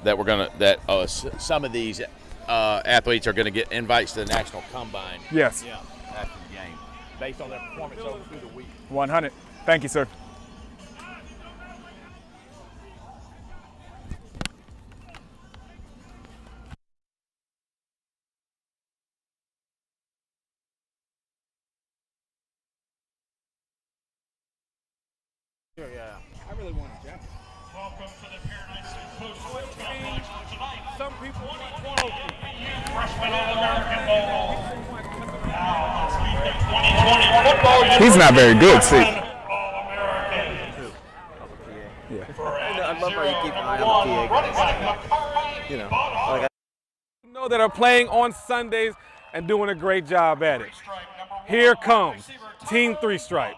that some of these athletes are going to get invites to the national combine. Yes. Yeah, after the game, based on their performance over through the week. 100. Thank you, sir. Sure, yeah. I really want a jacket. Welcome to the Paradise Coast Complex tonight. Some people want FBU Freshman All-American Bowl. Now let's meet the 2020 football. He's not very good, see. All-American. Yeah. I love how you keep an eye on the PA guys. You know, like Know that are playing on Sundays and doing a great job at it. Here comes Team 3 Stripe.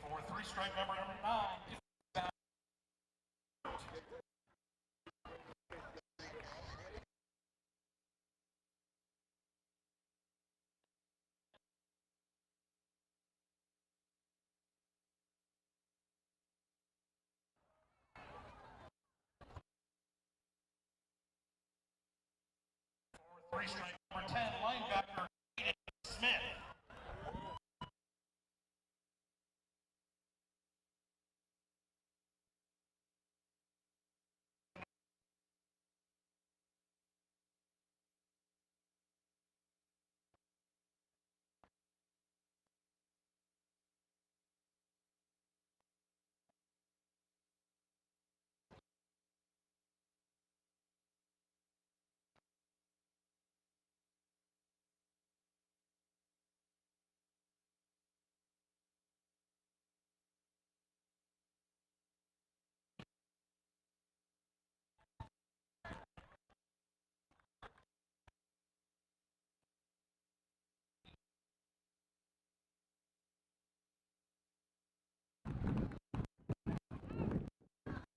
For 3 Stripe member number 9. For 3 Stripe number 10, linebacker Smith.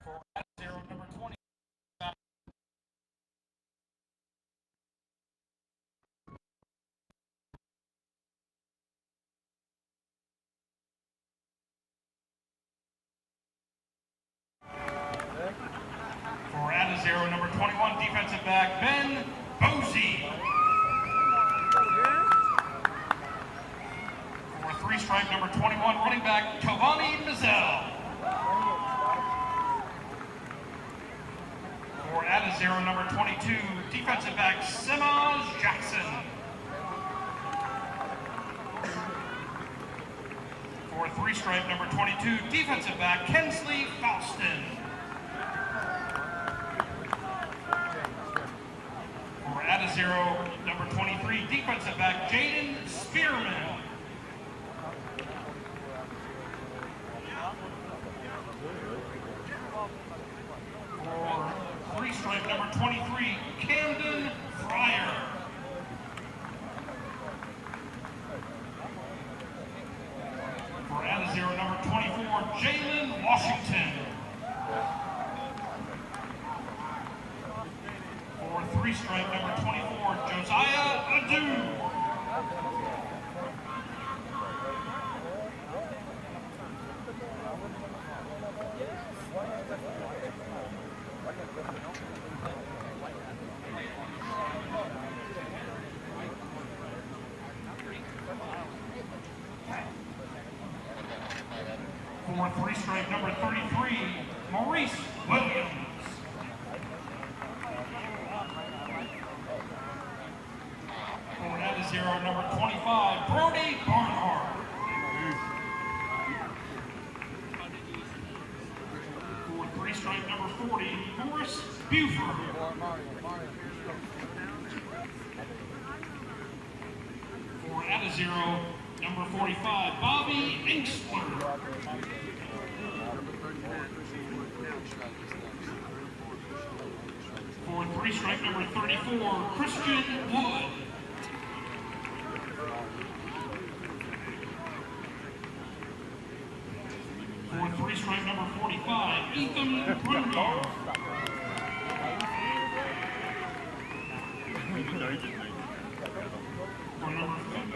For 0 number 20. For at 0 number 21, defensive back Ben Bosey. For 3 Stripe number 21, running back Cavani Mizell. Add zero, number 22, defensive back Simmons Jackson. For three stripe, number 22, defensive back Kensley Faustin. For add a zero, number 23, defensive back Jaden Spearman. For three stripe, number 23, Camden Fryer. For add a zero, number 24, Jalen Washington. For three stripe, number 24, Josiah Adu. For three stripe, number 33, Maurice Williams. For add a zero, number 25, Brody Barnhart. For three stripe, number 40, Morris Buford. For add a zero, number 45, Bobby Inkster. For three stripe, number 34, Christian Wood. For three stripe, number 45, Ethan Bruno.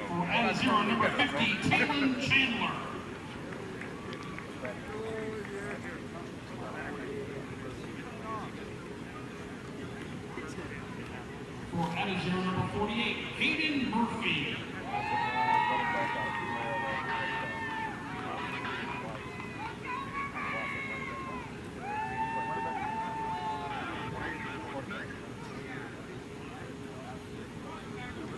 For add a zero, number 50, Taylor Chandler. For add a zero, number 48, Hayden Murphy.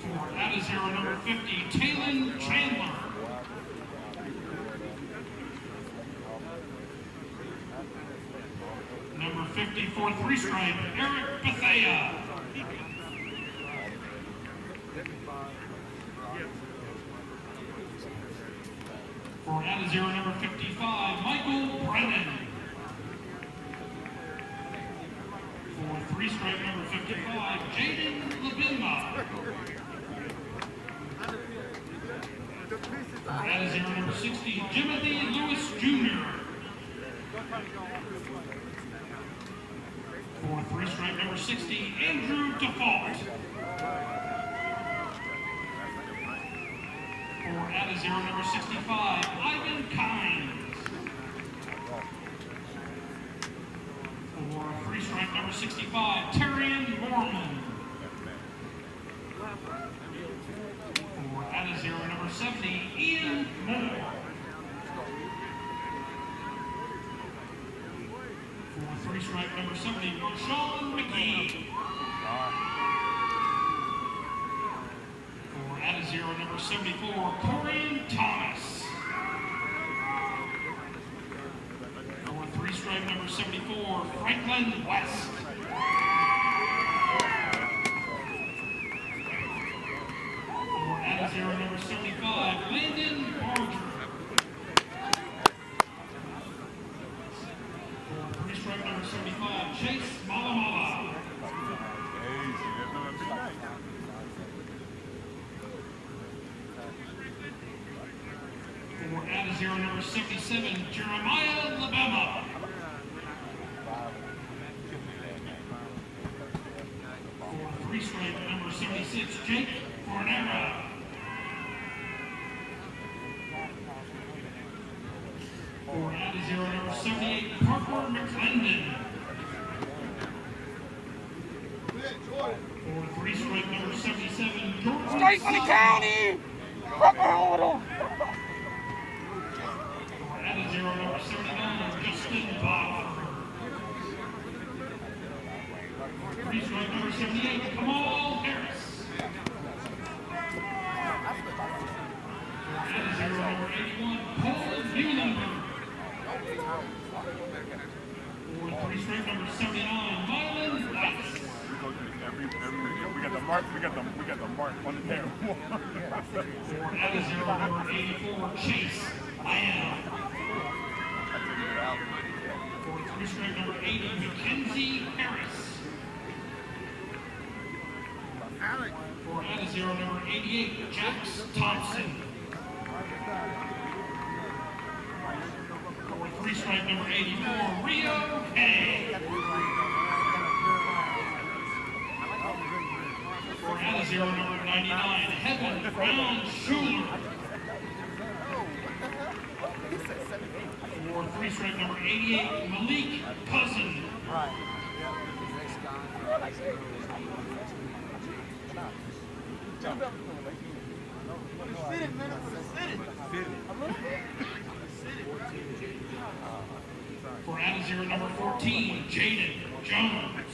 For add a zero, number 50, Taylor Chandler. Number 50 for three stripe, Eric Bethea. For add a zero, number 55, Michael Brennan. For three stripe, number 55, Jaden Labimba. For add a zero, number 60, Jimothy Lewis Jr. For three stripe, number 60, Andrew Default. For add a zero, number 65, Ivan Kynes. For three stripe, number 65, Terrian Mormon. For add a zero, number 70, Ian Moore. For three stripe, number 70, Sean McGee. For add a zero, number 74, Corian Thomas. For three stripe, number 74, Franklin West. For add a zero, number 75, Landon Barger. For three stripe, number 75, Chase Malamala. For add a zero, number 77, Jeremiah Labema. For three stripe, number 76, Jake Fornera. For add a zero, number 78, Parker McClendon. For three stripe, number 77, Jordan Stacy County! For add a zero, number 79, Justin Bob. Free strike number 78, Kamal Harris. And 0 number 81, Paul Newlander. For free strike number 79, Mylan Weiss. We got the mark on the table. For at 0 number 84, Chase Lamb. For free strike number 80, Mackenzie Harris. For at 0 number 88, Jax Thompson. For free strike number 84, Rio K. For at 0 number 99, Heaven Brown Schuler. For free strike number 88, Malik Cousin. For at 0 number 14, Jaden Jones.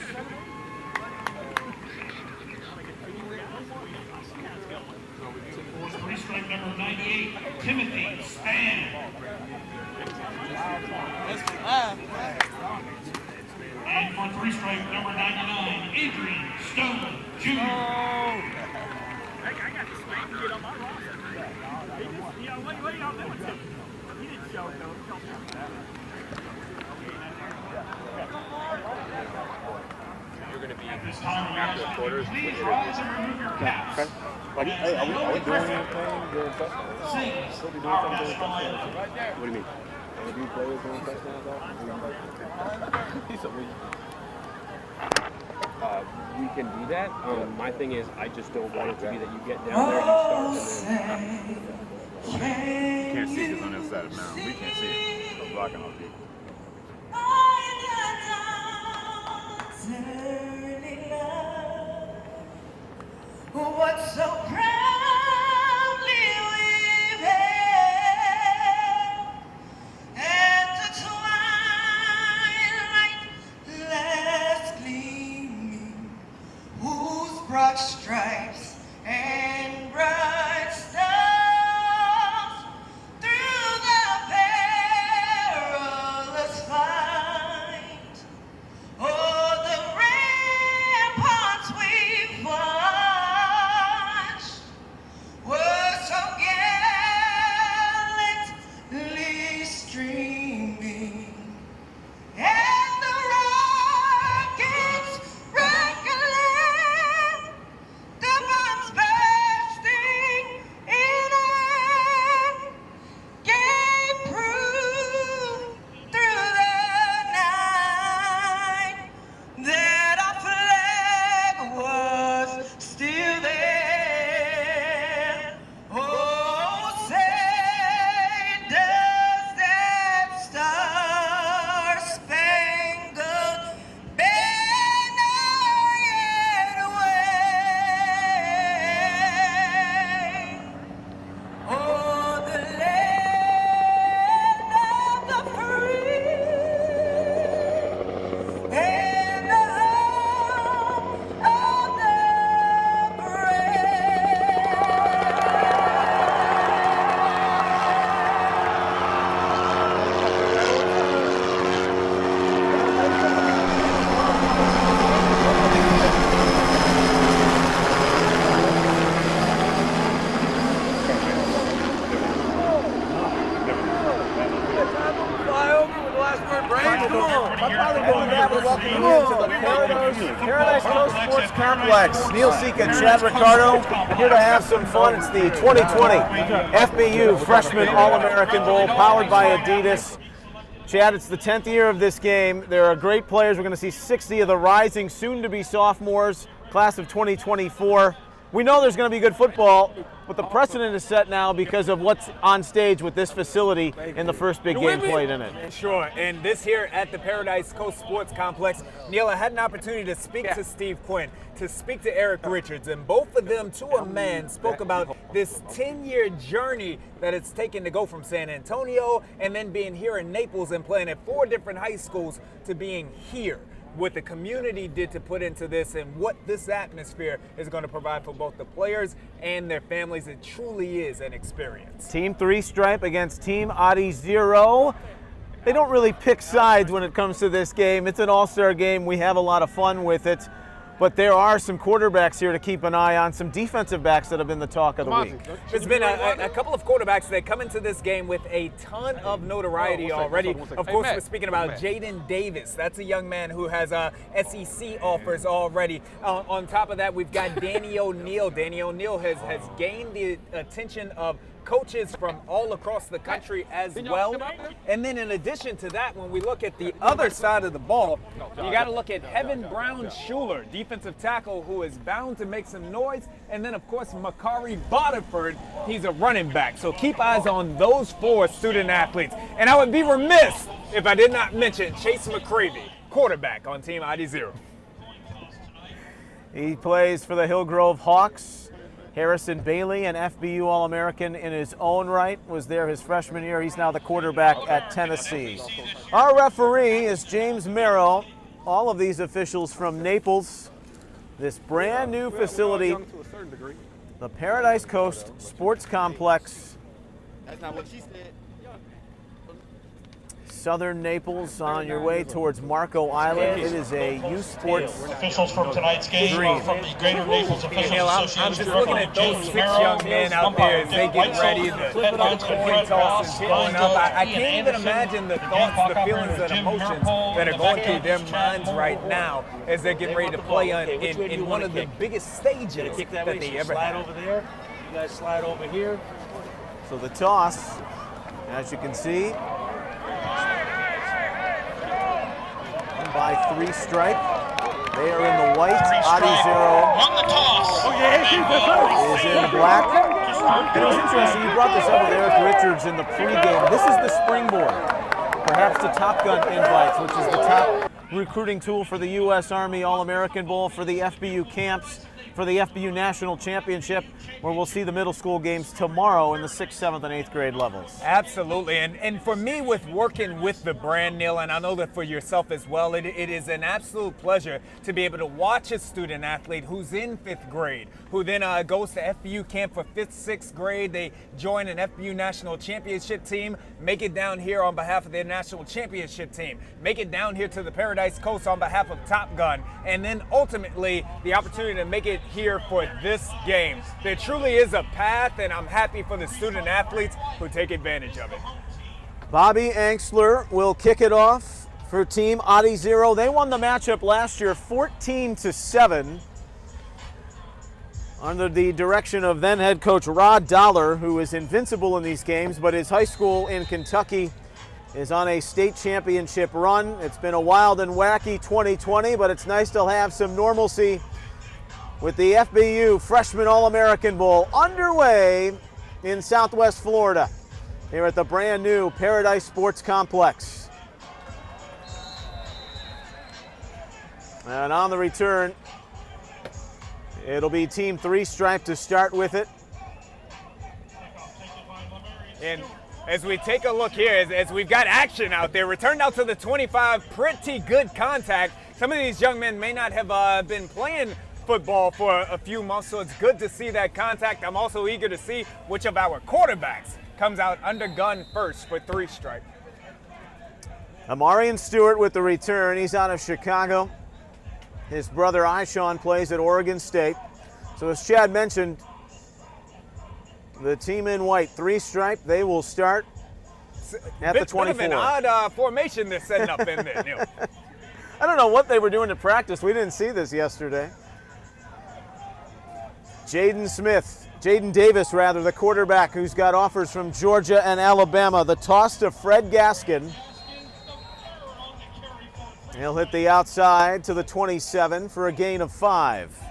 For free strike number 98, Timothy Span. And for free strike number 99, Adrian Stone Jr. You're going to be At this time, after the quarters. please rise and remove your caps. Hey, are we doing anything during touchdowns? Sings Still be doing our something during national touchdowns? anthem. What do you mean? Interview players during touchdowns? We can do that. My thing is, I just don't want it to be that you get down there, you start, and then You can't see it because on the other side of the mound. We can't see it. I'm blocking all people. What's so proudly we've held, and the twilight last gleaming, whose broad stripes and bright stars through the perilous fight. Oh, the ramparts we fought were so gallantly streaming, and the rockets rattling, the bombs bursting in air, gave proof through the night that our flag was still there. Oh, say does that star-spangled banner yet wave? Oh, the land of the free and the home of the brave. I'm probably doing that. We're welcoming you to the Paradise Coast Sports Complex. Neil Sika, Chad Ricardo, here to have some fun. It's the 2020 FBU Freshman All-American Bowl, powered by Adidas. Chad, it's the 10th year of this game. There are great players. We're going to see 60 of the rising, soon-to-be sophomores, class of 2024. We know there's going to be good football, but the precedent is set now because of what's on stage with this facility in the first big game played in it. Sure, and this here at the Paradise Coast Sports Complex, Neil, I had an opportunity to speak to Steve Quinn, to speak to Eric Richards, and both of them, to a man, spoke about this 10-year journey that it's taken to go from San Antonio and then being here in Naples and playing at 4 different high schools to being here. what the community did to put into this and what this atmosphere is going to provide for both the players and their families. It truly is an experience. Team 3 stripe against Team Adi 0. They don't really pick sides when it comes to this game. It's an all-star game. We have a lot of fun with it. But there are some quarterbacks here to keep an eye on, some defensive backs that have been the talk of the week. There's been a couple of quarterbacks that come into this game with a ton of notoriety already. Of course, we're speaking about Jaden Davis. That's a young man who has SEC offers already. On top of that, we've got Danny O'Neal. Danny O'Neal has gained the attention of coaches from all across the country as well. And then in addition to that, when we look at the other side of the ball, you got to look at Heaven Brown-Schuler, defensive tackle, who is bound to make some noise. And then, of course, Makari Bodiford, he's a running back. So keep eyes on those 4 student athletes. And I would be remiss if I did not mention Chase McCravey, quarterback on Team Adi 0. He plays for the Hillgrove Hawks. Harrison Bailey, an FBU All-American in his own right, was there his freshman year. He's now the quarterback at Tennessee. Our referee is James Merrill. All of these officials from Naples. This brand new facility, the Paradise Coast Sports Complex. That's not what she said. Southern Naples on your way towards Marco Island. It is a youth sports Officials from tonight's game dream. from the Greater Naples Officials Association. I'm just looking at those 6 young men out there as they get ready. The coin toss is going up. I can't even imagine the thoughts, the feelings, and emotions that are going through their minds right now as they're getting ready to play in one of the biggest stages that they ever had. Over there. You guys slide over here. So the toss, as you can see, by 3 stripe. They are in the white. Adi 0 Won the toss. is in black. And it was interesting, you brought this up with Eric Richards in the pregame. This is the springboard. Perhaps the Top Gun invites, which is the top recruiting tool for the U.S. Army All-American Bowl, for the FBU camps, for the FBU National Championship, where we'll see the middle school games tomorrow in the 6th, 7th, and 8th grade levels. Absolutely, and for me, with working with the brand, Neil, and I know that for yourself as well, it is an absolute pleasure to be able to watch a student athlete who's in 5th grade, who then goes to FBU camp for 5th, 6th grade. They join an FBU National Championship team, make it down here on behalf of their National Championship team, make it down here to the Paradise Coast on behalf of Top Gun, and then ultimately the opportunity to make it here for this game. There truly is a path, and I'm happy for the student athletes who take advantage of it. Bobby Angstler will kick it off for Team Adi 0. They won the matchup last year 14-7 under the direction of then head coach Rod Dollar, who is invincible in these games, but his high school in Kentucky is on a state championship run. It's been a wild and wacky 2020, but it's nice to have some normalcy with the FBU Freshman All-American Bowl underway in Southwest Florida here at the brand new Paradise Sports Complex. And on the return, it'll be Team 3 stripe to start with it. And as we take a look here, as we've got action out there, returned out to the 25, pretty good contact. Some of these young men may not have been playing football for a few months, so it's good to see that contact. I'm also eager to see which of our quarterbacks comes out under gun first for 3 stripe. Amarian Stewart with the return. He's out of Chicago. His brother Ishawn plays at Oregon State. So as Chad mentioned, the team in white, 3 stripe, they will start at the 24. Bit of an odd formation they're setting up in there, Neil. I don't know what they were doing to practice. We didn't see this yesterday. Jaden Davis, the quarterback, who's got offers from Georgia and Alabama. The toss to Fred Gaskin. He'll hit the outside to the 27 for a gain of 5.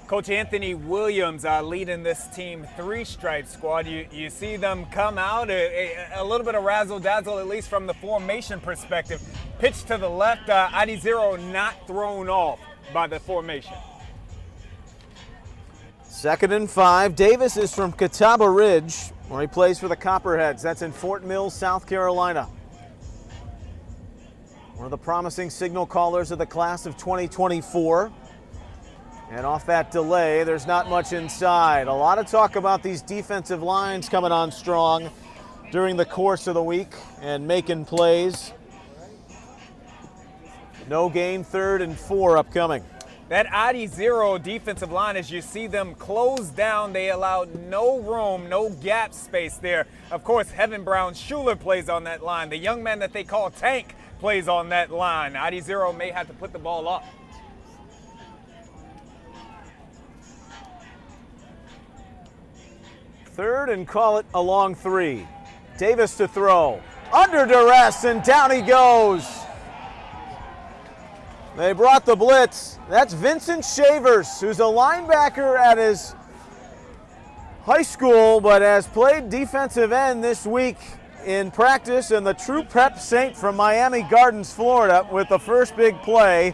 Coach Anthony Williams leading this Team 3 stripe squad. You see them come out, a little bit of razzle-dazzle, at least from the formation perspective. Pitch to the left, Adi 0 not thrown off by the formation. 2nd and 5. Davis is from Catawba Ridge, where he plays for the Copperheads. That's in Fort Mill, South Carolina. one of the promising signal callers of the class of 2024. And off that delay, there's not much inside. A lot of talk about these defensive lines coming on strong during the course of the week and making plays. No gain, 3rd and 4 upcoming. That Adi-0 defensive line, as you see them close down, they allowed no room, no gap space there. Of course, Heaven Brown Schuler plays on that line. The young man that they call Tank plays on that line. Adi-0 may have to put the ball up. Third and call it a long 3. Davis to throw. Under duress, and down he goes. They brought the blitz. That's Vincent Shavers, who's a linebacker at his high school, but has played defensive end this week in practice, and the true prep saint from Miami Gardens, Florida, with the first big play,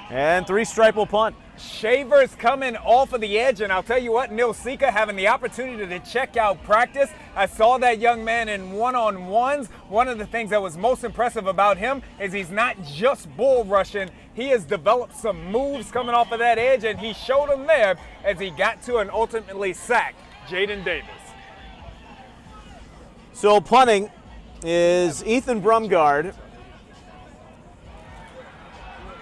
and 3-stripe will punt. Shavers coming off of the edge, and I'll tell you what, Neil Sika having the opportunity to check out practice. I saw that young man in one-on-ones. One of the things that was most impressive about him is he's not just bull rushing. He has developed some moves coming off of that edge, and he showed them there as he got to and ultimately sacked Jaden Davis. So punting is Ethan Brumgard.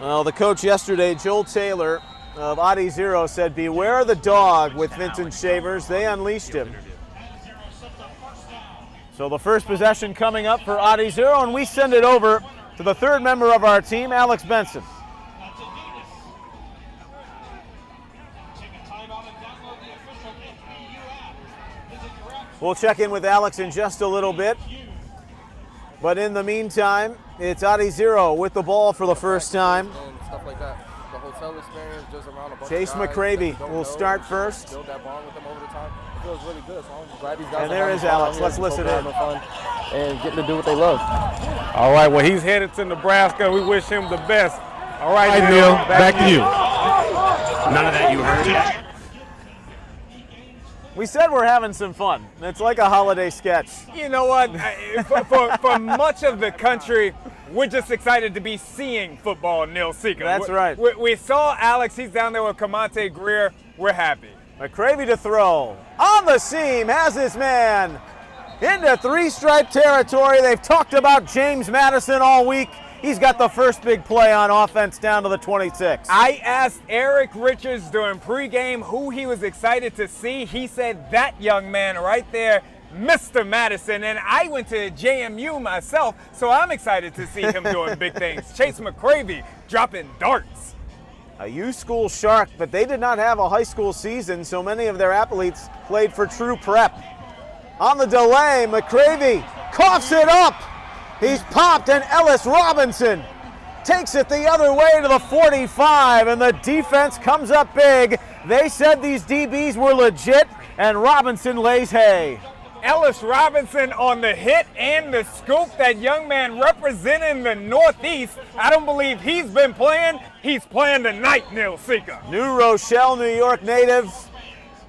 Well, the coach yesterday, Joel Taylor of Adi-0, said beware the dog with Vincent Shavers. They unleashed him. So the first possession coming up for Adi-0, and we send it over to the third member of our team, Alex Benson. We'll check in with Alex in just a little bit. But in the meantime, it's Adi-0 with the ball for the first time. And stuff like that. The hotel experience, just around a bunch Chase of guys McCravey will start first. Build that bond with them over the time. It feels really good. So I'm glad these guys And there is Alex. Let's listen in. Fun and getting to do what they love. All right, well, he's headed to Nebraska. We wish him the best. All right, All right, Neil, Neil, back to you. None of that you heard. We said we're having some fun. It's like a holiday sketch. You know what? For much of the country, we're just excited to be seeing football, Neil Sika. That's right. We saw Alex. He's down there with Camonte Greer. We're happy. McCravey to throw. On the seam, has his man into 3-stripe territory. They've talked about James Madison all week. He's got the first big play on offense down to the 26. I asked Eric Richards during pregame who he was excited to see. He said that young man right there, Mr. Madison. And I went to JMU myself, so I'm excited to see him doing big things. Chase McCravey dropping darts. A U school Shark, but they did not have a high school season, so many of their athletes played for true prep. On the delay, McCravey coughs it up. He's popped, and Ellis Robinson takes it the other way to the 45, and the defense comes up big. They said these DBs were legit, and Robinson lays hay. Ellis Robinson on the hit and the scoop. That young man representing the Northeast. I don't believe he's been playing. He's playing tonight, Neil Sika. New Rochelle, New York native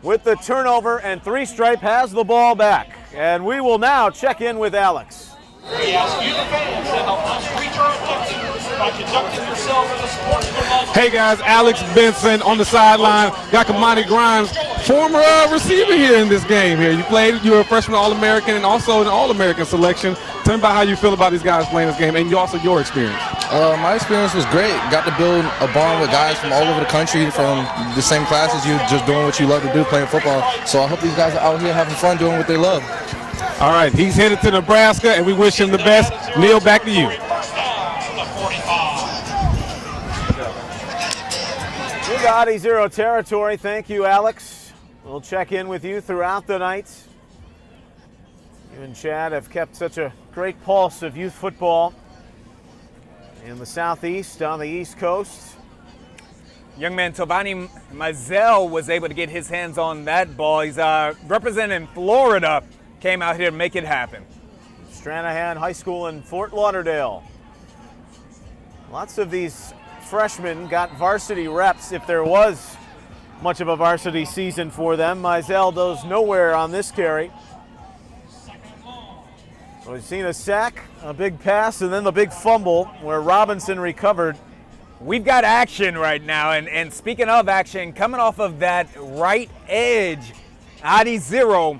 with the turnover, and 3-stripe has the ball back. And we will now check in with Alex. We ask you, the fans, to help us reach our objectives by conducting yourself in the sportsmanlike. Hey guys, Alex Benson on the sideline. Got Kamani Grimes, former receiver here in this game here. You were a freshman All-American and also an All-American selection. Tell me about how you feel about these guys playing this game and also your experience. My experience was great. Got to build a bond with guys from all over the country, from the same class as you, just doing what you love to do, playing football. So I hope these guys are out here having fun doing what they love. All right, he's headed to Nebraska, and we wish him the best. Neil, back to you. Big Adi-0 territory. Thank you, Alex. We'll check in with you throughout the night. You and Chad have kept such a great pulse of youth football in the Southeast, on the East Coast. Young man Tovani Mazel was able to get his hands on that ball. He's representing Florida. Came out here to make it happen. Stranahan High School in Fort Lauderdale. Lots of these freshmen got varsity reps, if there was much of a varsity season for them. Mizell does nowhere on this carry. We've seen a sack, a big pass, and then the big fumble where Robinson recovered. We've got action right now, and speaking of action, coming off of that right edge, Adi Zero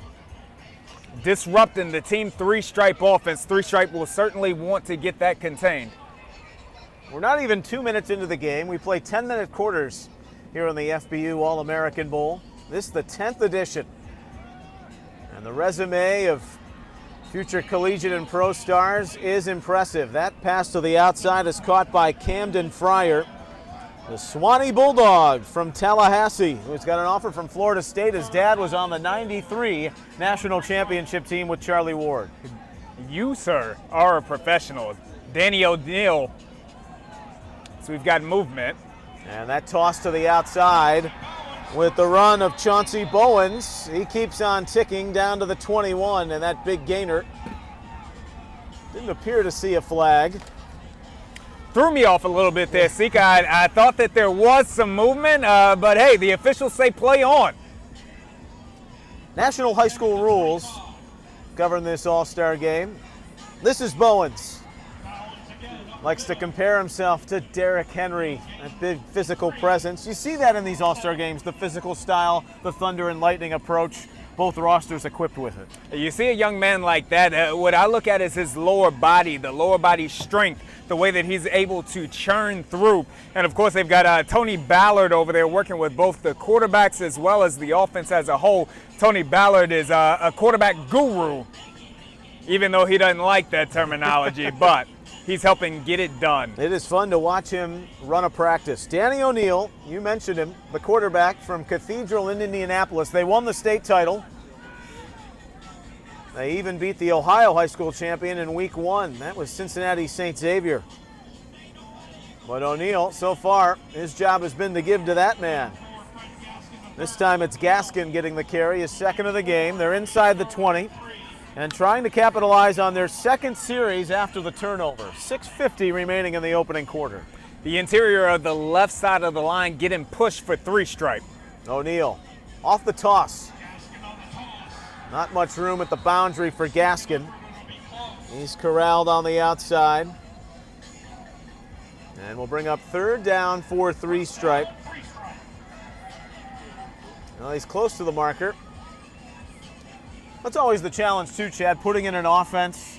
disrupting the team three-stripe offense. Three-stripe will certainly want to get that contained. We're not even 2 minutes into the game. We play 10-minute quarters here on the FBU All-American Bowl. This is the 10th edition. And the resume of future collegiate and pro stars is impressive. That pass to the outside is caught by Camden Fryer, the Swanee Bulldog from Tallahassee, who's got an offer from Florida State. His dad was on the '93 national championship team with Charlie Ward. You, sir, are a professional. Danny O'Neill. So we've got movement. And that toss to the outside with the run of Chauncey Bowens. He keeps on ticking down to the 21, and that big gainer. Didn't appear to see a flag. Threw me off a little bit there, Sika. I thought that there was some movement, but hey, the officials say play on. National high school rules govern this all-star game. This is Bowens. Likes to compare himself to Derrick Henry, that big physical presence. You see that in these all-star games, the physical style, the thunder and lightning approach, both rosters equipped with it. You see a young man like that, what I look at is his lower body, the lower body strength, the way that he's able to churn through. And of course, they've got Tony Ballard over there working with both the quarterbacks as well as the offense as a whole. Tony Ballard is a quarterback guru, even though he doesn't like that terminology, but he's helping get it done. It is fun to watch him run a practice. Danny O'Neill, you mentioned him, the quarterback from Cathedral in Indianapolis. They won the state title. They even beat the Ohio high school champion in week 1. That was Cincinnati St. Xavier. But O'Neill, so far, his job has been to give to that man. This time it's Gaskin getting the carry, his second of the game. They're inside the 20 and trying to capitalize on their second series after the turnover. 6:50 remaining in the opening quarter. The interior of the left side of the line getting pushed for three-stripe. O'Neill off the toss. Not much room at the boundary for Gaskin. He's corralled on the outside. And we'll bring up third down for three-stripe. Well, he's close to the marker. That's always the challenge too, Chad, putting in an offense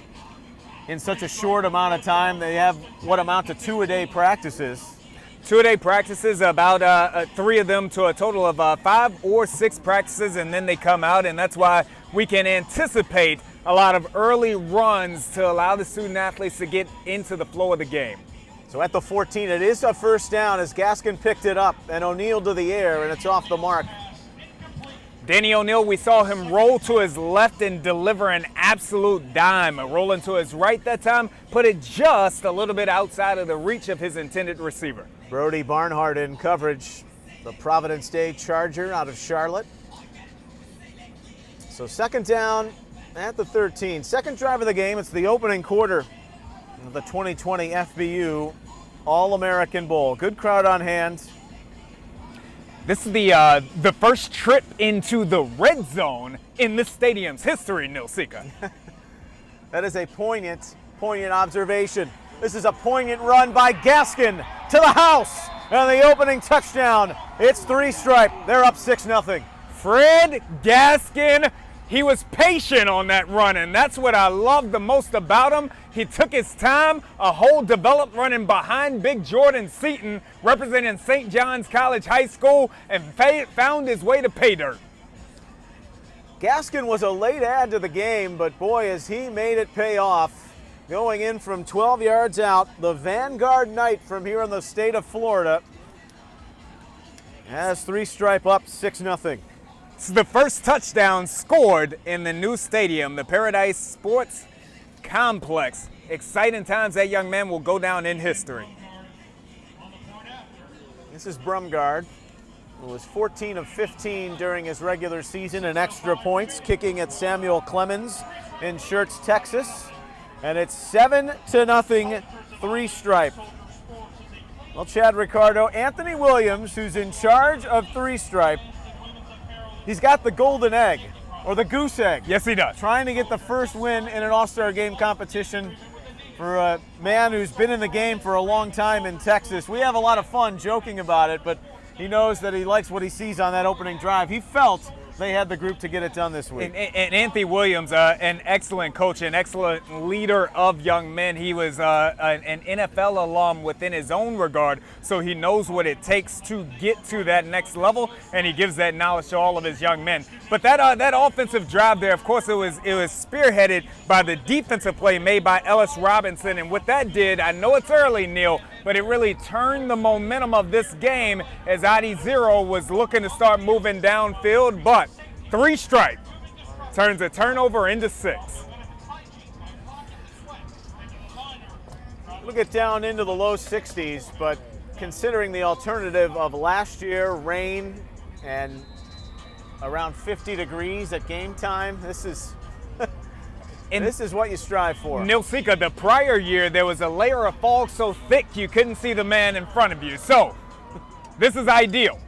in such a short amount of time. They have what amount to 2-a-day practices. 2-a-day practices, about 3 of them to a total of 5 or 6 practices, and then they come out, and that's why we can anticipate a lot of early runs to allow the student athletes to get into the flow of the game. So at the 14, it is a first down as Gaskin picked it up, and O'Neill to the air, and it's off the mark. Danny O'Neill, we saw him roll to his left and deliver an absolute dime. Rolling to his right that time, put it just a little bit outside of the reach of his intended receiver. Brody Barnhart in coverage, the Providence Day Charger out of Charlotte. So second down at the 13. Second drive of the game. It's the opening quarter of the 2020 FBU All-American Bowl. Good crowd on hand. This is the first trip into the red zone in this stadium's history, Nilsika. That is a poignant observation. This is a poignant run by Gaskin to the house, and the opening touchdown. It's three-stripe. They're up 6-0. Fred Gaskin, he was patient on that run, and that's what I love the most about him. He took his time, a hole developed running behind Big Jordan Seaton, representing St. John's College High School, and found his way to pay dirt. Gaskin was a late add to the game, but boy, has he made it pay off. Going in from 12 yards out, the Vanguard Knight from here in the state of Florida has three-stripe up 6-0. It's the first touchdown scored in the new stadium, the Paradise Sports Complex. Exciting times. That young man will go down in history. This is Brumgard, who was 14 of 15 during his regular season in extra points, kicking at Samuel Clemens in Schertz, Texas. And it's 7-0 three-stripe. Well, Chad Ricardo, Anthony Williams, who's in charge of three-stripe, he's got the golden egg. or the goose egg. Yes, he does. Trying to get the first win in an All-Star game competition for a man who's been in the game for a long time in Texas. We have a lot of fun joking about it, but he knows that he likes what he sees on that opening drive. He felt they had the group to get it done this week. And Anthony Williams, an excellent coach, an excellent leader of young men. He was an NFL alum within his own regard, so he knows what it takes to get to that next level, and he gives that knowledge to all of his young men. But that offensive drive there, of course, it was spearheaded by the defensive play made by Ellis Robinson, and what that did, I know it's early, Neil, but it really turned the momentum of this game as ID0 was looking to start moving downfield, but 3-stripe turns a turnover into 6. We'll get down into the low 60s, but considering the alternative of last year, rain and around 50 degrees at game time, this is this is what you strive for. Neil Sika, the prior year, there was a layer of fog so thick you couldn't see the man in front of you. So, this is ideal.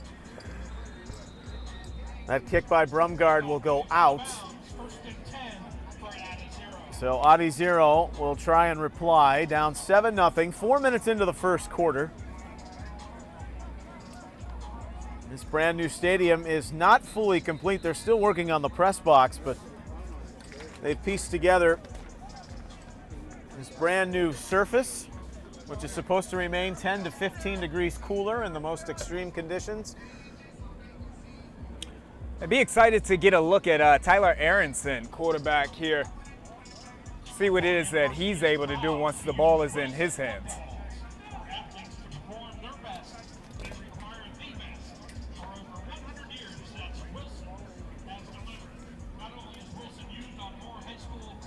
That kick by Brumgard will go out. So Adidas will try and reply, down 7-0, 4 minutes into the first quarter. This brand new stadium is not fully complete. They're still working on the press box, but they've pieced together this brand new surface, which is supposed to remain 10 to 15 degrees cooler in the most extreme conditions. I'd be excited to get a look at Tyler Aronson, quarterback here. See what it is that he's able to do once the ball is in his hands.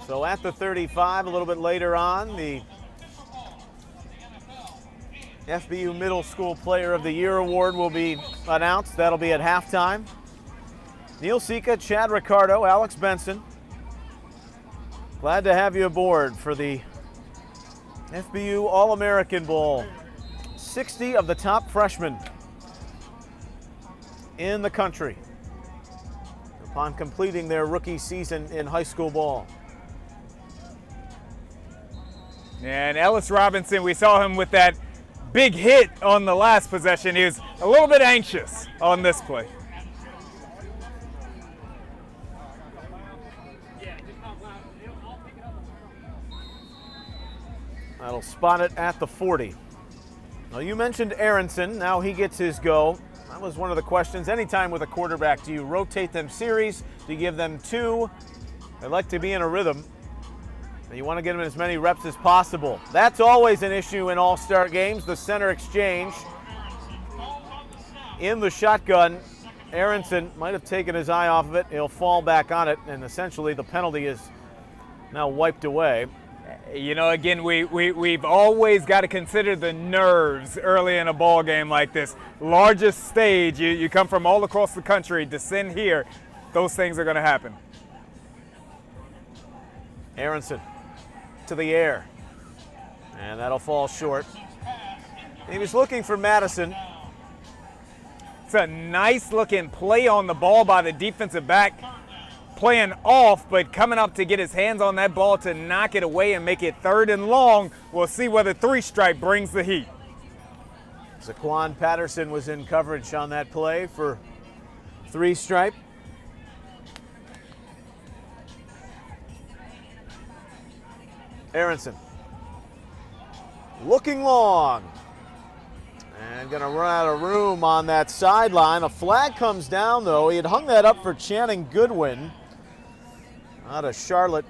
So at the 35, a little bit later on, the FBU Middle School Player of the Year award will be announced. That'll be at halftime. Neil Sika, Chad Ricardo, Alex Benson. Glad to have you aboard for the FBU All-American Bowl. 60 of the top freshmen in the country upon completing their rookie season in high school ball. And Ellis Robinson, we saw him with that big hit on the last possession. He was a little bit anxious on this play. That'll spot it at the 40. Now you mentioned Aronson, now he gets his go. That was one of the questions. Anytime with a quarterback, do you rotate them series? Do you give them 2? They like to be in a rhythm. And you want to get them as many reps as possible. That's always an issue in all-star games, the center exchange. In the shotgun, Aronson might have taken his eye off of it. He'll fall back on it, and essentially the penalty is now wiped away. You know, again, we've always got to consider the nerves early in a ball game like this. Largest stage, you come from all across the country, descend here, those things are going to happen. Aronson to the air, and that'll fall short. He was looking for Madison. It's a nice looking play on the ball by the defensive back. Playing off, but coming up to get his hands on that ball to knock it away and make it 3rd and long. We'll see whether 3-stripe brings the heat. Zaquan Patterson was in coverage on that play for 3-stripe. Aronson looking long and gonna run out of room on that sideline. A flag comes down though. He had hung that up for Channing Goodwin out of Charlotte.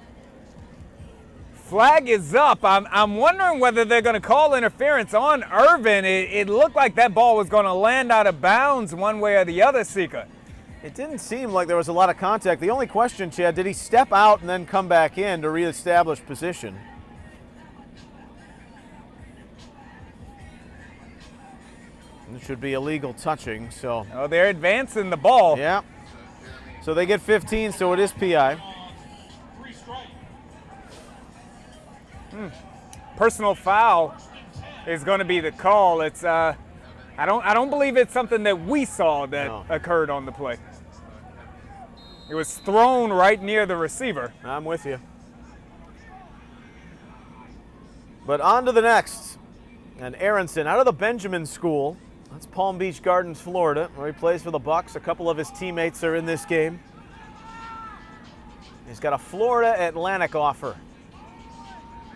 Flag is up. I'm wondering whether they're going to call interference on Irvin. It looked like that ball was going to land out of bounds one way or the other, Sika. It didn't seem like there was a lot of contact. The only question, Chad, did he step out and then come back in to reestablish position? It should be illegal touching, so. Oh, they're advancing the ball. Yeah. So they get 15, so it is PI. Personal foul is going to be the call. It's I don't believe it's something that we saw that occurred on the play. It was thrown right near the receiver. I'm with you. But on to the next. And Aronson out of the Benjamin School. That's Palm Beach Gardens, Florida, where he plays for the Bucks. A couple of his teammates are in this game. He's got a Florida Atlantic offer.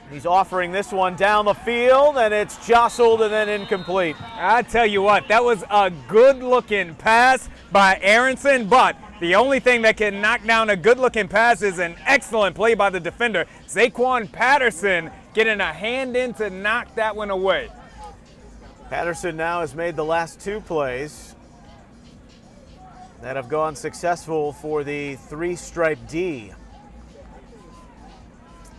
He's offering this one down the field, and it's jostled and then incomplete. I tell you what, that was a good-looking pass by Aronson, but the only thing that can knock down a good-looking pass is an excellent play by the defender, Zaquan Patterson, getting a hand in to knock that one away. Patterson now has made the last 2 plays that have gone successful for the 3-stripe D.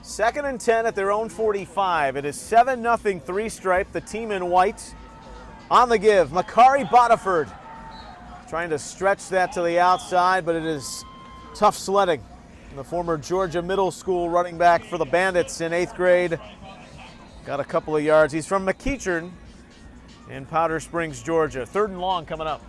2nd and 10 at their own 45. It is 7-0 3-stripe, the team in white. On the give, Makari Bodiford trying to stretch that to the outside, but it is tough sledding. The former Georgia Middle School running back for the Bandits in 8th grade. Got a couple of yards. He's from McEachern in Powder Springs, Georgia. 3rd and long coming up.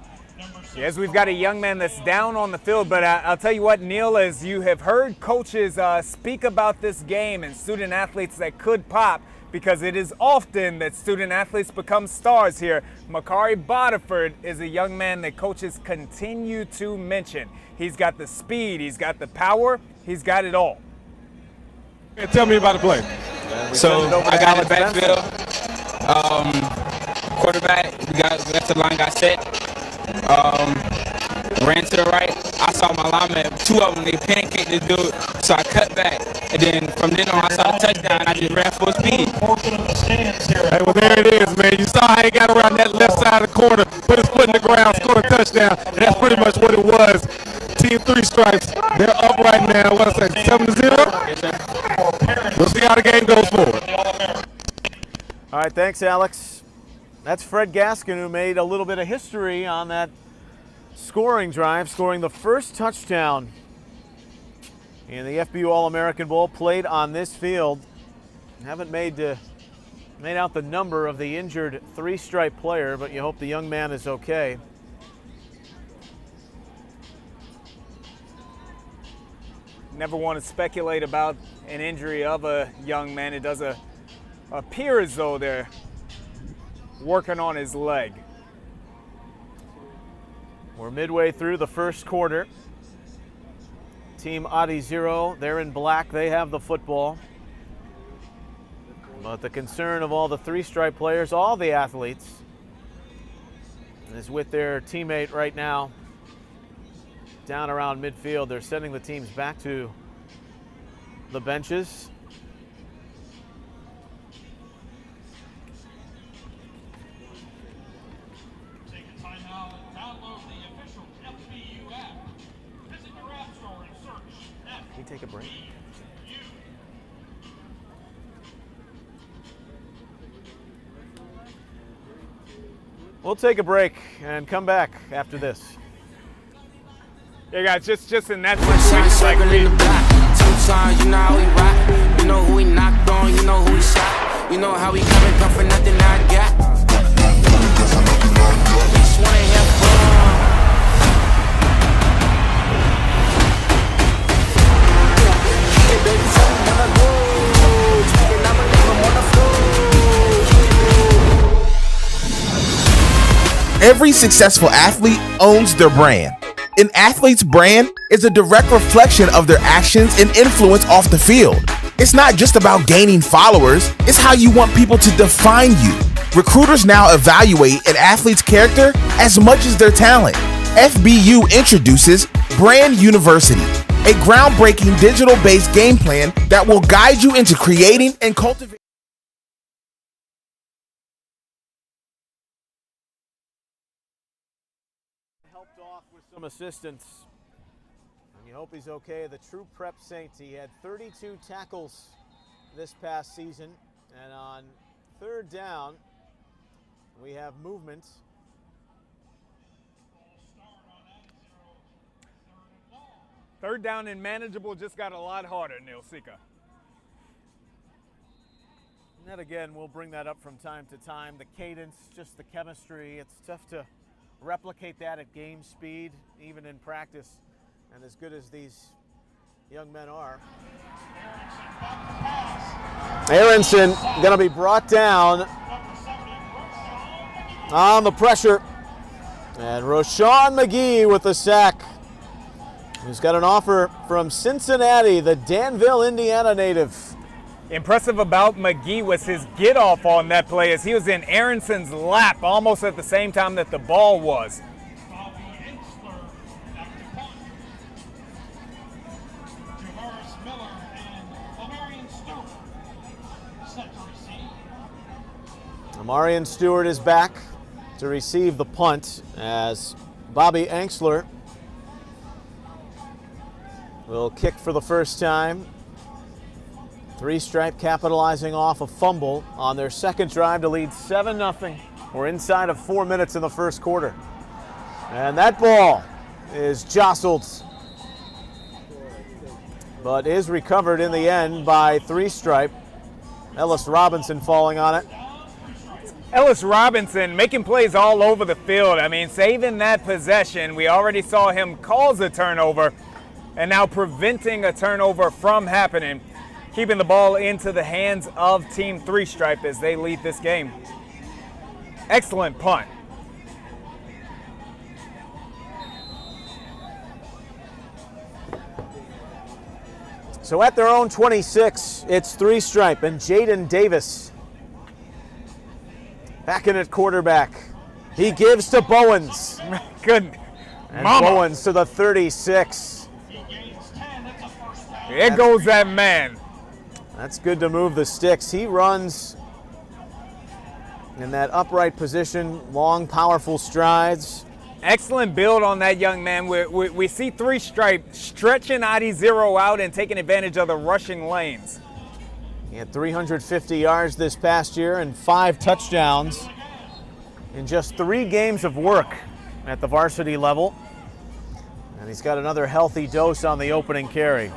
Yes, we've got a young man that's down on the field, but I'll tell you what, Neil, as you have heard coaches speak about this game and student athletes that could pop, because it is often that student athletes become stars here. Makari Bodiford is a young man that coaches continue to mention. He's got the speed, he's got the power, he's got it all. Hey, tell me about the play. So I got in the backfield. Quarterback, we got the line got set. Ran to the right. I saw my lineman, 2 of them, they pancaked this dude, so I cut back. And then from then on, I saw the touchdown. I just ran full speed. Hey, well, there it is, man. You saw how he got around that left side of the corner, put his foot in the ground, scored a touchdown. And that's pretty much what it was. Team 3 stripes, they're up right now. What I say, 7-0? We'll see how the game goes forward. All right, thanks, Alex. That's Fred Gaskin, who made a little bit of history on that scoring drive, scoring the first touchdown in the FBU All-American Bowl, played on this field. Haven't made out the number of the injured 3-stripe player, but you hope the young man is okay. Never want to speculate about an injury of a young man. It does appear as though they're working on his leg. We're midway through the first quarter. Team Adi 0, they're in black, they have the football. But the concern of all the 3-stripe players, all the athletes, is with their teammate right now down around midfield. They're sending the teams back to the benches. Take a timeout and download the official FBU app. Visit your app store and search FBU. Can we take a break? We'll take a break and come back after this. Yeah, guys, just in that situation, like Sometimes you know how we rock, you know who we knocked on, you know who we shot, you know how we come for nothing I got. Just wanna have Every successful athlete owns their brand. An athlete's brand is a direct reflection of their actions and influence off the field. It's not just about gaining followers, it's how you want people to define you. Recruiters now evaluate an athlete's character as much as their talent. FBU introduces Brand University, a groundbreaking digital-based game plan that will guide you into creating and cultivating. Some assistance, and you hope he's okay. The true prep saint. He had 32 tackles this past season, and on 3rd down we have movement. Third down and manageable just got a lot harder, Neil Sika. And that again, we'll bring that up from time to time. The cadence, just the chemistry. It's tough to replicate that at game speed, even in practice. And as good as these young men are, Aronson going to be brought down on the pressure. And Roshawn McGee with the sack. He's got an offer from Cincinnati, the Danville, Indiana native. Impressive about McGee was his get off on that play as he was in Aronson's lap almost at the same time that the ball was. Amarian Stewart is back to receive the punt as Bobby Anxler will kick for the first time. Three-stripe capitalizing off a fumble on their second drive to lead 7-0. We're inside of 4 minutes in the first quarter. And that ball is jostled, but is recovered in the end by three-stripe. Ellis Robinson falling on it. Ellis Robinson making plays all over the field. I mean, saving that possession. We already saw him cause a turnover and now preventing a turnover from happening. Keeping the ball into the hands of Team Three Stripe as they lead this game. Excellent punt. So at their own 26, it's Three Stripe and Jaden Davis back in at quarterback. He gives to Bowens. Good. And Bowens to the 36. There goes that man. That's good to move the sticks. He runs in that upright position, long, powerful strides. Excellent build on that young man. We see Three Stripe stretching ID0 out and taking advantage of the rushing lanes. He had 350 yards this past year and 5 touchdowns in just 3 games of work at the varsity level. And he's got another healthy dose on the opening carry.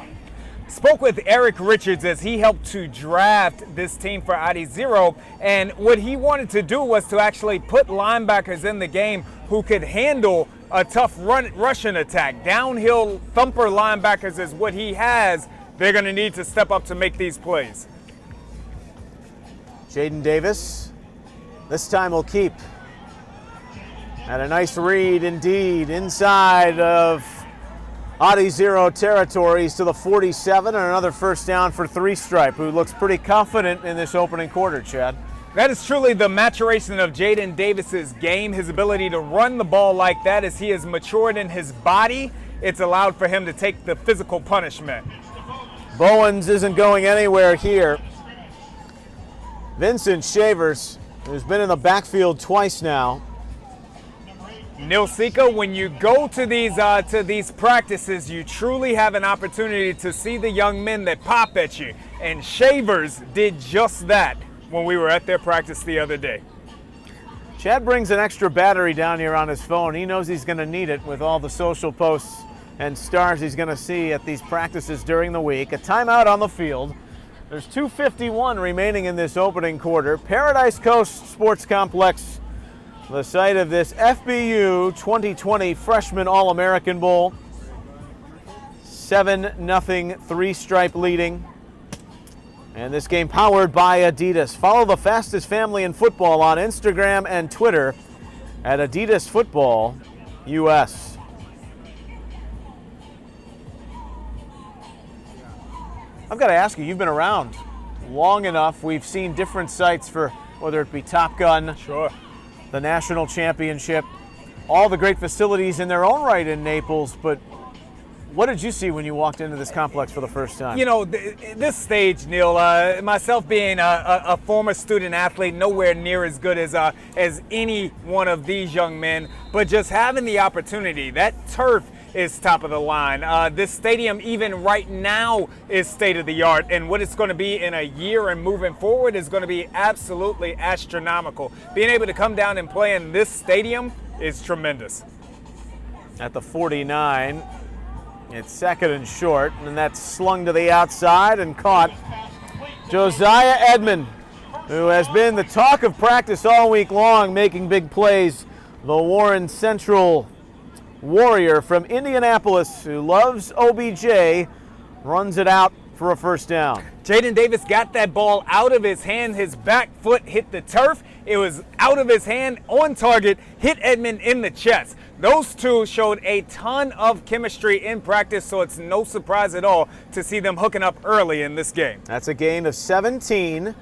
Spoke with Eric Richards as he helped to draft this team for ID0, and what he wanted to do was to actually put linebackers in the game who could handle a tough rushing attack. Downhill thumper linebackers is what he has. They're going to need to step up to make these plays. Jaden Davis, this time will keep. And a nice read indeed inside of ID0 territories to the 47, and another first down for Three Stripe, who looks pretty confident in this opening quarter, Chad. That is truly the maturation of Jaden Davis's game, his ability to run the ball like that. As he has matured in his body, it's allowed for him to take the physical punishment. Bowens isn't going anywhere here. Vincent Shavers, who's been in the backfield twice now. Nilsika, when you go to these practices, you truly have an opportunity to see the young men that pop at you. And Shavers did just that when we were at their practice the other day. Chad brings an extra battery down here on his phone. He knows he's going to need it with all the social posts and stars he's going to see at these practices during the week. A timeout on the field. There's 2:51 remaining in this opening quarter. Paradise Coast Sports Complex, the site of this FBU 2020 Freshman All-American Bowl. 7-0 Three Stripe leading. And this game powered by Adidas. Follow the fastest family in football on Instagram and Twitter at Adidas Football US. I've got to ask you, you've been around long enough. We've seen different sites for whether it be Top Gun, sure, the national championship, all the great facilities in their own right in Naples, but what did you see when you walked into this complex for the first time? You know, this stage, Neil, myself being a former student athlete, nowhere near as good as any one of these young men, but just having the opportunity, that turf is top of the line. This stadium, even right now, is state of the art, and what it's going to be in a year and moving forward is going to be absolutely astronomical. Being able to come down and play in this stadium is tremendous. At the 49, it's second and short, and that's slung to the outside and caught. Josiah Edmond, who has been the talk of practice all week long, making big plays. The Warren Central Warrior from Indianapolis, who loves OBJ, runs it out for a first down. Jaden Davis got that ball out of his hand. His back foot hit the turf. It was out of his hand, on target, hit Edmond in the chest. Those two showed a ton of chemistry in practice, so it's no surprise at all to see them hooking up early in this game. That's a gain of 17.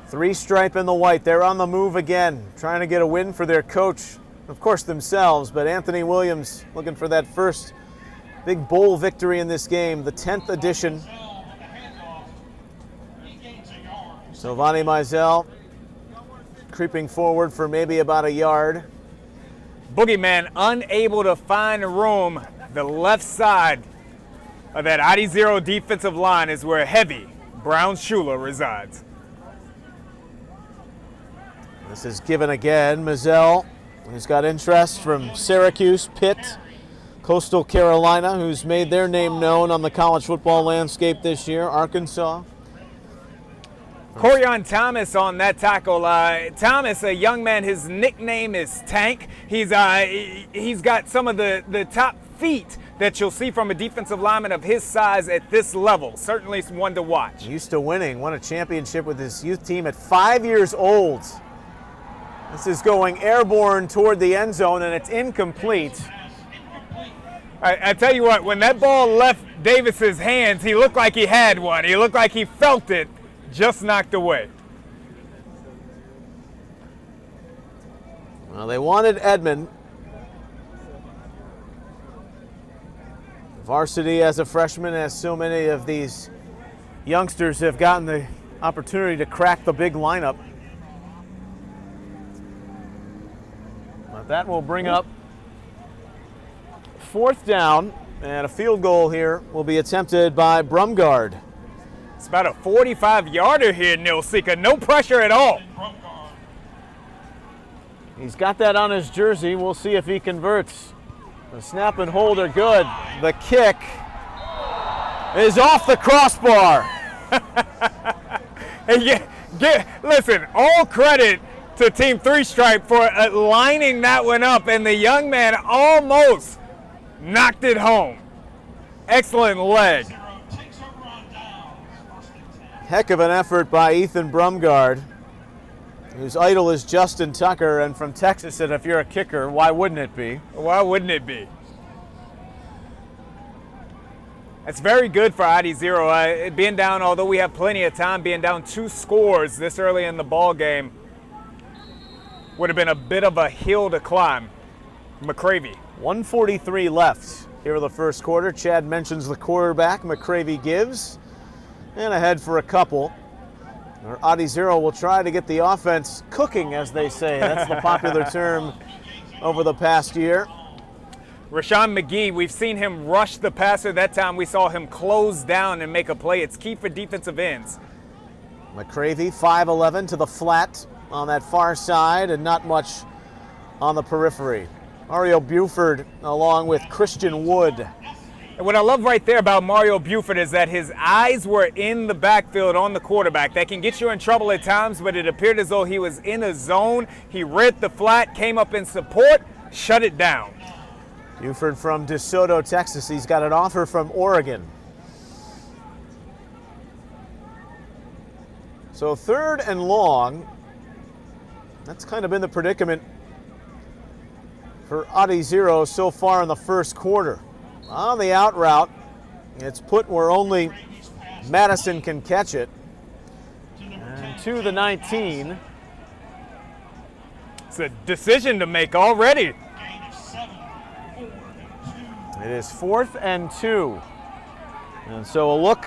Three-stripe in the white. They're on the move again, trying to get a win for their coach, of course themselves, but Anthony Williams looking for that first big bowl victory in this game, the 10th edition. So Vonnie Mizell creeping forward for maybe about a yard. Boogeyman unable to find room. The left side of that ID0 defensive line is where heavy Brown Schuler resides. This is given again. Mizell, who's got interest from Syracuse, Pitt, Coastal Carolina, who's made their name known on the college football landscape this year, Arkansas. Corian Thomas on that tackle. Thomas, a young man, his nickname is Tank. He's got some of the top feet that you'll see from a defensive lineman of his size at this level. Certainly one to watch. Used to winning, won a championship with his youth team at 5 years old. This is going airborne toward the end zone, and it's incomplete. I tell you what, when that ball left Davis's hands, he looked like he had one. He looked like he felt it, just knocked away. Well, they wanted Edmond. Varsity as a freshman, as so many of these youngsters have gotten the opportunity to crack the big lineup. But that will bring up fourth down, and a field goal here will be attempted by Brumgard. It's about a 45-yarder here, Neil Sika. No pressure at all. He's got that on his jersey. We'll see if he converts. The snap and hold are good. The kick is off the crossbar. Listen, all credit to Team Three Stripe for lining that one up, and the young man almost knocked it home. Excellent leg. Heck of an effort by Ethan Brumgard, whose idol is Justin Tucker, and from Texas, and if you're a kicker, why wouldn't it be? Why wouldn't it be? It's very good for ID0. Being down, although we have plenty of time, being down 2 scores this early in the ball game would have been a bit of a hill to climb. McCravey. 1:43 left here in the first quarter. Chad mentions the quarterback. McCravey gives, and ahead for a couple. ID0 will try to get the offense cooking, as they say. That's the popular term over the past year. Rashawn McGee, we've seen him rush the passer. That time we saw him close down and make a play. It's key for defensive ends. McCravey, 5'11", to the flat on that far side, and not much on the periphery. Mario Buford along with Christian Wood. And what I love right there about Mario Buford is that his eyes were in the backfield on the quarterback. That can get you in trouble at times, but it appeared as though he was in a zone. He read the flat, came up in support, shut it down. Buford from DeSoto, Texas. He's got an offer from Oregon. So 3rd and long. That's kind of been the predicament for ID0 so far in the first quarter. On the out route, it's put where only Madison can catch it. And to the 19. It's a decision to make already. It is 4th and 2. And so a look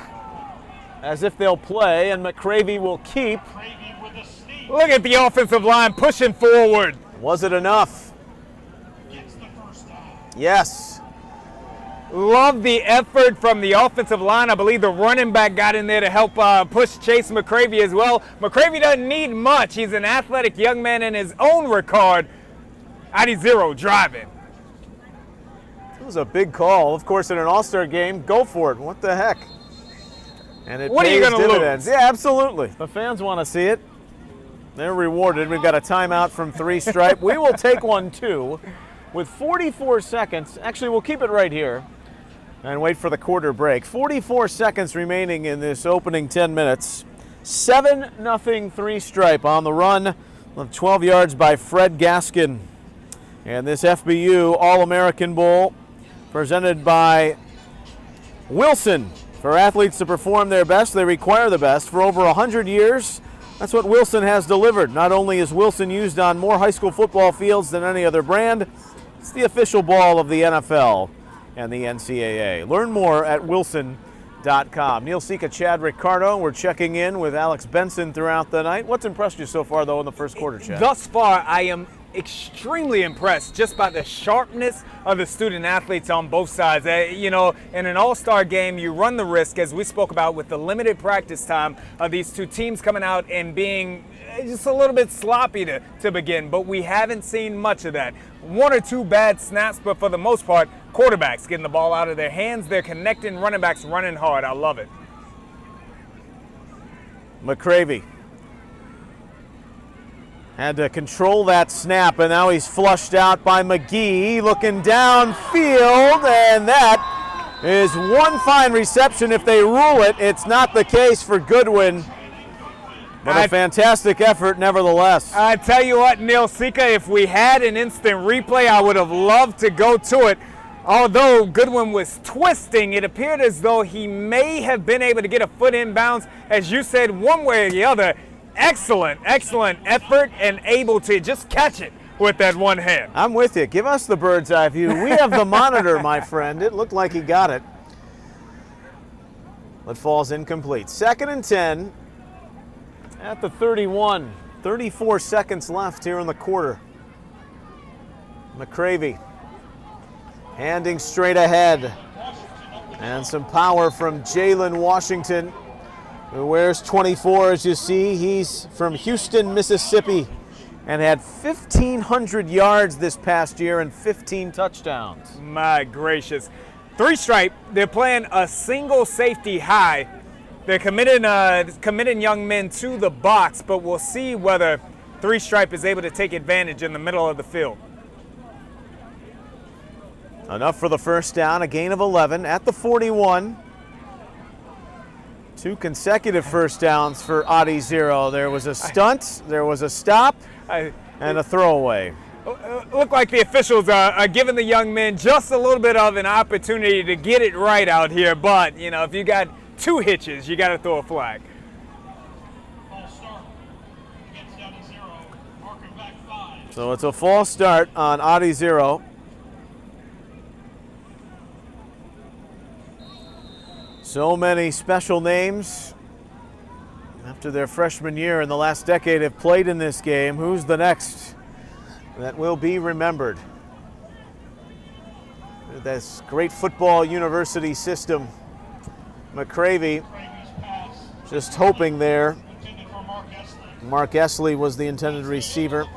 as if they'll play, and McCravey will keep. Look at the offensive line pushing forward. Was it enough? Yes. Love the effort from the offensive line. I believe the running back got in there to help push Chase McCravey as well. McCravey doesn't need much. He's an athletic young man in his own regard. ID0 driving. It was a big call. Of course, in an all-star game, go for it. What the heck? And it what pays are you gonna dividends. lose? Yeah, absolutely. The fans want to see it. They're rewarded. We've got a timeout from Three Stripe. We will take one too. with 44 seconds. Actually, we'll keep it right here and wait for the quarter break. 44 seconds remaining in this opening 10 minutes. 7-0 three-stripe on the run of 12 yards by Fred Gaskin. And this FBU All-American Bowl presented by Wilson. For athletes to perform their best, they require the best. For over 100 years, that's what Wilson has delivered. Not only is Wilson used on more high school football fields than any other brand, it's the official ball of the NFL and the NCAA. Learn more at wilson.com. Neil Sika, Chad Ricardo. We're checking in with Alex Benson throughout the night. What's impressed you so far, though, in the first quarter, Chad? Thus far, I am extremely impressed just by the sharpness of the student athletes on both sides. You know, in an all-star game, you run the risk, as we spoke about, with the limited practice time of these two teams coming out and being just a little bit sloppy to begin, but we haven't seen much of that. One or two bad snaps, but for the most part, quarterbacks getting the ball out of their hands. They're connecting, running backs running hard. I love it. McCravey had to control that snap, and now he's flushed out by McGee, looking downfield, and that is one fine reception. If they rule it, it's not the case for Goodwin, but a fantastic effort nevertheless. I tell you what, Neil Sika, if we had an instant replay, I would have loved to go to it. Although Goodwin was twisting, it appeared as though he may have been able to get a foot in bounds. As you said, one way or the other, excellent effort and able to just catch it with that one hand. I'm with you. Give us the bird's eye view. We have the monitor, my friend. It looked like he got it. But falls incomplete. 2nd and 10 at the 31. 34 seconds left here in the quarter. McCravey handing straight ahead. And some power from Jalen Washington, who wears 24, as you see. He's from Houston, Mississippi, and had 1,500 yards this past year and 15 touchdowns. My gracious. Three-stripe, they're playing a single safety high. They're committing young men to the box, but we'll see whether three-stripe is able to take advantage in the middle of the field. Enough for the first down, a gain of 11 at the 41. 2 consecutive first downs for Adi Zero. There was a stunt, there was a stop, and a throwaway. Look like the officials are giving the young men just a little bit of an opportunity to get it right out here. But, you know, if you got 2 hitches, you got to throw a flag. So it's a false start on Adi Zero. So many special names after their freshman year in the last decade have played in this game. Who's the next that will be remembered? This great football university system. McCravey just hoping there. Mark Essley was the intended receiver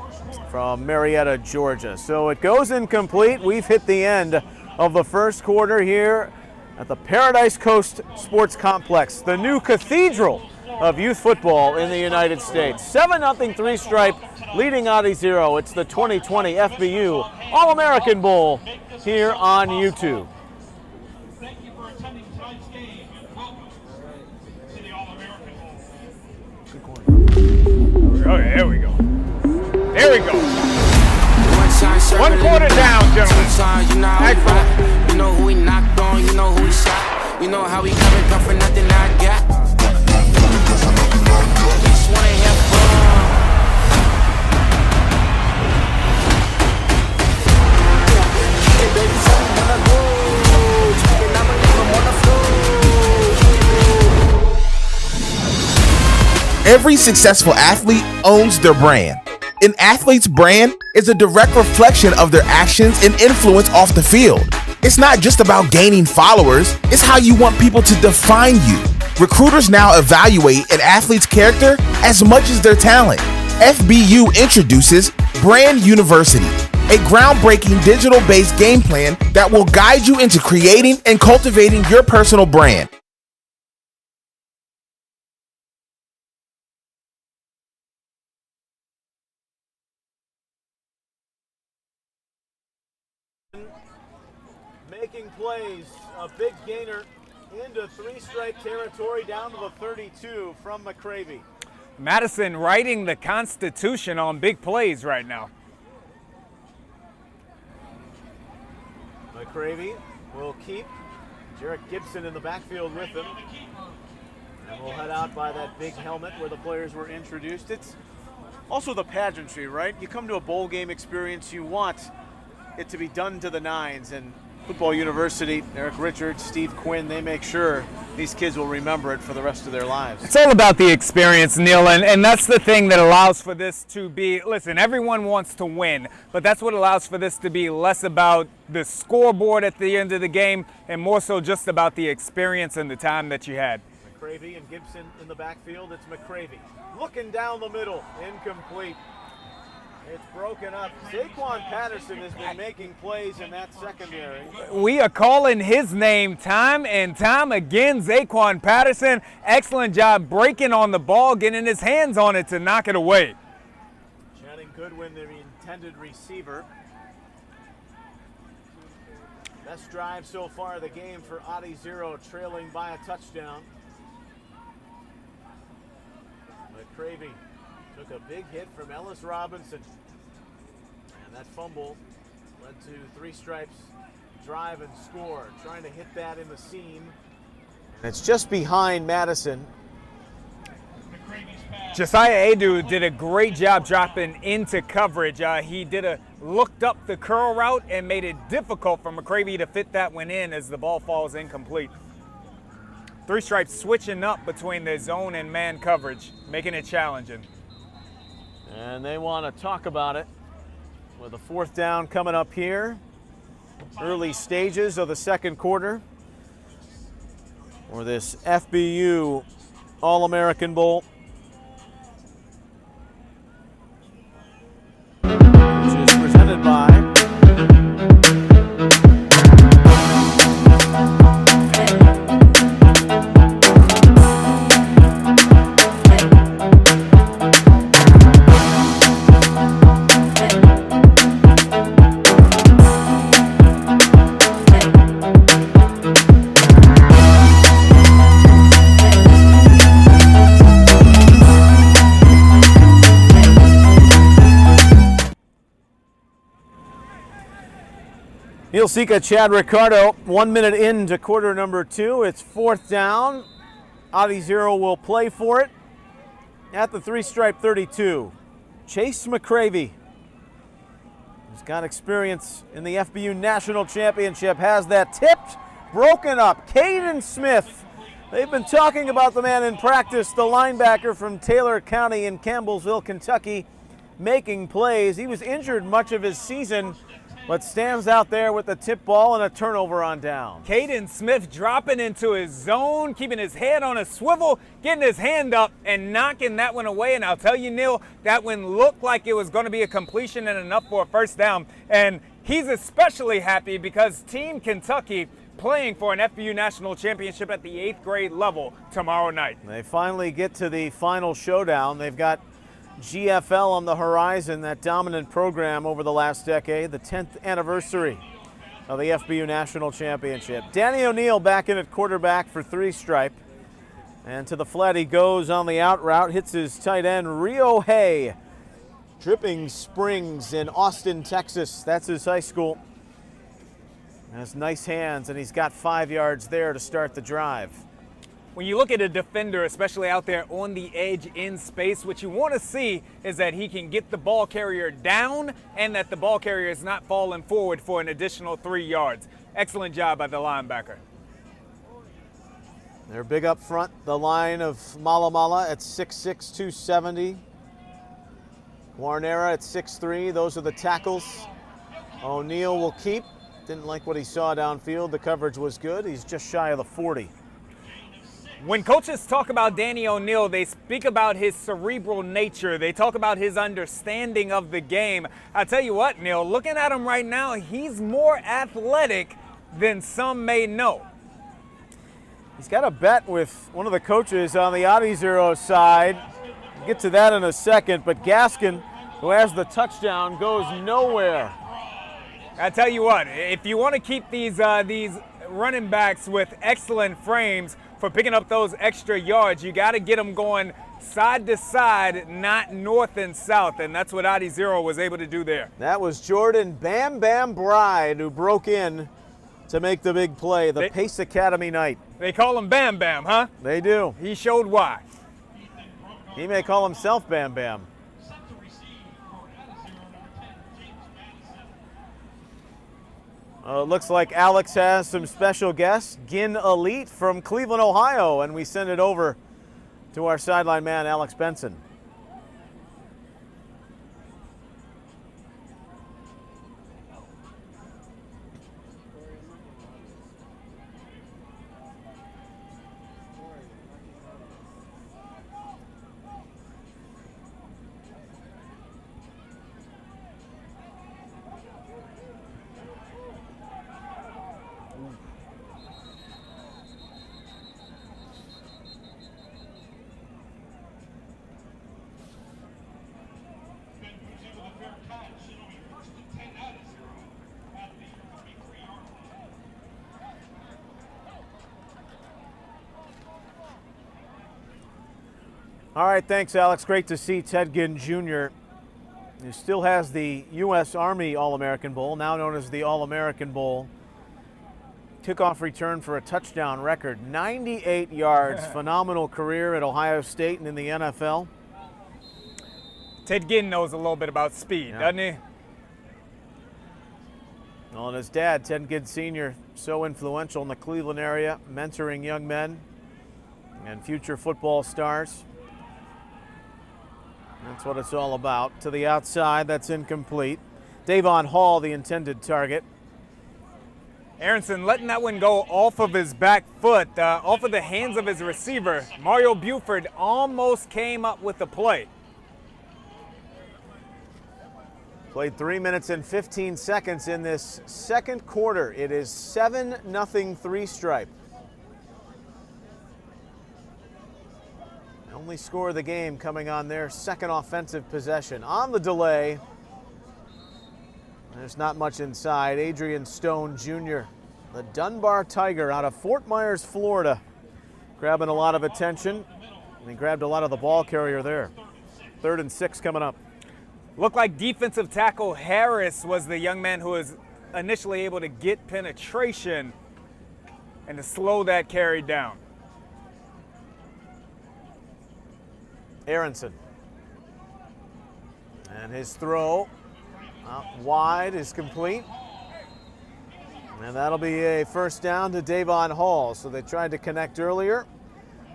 from Marietta, Georgia. So it goes incomplete. We've hit the end of the first quarter here at the Paradise Coast Sports Complex, the new cathedral of youth football in the United States. 7-0 three-stripe leading Adi Zero. It's the 2020 FBU All-American Bowl here on YouTube. Thank you for attending tonight's game. Welcome to the All-American Bowl. Okay, there we go. There we go. 1 quarter down, gentlemen. Excellent. You know who we knocked on, you know who we shot. You know how we come for nothing I got. Just wanna have fun. Hey baby, tell me when I go. And I'ma leave them on the floor. Every successful athlete owns their brand. An athlete's brand is a direct reflection of their actions and influence off the field. It's not just about gaining followers, it's how you want people to define you. Recruiters now evaluate an athlete's character as much as their talent. FBU introduces Brand University, a groundbreaking digital-based game plan that will guide you into creating and cultivating your personal brand. Making plays, a big gainer into three-stripe territory down to the 32 from McCravey. Madison writing the Constitution on big plays right now. McCravey will keep Jarrett Gibson in the backfield with him. And we'll head out by that big helmet where the players were introduced. It's also the pageantry, right? You come to a bowl game experience, you want it to be done to the nines, and Football University, Eric Richards, Steve Quinn, they make sure these kids will remember it for the rest of their lives. It's all about the experience, Neil, and that's the thing that allows for this to be, listen, everyone wants to win, but that's what allows for this to be less about the scoreboard at the end of the game and more so just about the experience and the time that you had. McCravey and Gibson in the backfield. It's McCravey looking down the middle, incomplete. It's broken up. Zaquan Patterson has been making plays in that secondary. We are calling his name time and time again. Zaquan Patterson, excellent job breaking on the ball, getting his hands on it to knock it away. Channing Goodwin, the intended receiver. Best drive so far of the game for Adi Zero, trailing by a touchdown. McCravey took a big hit from Ellis Robinson. And that fumble led to three stripes drive and score. Trying to hit that in the seam. And it's just behind Madison. Josiah Adu did a great job dropping into coverage. He looked up the curl route and made it difficult for McCravey to fit that one in as the ball falls incomplete. Three stripes switching up between the zone and man coverage, making it challenging. And they want to talk about it with a fourth down coming up here. Early stages of the second quarter for this FBU All-American Bowl. Which is presented by Sika Chad Ricardo, 1 minute into quarter number 2. It's fourth down. Adi Zero will play for it at the three-stripe 32. Chase McCravey, who's got experience in the FBU National Championship, has that tipped, broken up. Caden Smith, they've been talking about the man in practice, the linebacker from Taylor County in Campbellsville, Kentucky, making plays. He was injured much of his season, but stands out there with the tip ball and a turnover on down. Caden Smith dropping into his zone, keeping his head on a swivel, getting his hand up and knocking that one away. And I'll tell you, Neil, that one looked like it was going to be a completion and enough for a first down. And he's especially happy because Team Kentucky playing for an FBU National Championship at the 8th grade level tomorrow night. They finally get to the final showdown. They've got GFL on the horizon, that dominant program over the last decade, the 10th anniversary of the FBU National Championship. Danny O'Neill back in at quarterback for three-stripe. And to the flat he goes on the out route, hits his tight end, Rio Hay. Dripping Springs in Austin, Texas. That's his high school. Has nice hands, and he's got 5 yards there to start the drive. When you look at a defender, especially out there on the edge in space, what you want to see is that he can get the ball carrier down and that the ball carrier is not falling forward for an additional 3 yards. Excellent job by the linebacker. They're big up front, the line of Malamala at 6'6", 270. Guarnera at 6'3", those are the tackles. O'Neill will keep. Didn't like what he saw downfield. The coverage was good. He's just shy of the 40. When coaches talk about Danny O'Neill, they speak about his cerebral nature. They talk about his understanding of the game. I tell you what, Neil, looking at him right now, he's more athletic than some may know. He's got a bet with one of the coaches on the Adi Zero side. We'll get to that in a second, but Gaskin, who has the touchdown, goes nowhere. I tell you what, if you want to keep these running backs with excellent frames for picking up those extra yards, you got to get them going side to side, not north and south, and that's what Adi Zero was able to do there. That was Jordan Bam Bam Bride who broke in to make the big play, the Pace Academy night. They call him Bam Bam, huh? They do. He showed why. He may call himself Bam Bam. It looks like Alex has some special guests, Gin Elite from Cleveland, Ohio, and we send it over to our sideline man, Alex Benson. All right, thanks, Alex. Great to see Ted Ginn Jr. He still has the U.S. Army All-American Bowl, now known as the All-American Bowl. Kickoff return for a touchdown record, 98 yards. Phenomenal career at Ohio State and in the NFL. Ted Ginn knows a little bit about speed, doesn't he? Well, and his dad, Ted Ginn Sr., so influential in the Cleveland area, mentoring young men and future football stars. That's what it's all about. To the outside, that's incomplete. Davon Hall, the intended target. Aronson letting that one go off of his back foot, off of the hands of his receiver. Mario Buford almost came up with the play. Played 3 minutes and 15 seconds in this second quarter. It is 7-0 three-stripe. Only score of the game coming on their second offensive possession. On the delay, there's not much inside. Adrian Stone Jr., the Dunbar Tiger out of Fort Myers, Florida, grabbing a lot of attention. And he grabbed a lot of the ball carrier there. 3rd and 6 coming up. Looked like defensive tackle Harris was the young man who was initially able to get penetration and to slow that carry down. Aronson. And his throw out wide is complete. And that'll be a first down to Davon Hall. So they tried to connect earlier.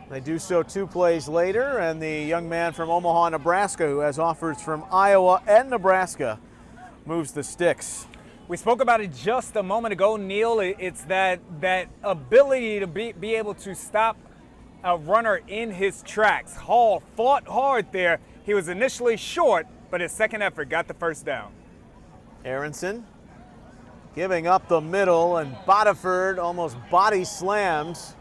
They do so 2 plays later, and the young man from Omaha, Nebraska, who has offers from Iowa and Nebraska, moves the sticks. We spoke about it just a moment ago, Neil. It's that ability to be able to stop a runner in his tracks. Hall fought hard there. He was initially short, but his second effort got the first down. Aronson giving up the middle, and Bodiford almost body slams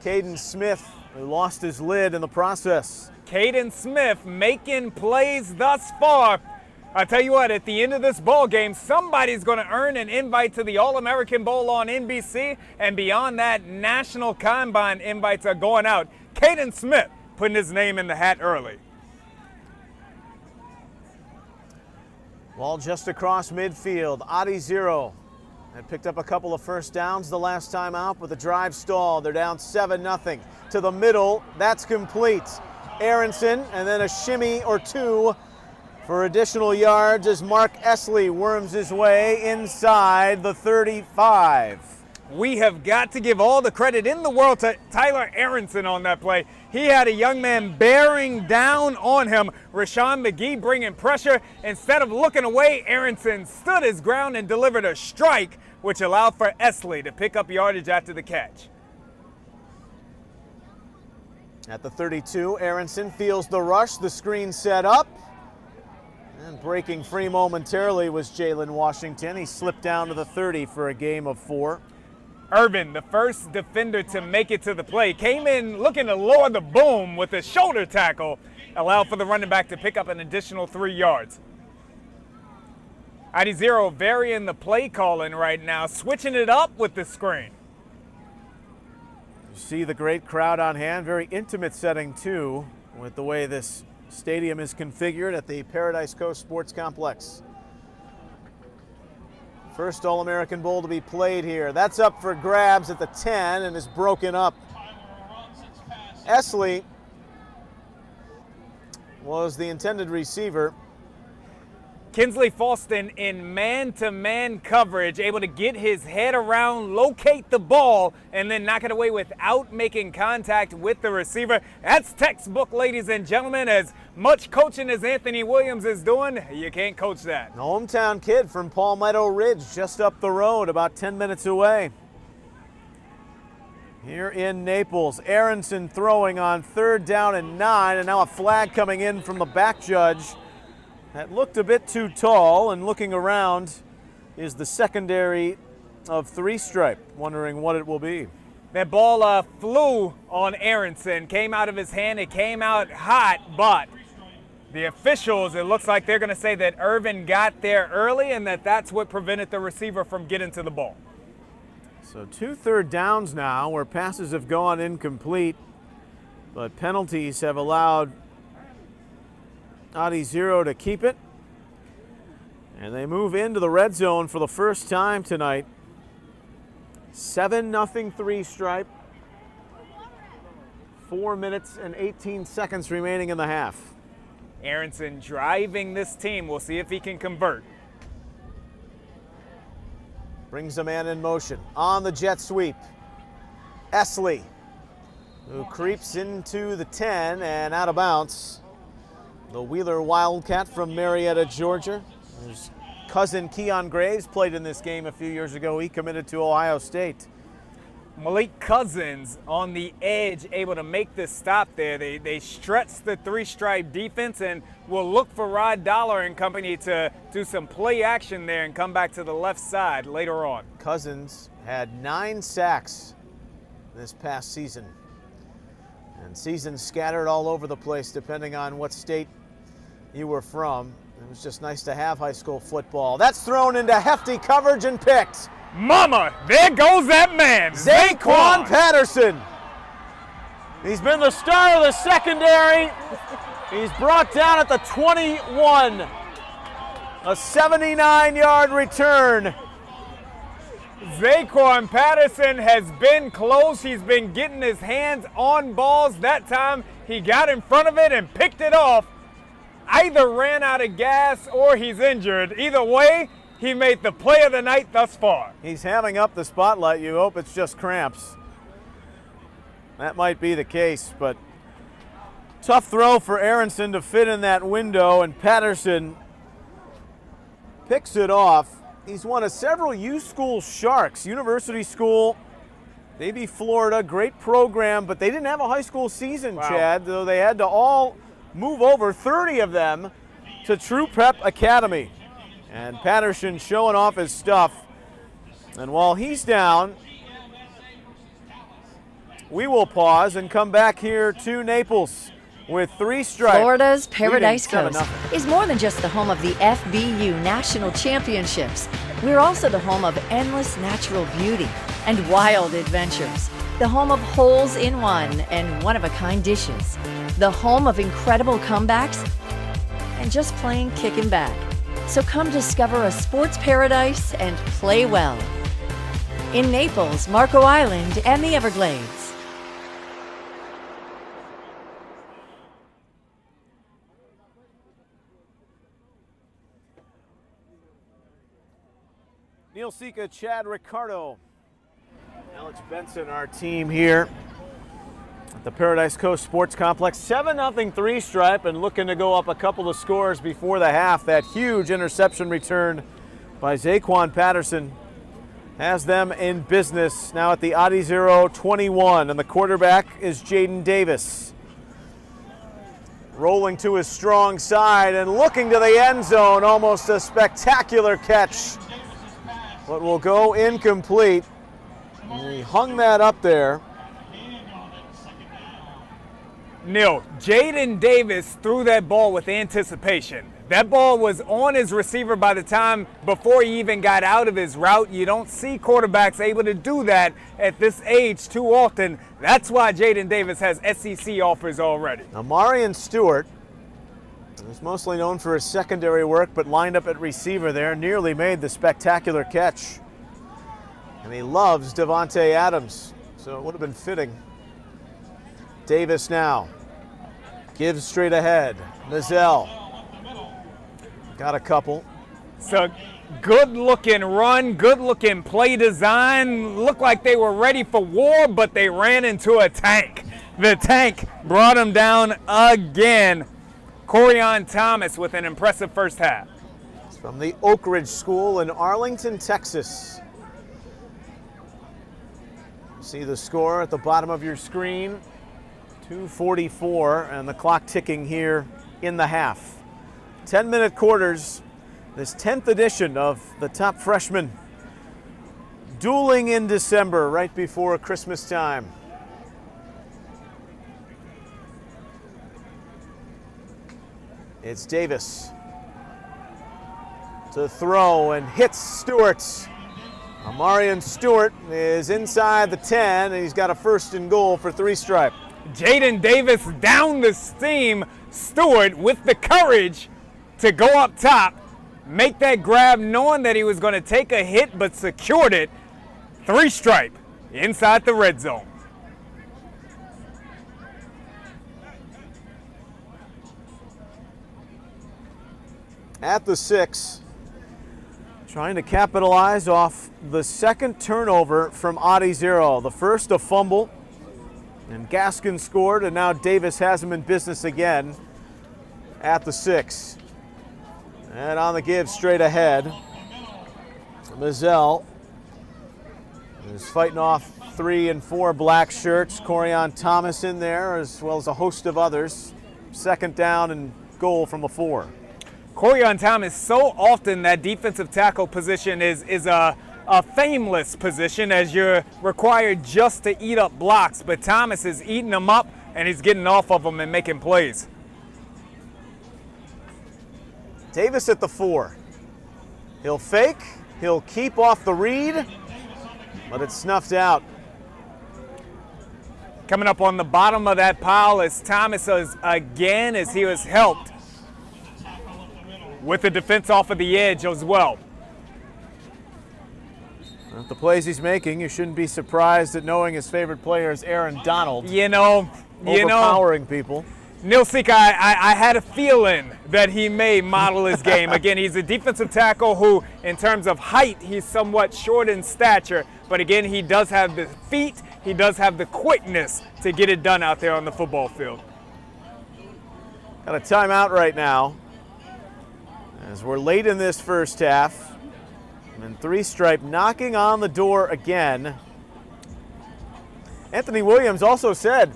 Caden Smith, who lost his lid in the process. Caden Smith making plays thus far. I tell you what, at the end of this ball game, somebody's going to earn an invite to the All-American Bowl on NBC, and beyond that, National Combine invites are going out. Caden Smith putting his name in the hat early. Ball just across midfield. Adi Zero had picked up a couple of first downs the last time out, but the drive stalled. They're down 7-0. To the middle, that's complete. Aronson, and then a shimmy or two for additional yards as Mark Esley worms his way inside the 35. We have got to give all the credit in the world to Tyler Aronson on that play. He had a young man bearing down on him. Rashawn McGee bringing pressure. Instead of looking away, Aronson stood his ground and delivered a strike, which allowed for Esley to pick up yardage after the catch. At the 32, Aronson feels the rush, the screen set up. And breaking free momentarily was Jalen Washington. He slipped down to the 30 for a gain of 4. Irvin, the first defender to make it to the play, came in looking to lower the boom with a shoulder tackle, allowed for the running back to pick up an additional 3 yards. Adizero varying the play calling right now, switching it up with the screen. You see the great crowd on hand, very intimate setting too, with the way this stadium is configured at the Paradise Coast Sports Complex. First All-American Bowl to be played here. That's up for grabs at the 10 and is broken up. Esley was the intended receiver. Kinsley Falston in man-to-man coverage, able to get his head around, locate the ball, and then knock it away without making contact with the receiver. That's textbook, ladies and gentlemen. As much coaching as Anthony Williams is doing, you can't coach that. An hometown kid from Palmetto Ridge, just up the road, about 10 minutes away. Here in Naples, Aronson throwing on 3rd down and 9, and now a flag coming in from the back judge. That looked a bit too tall, and looking around is the secondary of 3-stripe, wondering what it will be. That ball flew on Aronson, came out of his hand, it came out hot, but the officials, it looks like they're going to say that Irvin got there early and that's what prevented the receiver from getting to the ball. So 2 third downs now where passes have gone incomplete, but penalties have allowed Adizero to keep it. And they move into the red zone for the first time tonight. 7-0 3-stripe. 4 minutes and 18 seconds remaining in the half. Aronson driving this team. We'll see if he can convert. Brings a man in motion on the jet sweep. Esley, who creeps into the 10 and out of bounds. The Wheeler Wildcat from Marietta, Georgia. His cousin Keon Graves played in this game a few years ago. He committed to Ohio State. Malik Cousins on the edge, able to make this stop there. They stretch the 3-stripe defense and will look for Rod Dollar and company to do some play action there and come back to the left side later on. Cousins had 9 sacks this past season. And seasons scattered all over the place depending on what state you were from. It was just nice to have high school football. That's thrown into hefty coverage and picked. Mama, there goes that man, Zaquan Patterson. He's been the star of the secondary. He's brought down at the 21. A 79-yard return. Zaquan Patterson has been close. He's been getting his hands on balls. That time he got in front of it and picked it off. Either ran out of gas or he's injured. Either way, he made the play of the night thus far. He's having up the spotlight. You hope it's just cramps. That might be the case, but tough throw for Aronson to fit in that window, and Patterson picks it off. He's one of several U-School Sharks, University School, maybe Florida, great program, but they didn't have a high school season, wow. Chad, though they had to all move over, 30 of them, to True Prep Academy. And Patterson showing off his stuff. And while he's down, we will pause and come back here to Naples with 3-stripe. Florida's Paradise Coast is more than just the home of the FBU National Championships. We're also the home of endless natural beauty and wild adventures. The home of holes in one and one-of-a-kind dishes. The home of incredible comebacks and just plain kicking back. So come discover a sports paradise and play well. In Naples, Marco Island, and the Everglades. Neil Sika, Chad Ricardo, Alex Benson, our team here at the Paradise Coast Sports Complex. 7-0 3-stripe and looking to go up a couple of scores before the half. That huge interception return by Zaquan Patterson has them in business now at the Adizero 21, and the quarterback is Jaden Davis. Rolling to his strong side and looking to the end zone, almost a spectacular catch, but will go incomplete. And he hung that up there. Neil, Jaden Davis threw that ball with anticipation. That ball was on his receiver by the time before he even got out of his route. You don't see quarterbacks able to do that at this age too often. That's why Jaden Davis has SEC offers already. Now, Marion Stewart is mostly known for his secondary work, but lined up at receiver there, nearly made the spectacular catch. And he loves Devontae Adams, so it would have been fitting. Davis now gives straight ahead. Mizell got a couple. So good looking run, good looking play design. Looked like they were ready for war, but they ran into a tank. The tank brought them down again. Corian Thomas with an impressive first half. It's from the Oak Ridge School in Arlington, Texas. See the score at the bottom of your screen. 2:44 and the clock ticking here in the half. 10-minute quarters, this 10th edition of the Top Freshmen dueling in December right before Christmas time. It's Davis to throw and hits Stewart. Marion Stewart is inside the 10 and he's got a 1st and goal for 3-stripe. Jaden Davis down the seam. Stewart with the courage to go up top, make that grab knowing that he was going to take a hit but secured it. 3-stripe inside the red zone. At the 6, trying to capitalize off the second turnover from Adi-0. The first a fumble, and Gaskin scored, and now Davis has him in business again at the 6. And on the give straight ahead, Mizell is fighting off 3 and 4 black shirts. Corian Thomas in there, as well as a host of others. 2nd down and goal from the 4. Corian Thomas, so often that defensive tackle position is a fameless position as you're required just to eat up blocks, but Thomas is eating them up and he's getting off of them and making plays. Davis at the 4. He'll fake, he'll keep off the read, but it's snuffed out. Coming up on the bottom of that pile is Thomas again as he was helped with the defense off of the edge as well. With the plays he's making, you shouldn't be surprised at knowing his favorite player is Aaron Donald. Overpowering people. Neil Sika, I had a feeling that he may model his game. Again, he's a defensive tackle who, in terms of height, he's somewhat short in stature. But again, he does have the feet, he does have the quickness to get it done out there on the football field. Got a timeout right now, as we're late in this first half. And 3-stripe knocking on the door again. Anthony Williams also said,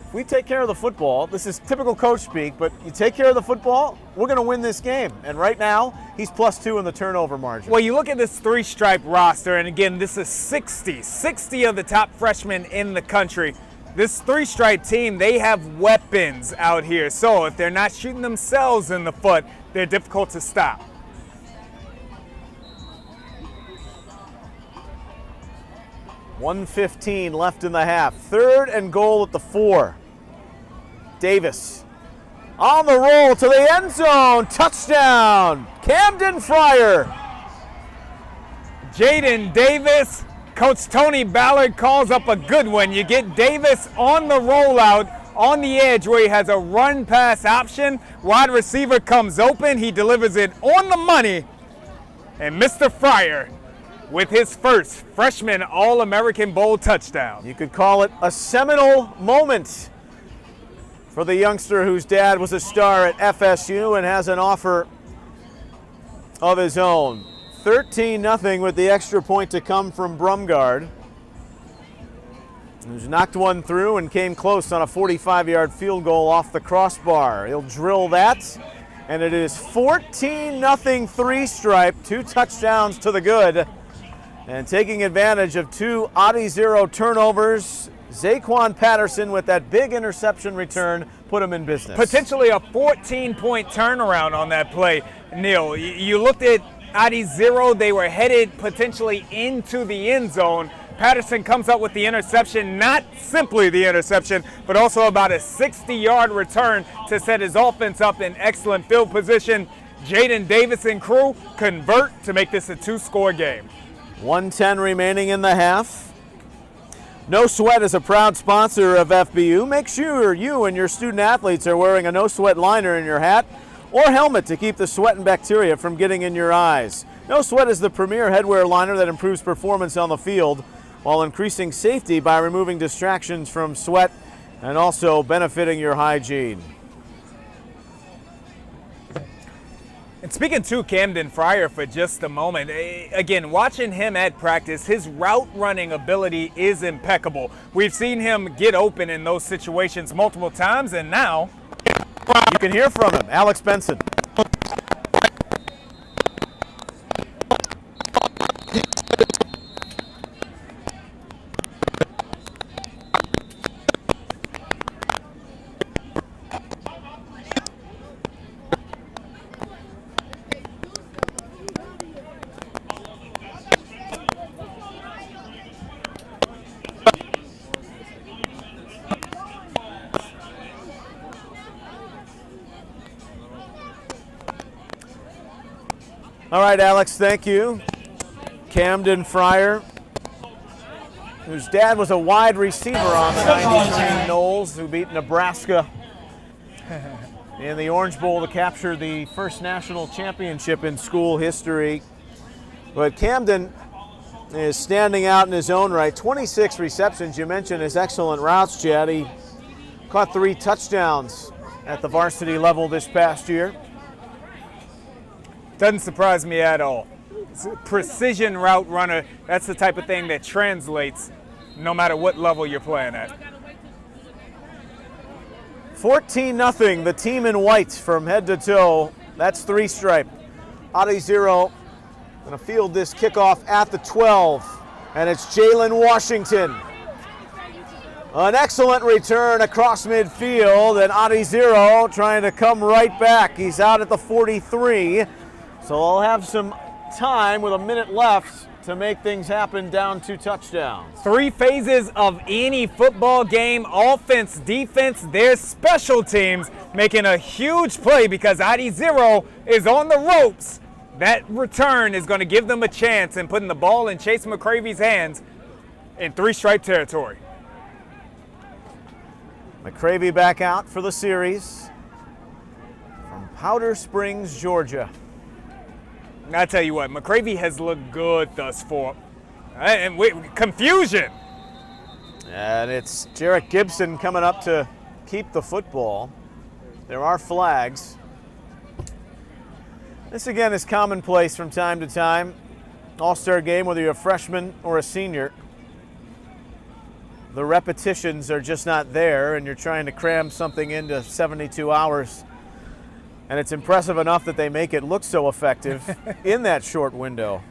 if we take care of the football, this is typical coach speak, but you take care of the football, we're going to win this game. And right now, he's +2 in the turnover margin. Well, you look at this 3-stripe roster, and again, this is 60 of the top freshmen in the country. This 3-stripe team, they have weapons out here. So if they're not shooting themselves in the foot, they're difficult to stop. .115 left in the half. 3rd and goal at the 4. Davis on the roll to the end zone. Touchdown, Camden Fryer. Jaden Davis, Coach Tony Ballard calls up a good one. You get Davis on the rollout on the edge where he has a run pass option. Wide receiver comes open. He delivers it on the money. And Mr. Fryer with his first freshman All-American Bowl touchdown. You could call it a seminal moment for the youngster whose dad was a star at FSU and has an offer of his own. 13-0 with the extra point to come from Brumgard, who's knocked one through and came close on a 45-yard field goal off the crossbar. He'll drill that, and it is 14-0 3-stripe, 2 touchdowns to the good. And taking advantage of 2 Adi-0 turnovers, Zaquan Patterson with that big interception return put him in business. Potentially a 14-point turnaround on that play, Neil. You looked at Adi0, they were headed potentially into the end zone. Patterson comes up with the interception, not simply the interception, but also about a 60-yard return to set his offense up in excellent field position. Jaden Davis and crew convert to make this a 2-score game. 1:10 remaining in the half. No Sweat is a proud sponsor of FBU. Make sure you and your student athletes are wearing a No Sweat liner in your hat or helmet to keep the sweat and bacteria from getting in your eyes. No Sweat is the premier headwear liner that improves performance on the field while increasing safety by removing distractions from sweat and also benefiting your hygiene. And speaking to Camden Fryer for just a moment, again, watching him at practice, his route running ability is impeccable. We've seen him get open in those situations multiple times, and now you can hear from him. Alex Benson. All right, Alex, thank you. Camden Fryer, whose dad was a wide receiver on the 93 Noles, who beat Nebraska in the Orange Bowl to capture the first national championship in school history. But Camden is standing out in his own right. 26 receptions. You mentioned his excellent routes, Chad. He caught 3 touchdowns at the varsity level this past year. Doesn't surprise me at all. It's a precision route runner. That's the type of thing that translates no matter what level you're playing at. 14-0, the team in white from head to toe. That's 3-stripe. Adi0 going to field this kickoff at the 12, and it's Jalen Washington. An excellent return across midfield, and Adi0 trying to come right back. He's out at the 43. So I'll have some time with a minute left to make things happen down 2 touchdowns. 3 phases of any football game: offense, defense, their special teams making a huge play because Adi0 is on the ropes. That return is going to give them a chance in putting the ball in Chase McCravy's hands in 3-stripe territory. McCravy back out for the series from Powder Springs, Georgia. I tell you what, McCravy has looked good thus far. And confusion. And it's Jarrett Gibson coming up to keep the football. There are flags. This again is commonplace from time to time. All-star game, whether you're a freshman or a senior. The repetitions are just not there, and you're trying to cram something into 72 hours. And it's impressive enough that they make it look so effective in that short window.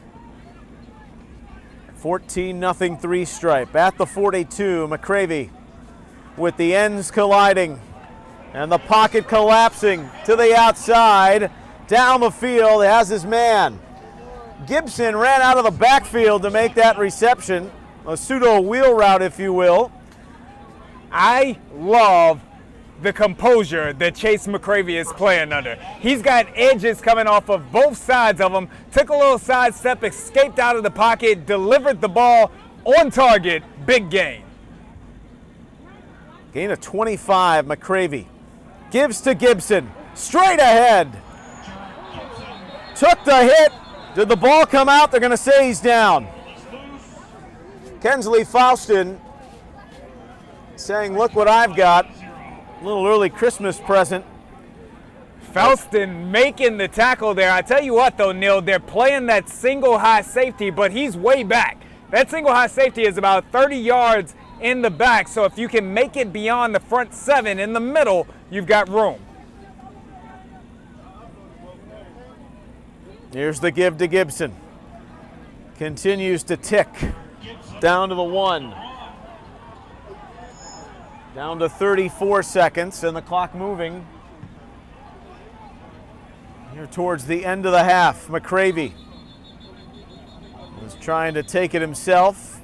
14-0 3-stripe at the 42. McCravy with the ends colliding and the pocket collapsing to the outside. Down the field, has his man. Gibson ran out of the backfield to make that reception. A pseudo wheel route, if you will. I love the composure that Chase McCravy is playing under. He's got edges coming off of both sides of him, took a little sidestep, escaped out of the pocket, delivered the ball on target, big gain. Gain of 25, McCravy. Gives to Gibson, straight ahead. Took the hit. Did the ball come out? They're going to say he's down. Kensley Faustin saying, look what I've got. A little early Christmas present. Faustin making the tackle there. I tell you what though, Neil, they're playing that single high safety, but he's way back. That single high safety is about 30 yards in the back, so if you can make it beyond the front 7 in the middle, you've got room. Here's the give to Gibson. Continues to tick down to the 1. Down to 34 seconds and the clock moving here towards the end of the half. McCravey was trying to take it himself,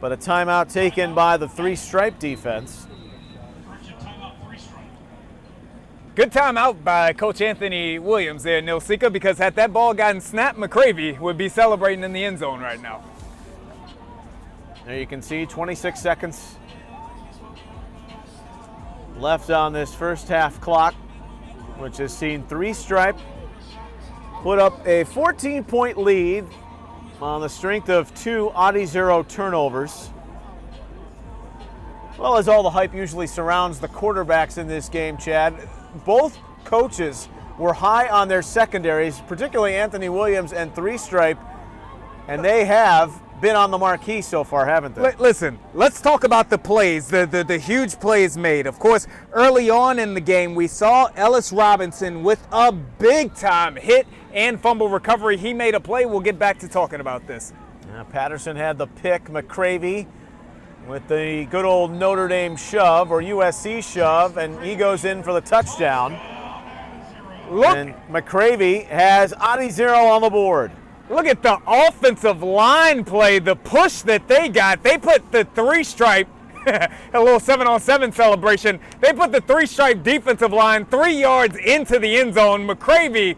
but a timeout taken by the three-stripe defense. Good timeout by Coach Anthony Williams there, Nilsika, because had that ball gotten snapped, McCravey would be celebrating in the end zone right now. There you can see 26 seconds left on this first half clock, which has seen three-stripe put up a 14-point lead on the strength of 2 Adi-0 turnovers. Well, as all the hype usually surrounds the quarterbacks in this game, Chad, both coaches were high on their secondaries, particularly Anthony Williams and three-stripe, and they have been on the marquee so far, haven't they? Listen, let's talk about the plays, the huge plays made. Of course, early on in the game, we saw Ellis Robinson with a big-time hit and fumble recovery. He made a play. We'll get back to talking about this. Patterson had the pick. McCravey with the good old Notre Dame shove or USC shove, and he goes in for the touchdown. Look. And McCravey has Adi-0 on the board. Look at the offensive line play, the push that they got. They put the three-stripe, a little 7-on-7 celebration. They put the three-stripe defensive line 3 yards into the end zone. McCravey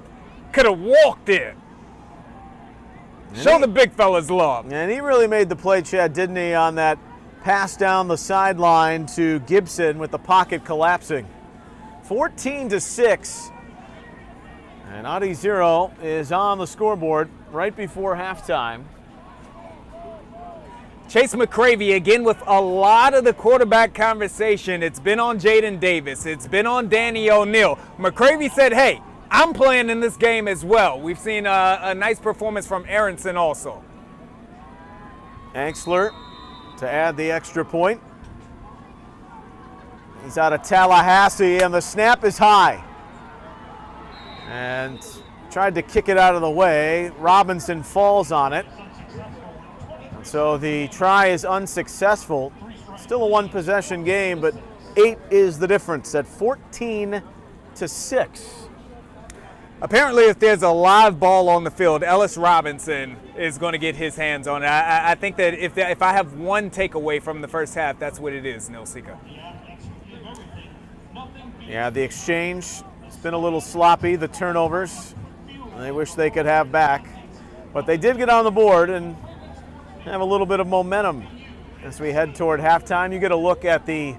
could have walked in. Show the big fellas love. And he really made the play, Chad, didn't he, on that pass down the sideline to Gibson with the pocket collapsing. 14-6. And Adi-0 is on the scoreboard right before halftime. Chase McCravey again with a lot of the quarterback conversation. It's been on Jaden Davis. It's been on Danny O'Neal. McCravey said, hey, I'm playing in this game as well. We've seen a nice performance from Aronson also. Angstler to add the extra point. He's out of Tallahassee, and the snap is high. And tried to kick it out of the way. Robinson falls on it. And so the try is unsuccessful. Still a one-possession game, but 8 is the difference at 14-6. Apparently, if there's a live ball on the field, Ellis Robinson is going to get his hands on it. I think that if I have one takeaway from the first half, that's what it is, Nilsika. Yeah, the exchange, it's been a little sloppy, the turnovers. They wish they could have back. But they did get on the board and have a little bit of momentum as we head toward halftime. You get a look at the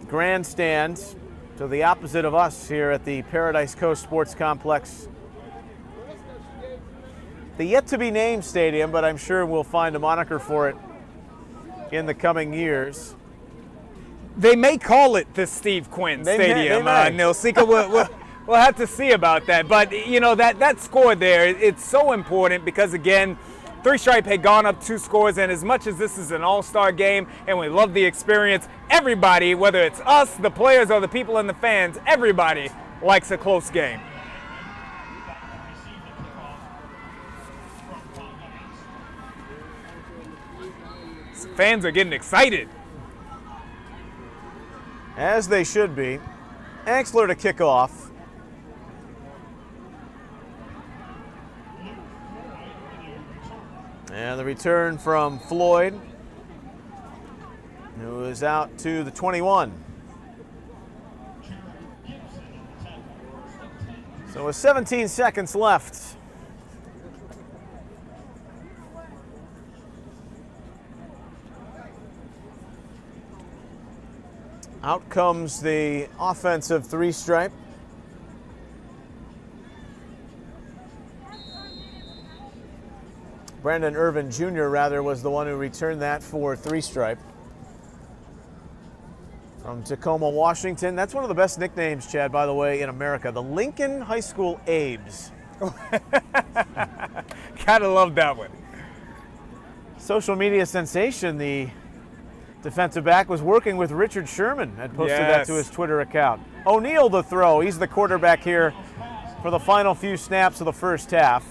grandstand to the opposite of us here at the Paradise Coast Sports Complex. The yet-to-be-named stadium, but I'm sure we'll find a moniker for it in the coming years. They may call it the Steve Quinn Stadium, Nilsika. We'll have to see about that. But, you know, that score there, it's so important because, again, Three Stripe had gone up 2 scores, and as much as this is an all-star game and we love the experience, everybody, whether it's us, the players, or the people and the fans, everybody likes a close game. So fans are getting excited. As they should be. Angstler to kick off. And the return from Floyd, who is out to the 21. So with 17 seconds left. Out comes the offensive three-stripe. Brandon Irvin Jr., rather, was the one who returned that for three-stripe. From Tacoma, Washington. That's one of the best nicknames, Chad, by the way, in America. The Lincoln High School Abes. Gotta love that one. Social media sensation, the defensive back, was working with Richard Sherman, had posted that to his Twitter account. O'Neal the throw. He's the quarterback here for the final few snaps of the first half.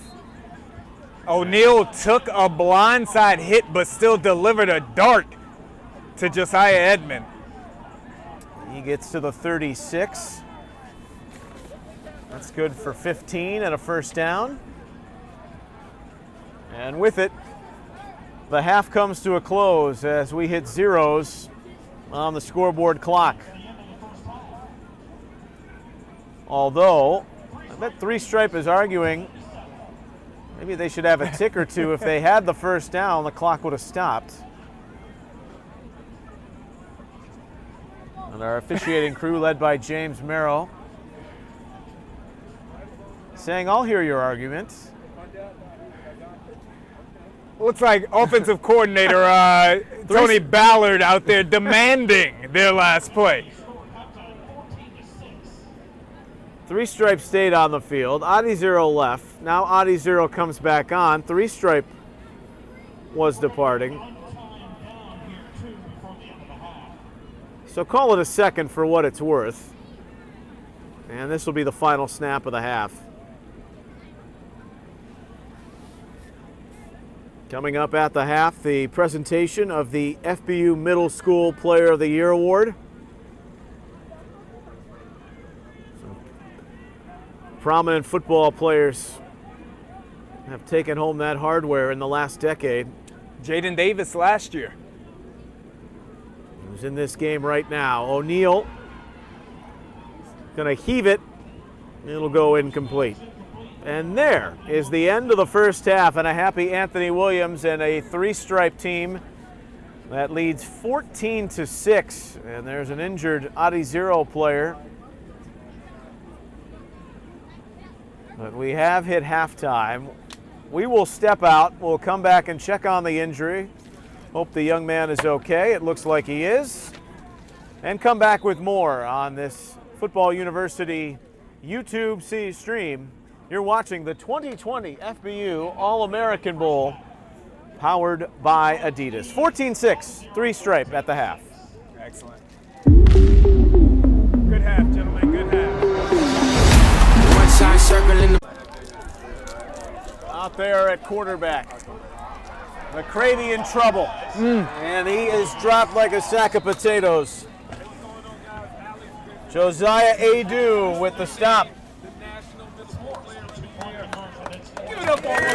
O'Neal took a blindside hit but still delivered a dart to Josiah Edmond. He gets to the 36. That's good for 15 and a first down. And with it, the half comes to a close as we hit zeros on the scoreboard clock. Although, I bet Three Stripe is arguing maybe they should have a tick or two. If they had the first down, the clock would have stopped. And our officiating crew, led by James Merrill, saying, I'll hear your argument. Looks like offensive coordinator Tony Ballard out there demanding their last play. Three Stripe stayed on the field. Adi Zero left. Now Adi Zero comes back on. Three Stripe was departing. So call it a second for what it's worth. And this will be the final snap of the half. Coming up at the half, the presentation of the FBU Middle School Player of the Year Award. Some prominent football players have taken home that hardware in the last decade. Jaden Davis last year. Who's in this game right now. O'Neal gonna heave it. It'll go incomplete. And there is the end of the first half, and a happy Anthony Williams and a three-stripe team that leads 14-6. And there's an injured Adi Zero player. But we have hit halftime. We will step out. We'll come back and check on the injury. Hope the young man is okay. It looks like he is. And come back with more on this Football University YouTube stream. You're watching the 2020 FBU All-American Bowl, powered by Adidas. 14-6, Three Stripe at the half. Excellent. Good half, gentlemen, good half. Out there at quarterback, McCravey in trouble. And he is dropped like a sack of potatoes. Josiah Adu with the stop. Give it up for me.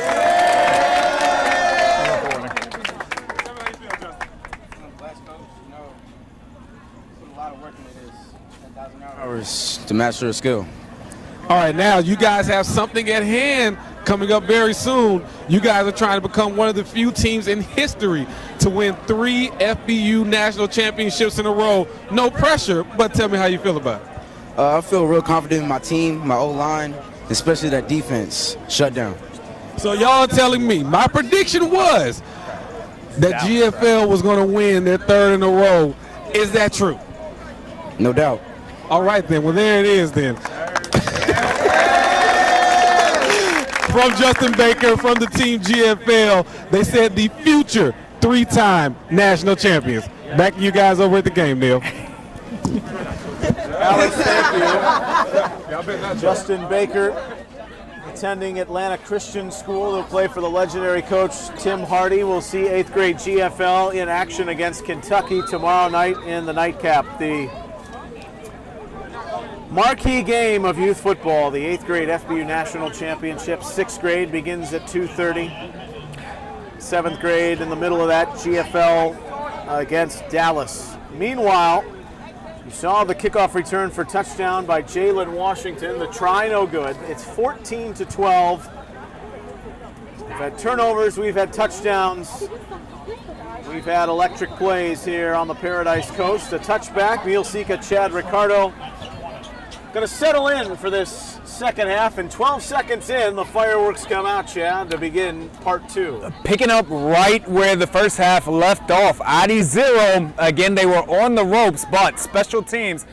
Hours to master a skill. All right, now you guys have something at hand coming up very soon. You guys are trying to become one of the few teams in history to win 3 FBU national championships in a row. No pressure, but tell me how you feel about it. I feel real confident in my team, my O-line, especially that defense shut down. So y'all are telling me, my prediction was that GFL was going to win their 3rd in a row. Is that true? No doubt. All right, then. Well, there it is, then. From Justin Baker, from the team GFL, they said the future 3-time national champions. Back to you guys over at the game, Neil. Alex, thank you. Justin Baker, attending Atlanta Christian School. He'll play for the legendary coach Tim Hardy. We'll see 8th grade GFL in action against Kentucky tomorrow night in the nightcap. The marquee game of youth football, the 8th grade FBU National Championship. 6th grade begins at 2:30. 7th grade in the middle of that, GFL against Dallas. Meanwhile, you saw the kickoff return for touchdown by Jalen Washington. The try no good. It's 14-12. We've had turnovers, we've had touchdowns. We've had electric plays here on the Paradise Coast. A touchback, Neil Sika, Chad Ricardo. Going to settle in for this second half, and 12 seconds in, the fireworks come out, Chad, to begin part 2. Picking up right where the first half left off. Adi Zero, again, they were on the ropes, but special teams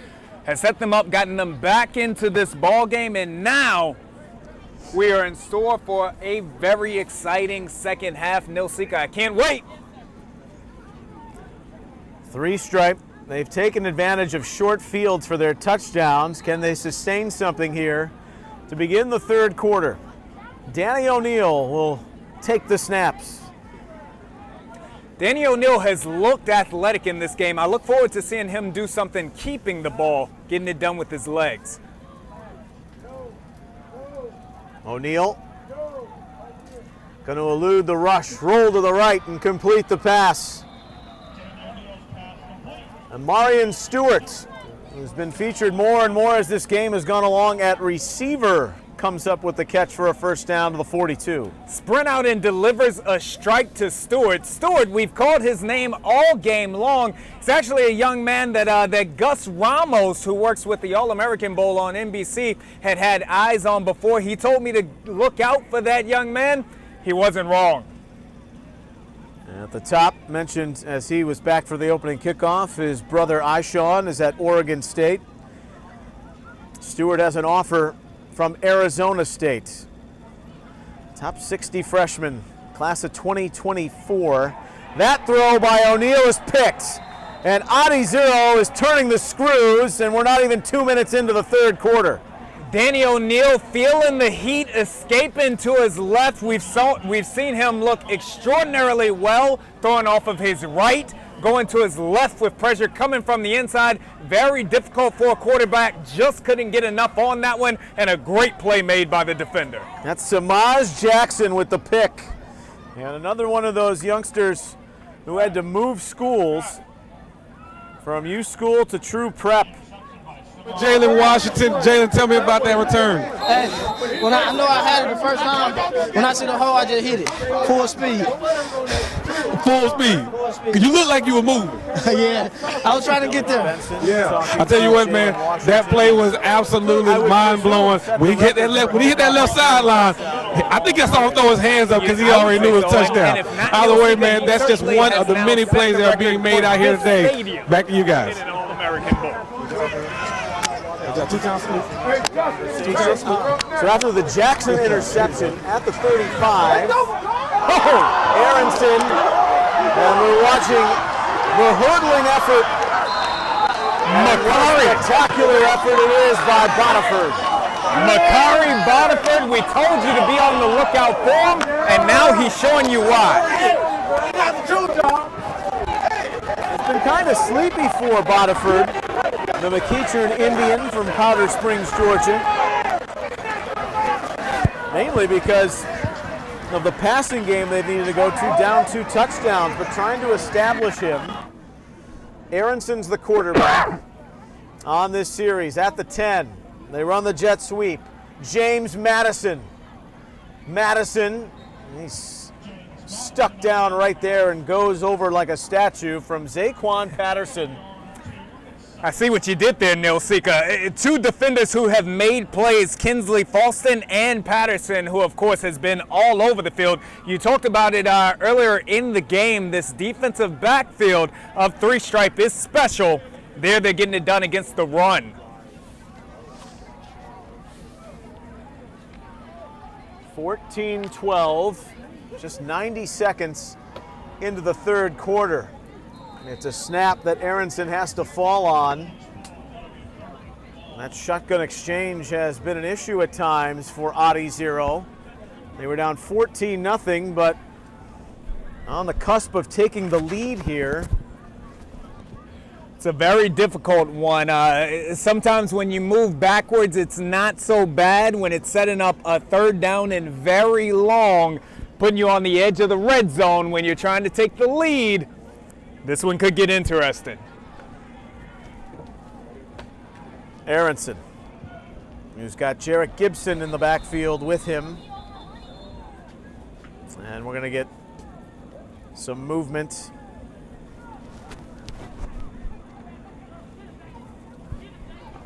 has set them up, gotten them back into this ball game, and now we are in store for a very exciting second half. Neil Sika, I can't wait. Three stripe. They've taken advantage of short fields for their touchdowns. Can they sustain something here to begin the third quarter? Danny O'Neal will take the snaps. Danny O'Neal has looked athletic in this game. I look forward to seeing him do something keeping the ball, getting it done with his legs. O'Neal going to elude the rush, roll to the right, and complete the pass. And Marion Stewart, who's been featured more and more as this game has gone along at receiver, comes up with the catch for a first down to the 42. Sprint out and delivers a strike to Stewart. Stewart, we've called his name all game long. He's actually a young man that Gus Ramos, who works with the All-American Bowl on NBC, had eyes on before. He told me to look out for that young man. He wasn't wrong. At the top, mentioned as he was back for the opening kickoff, his brother Ishawn is at Oregon State. Stewart has an offer from Arizona State. Top 60 freshman, class of 2024. That throw by O'Neal is picked. And Adi Zero is turning the screws, and we're not even 2 minutes into the third quarter. Danny O'Neal feeling the heat escaping to his left. We've seen him look extraordinarily well throwing off of his right, going to his left with pressure coming from the inside. Very difficult for a quarterback. Just couldn't get enough on that one, and a great play made by the defender. That's Samaj Jackson with the pick. And another one of those youngsters who had to move schools from U School to True Prep. Jalen Washington. Jalen, tell me about that return. Hey, when I know I had it the first time, when I see the hole, I just hit it. Full speed. Full speed. You look like you were moving. Yeah, I was trying to get there. Yeah, I tell you what, man, that play was absolutely mind-blowing. When he hit that left sideline, I think I saw him throw his hands up because he already knew it was a touchdown. Either way, man, that's just one of the many plays that are being made out here today. Back to you guys. So after the Jackson interception at the 35, Aronson, and we're watching the hurdling effort. Makari. Spectacular effort it is by Bodiford. Makari Bodiford, we told you to be on the lookout for him, and now he's showing you why. It's been kind of sleepy for Bodiford, the McEachern Indian from Powder Springs, Georgia. Mainly because of the passing game they needed to go to, down 2 touchdowns, but trying to establish him. Aronson's the quarterback on this series at the 10. They run the jet sweep. James Madison. Madison, he's stuck down right there and goes over like a statue from Zaquan Patterson. I see what you did there, Neil Sika. 2 defenders who have made plays, Kinsley Falston and Patterson, who of course has been all over the field. You talked about it earlier in the game. This defensive backfield of 3-stripe is special. They're getting it done against the run. $14-12, just 90 seconds into the third quarter. It's a snap that Aronson has to fall on. That shotgun exchange has been an issue at times for Adi Zero. They were down 14-0, but on the cusp of taking the lead here. It's a very difficult one. Sometimes when you move backwards, it's not so bad. When it's setting up a 3rd down and very long, putting you on the edge of the red zone when you're trying to take the lead, this one could get interesting. Aronson, who's got Jarek Gibson in the backfield with him. And we're going to get some movement.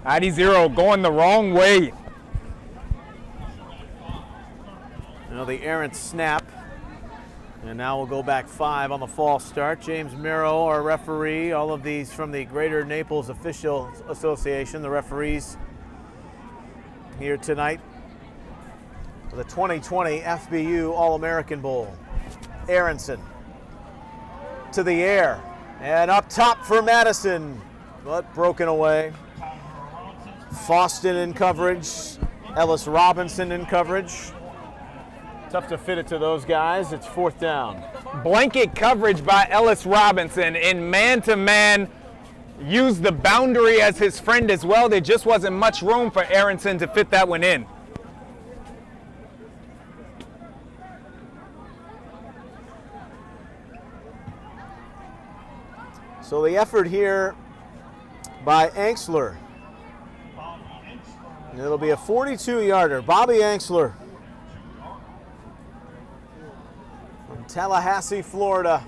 Adi Zero going the wrong way. Now the errant snap. And now we'll go back 5 on the false start. James Miro, our referee, all of these from the Greater Naples Official Association, the referees here tonight for the 2020 FBU All-American Bowl. Aronson to the air and up top for Madison, but broken away. Faustin in coverage, Ellis Robinson in coverage. Tough to fit it to those guys. It's 4th down. Blanket coverage by Ellis Robinson in man-to-man. Used the boundary as his friend as well. There just wasn't much room for Aronson to fit that one in. So the effort here by Anxler. And it'll be a 42-yarder. Bobby Anxler from Tallahassee, Florida.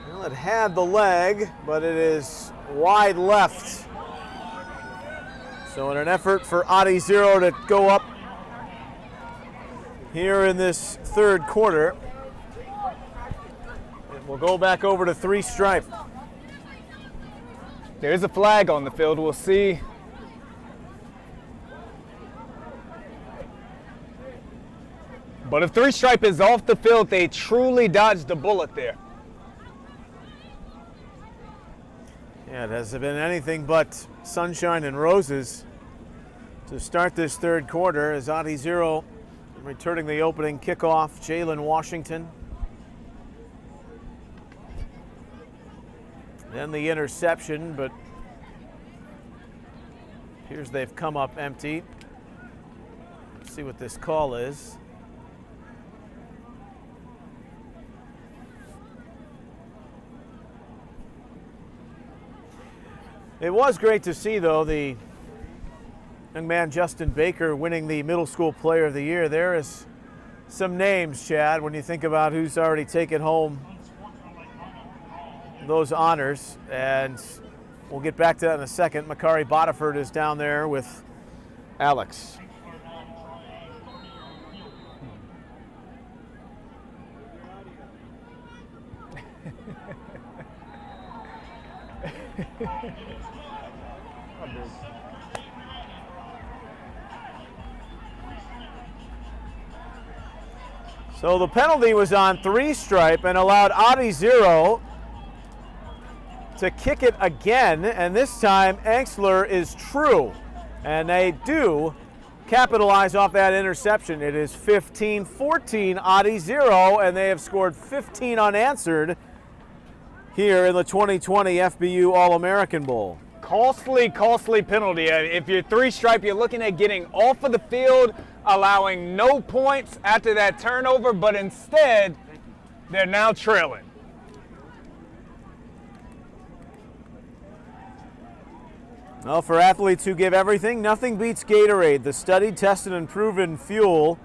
Well, it had the leg, but it is wide left. So in an effort for Adi Zero to go up here in this 3rd quarter, it will go back over to 3-stripe. There's a flag on the field. We'll see. But if 3-stripe is off the field, they truly dodged a bullet there. Yeah, it has been anything but sunshine and roses to start this 3rd quarter as Adi Zero returning the opening kickoff. Jalen Washington. Then the interception, but appears they've come up empty. Let's see what this call is. It was great to see, though, the young man Justin Baker winning the Middle School Player of the Year. There is some names, Chad, when you think about who's already taken home those honors, and we'll get back to that in a second. Makari Bodiford is down there with Alex. So the penalty was on 3-stripe and allowed Adi Zero to kick it again, and this time Anxler is true. And they do capitalize off that interception. It is 15-14 Adi Zero, and they have scored 15 unanswered here in the 2020 FBU All-American Bowl. Costly penalty. If you're 3-stripe, you're looking at getting off of the field, allowing no points after that turnover, but instead, they're now trailing. Well, for athletes who give everything, nothing beats Gatorade, the studied, tested, and proven fuel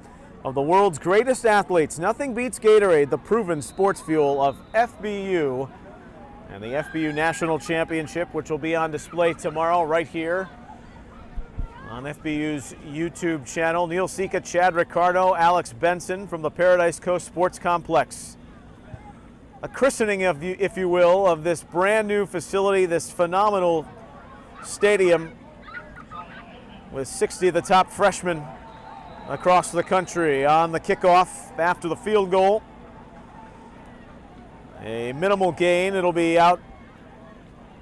of the world's greatest athletes. Nothing beats Gatorade, the proven sports fuel of FBU and the FBU National Championship, which will be on display tomorrow right here on FBU's YouTube channel. Neil Sika, Chad Ricardo, Alex Benson from the Paradise Coast Sports Complex. A christening, if you will, of this brand new facility, this phenomenal stadium with 60 of the top freshmen across the country. On the kickoff after the field goal, a minimal gain. It'll be out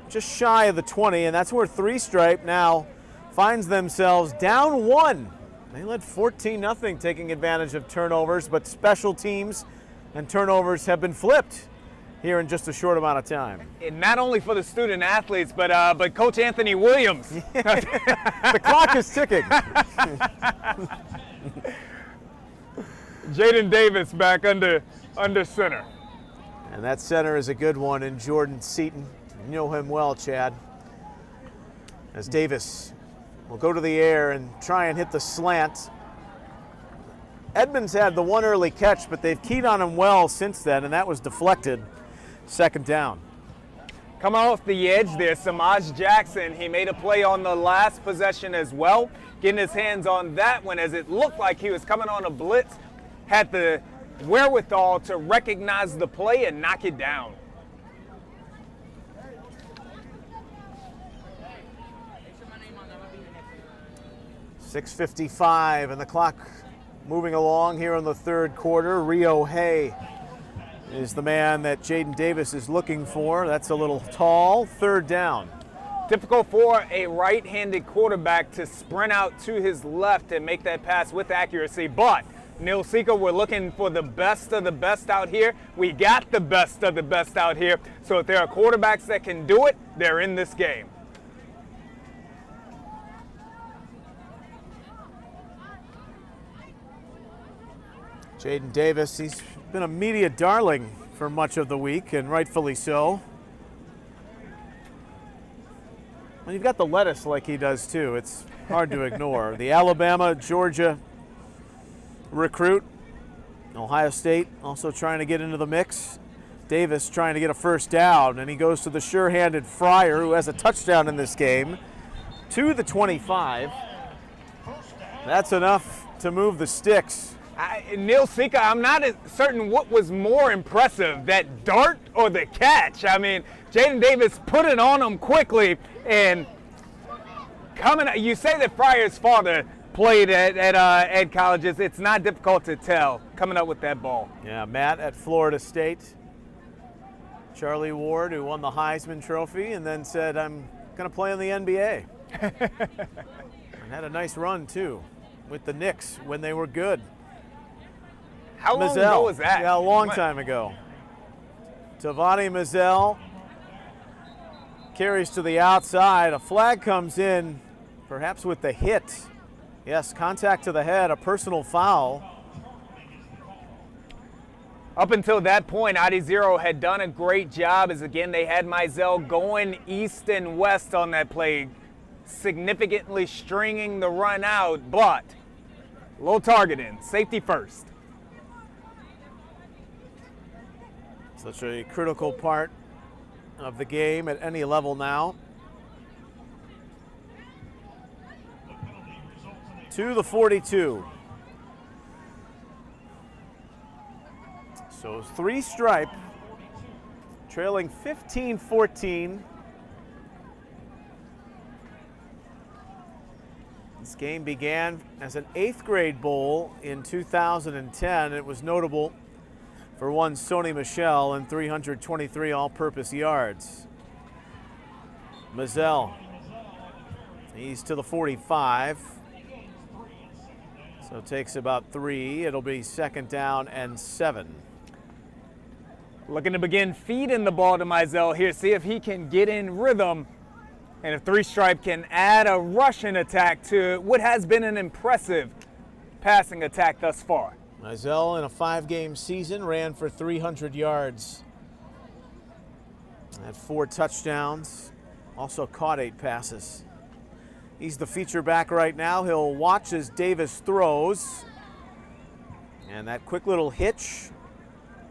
just shy of the 20, and that's where 3-stripe now finds themselves down 1. They led 14-0, taking advantage of turnovers, but special teams and turnovers have been flipped here in just a short amount of time. And not only for the student athletes, but Coach Anthony Williams. The clock is ticking. Jaden Davis back under center. And that center is a good one in Jordan Seaton. You know him well, Chad. As Davis will go to the air and try and hit the slant. Edmonds had the one early catch, but they've keyed on him well since then, and that was deflected. 2nd down. Coming off the edge there, Samaj Jackson, he made a play on the last possession as well, getting his hands on that one as it looked like he was coming on a blitz, had the wherewithal to recognize the play and knock it down. .6:55 and the clock moving along here in the 3rd quarter. Rio Hay is the man that Jaden Davis is looking for. That's a little tall. 3rd down. Difficult for a right-handed quarterback to sprint out to his left and make that pass with accuracy, but Neil Seeker, we're looking for the best of the best out here. We got the best of the best out here. So if there are quarterbacks that can do it, they're in this game. Jaden Davis, he's been a media darling for much of the week, and rightfully so. Well, you've got the lettuce like he does too. It's hard to ignore. The Alabama-Georgia recruit. Ohio State also trying to get into the mix. Davis trying to get a first down, and he goes to the sure-handed Fryer, who has a touchdown in this game, to the 25. That's enough to move the sticks. Neil Seeker, I'm not certain what was more impressive, that dart or the catch. I mean, Jaden Davis put it on him quickly, and you say that Fryer's father played at colleges. It's not difficult to tell coming up with that ball. Yeah, Matt at Florida State. Charlie Ward, who won the Heisman Trophy and then said, I'm going to play in the NBA. And had a nice run, too, with the Knicks when they were good. How long ago was that? Yeah, a long time ago. Tavani Mizell carries to the outside. A flag comes in, perhaps with the hit. Yes, contact to the head, a personal foul. Up until that point, Adi had done a great job as, again, they had Mizell going east and west on that play, significantly stringing the run out, but low targeting, safety first. Such a critical part of the game at any level now. To the 42. So 3 stripe, trailing 15-14. This game began as an 8th grade bowl in 2010. It was notable for one Sony Michel and 323 all-purpose yards. Mizell, he's to the 45. So it takes about 3. It'll be 2nd down and 7. Looking to begin feeding the ball to Mizell here, see if he can get in rhythm. And if 3 stripe can add a rushing attack to what has been an impressive passing attack thus far. Mizell in a 5-game season ran for 300 yards. Had 4 touchdowns, also caught 8 passes. He's the feature back right now. He'll watch as Davis throws. And that quick little hitch,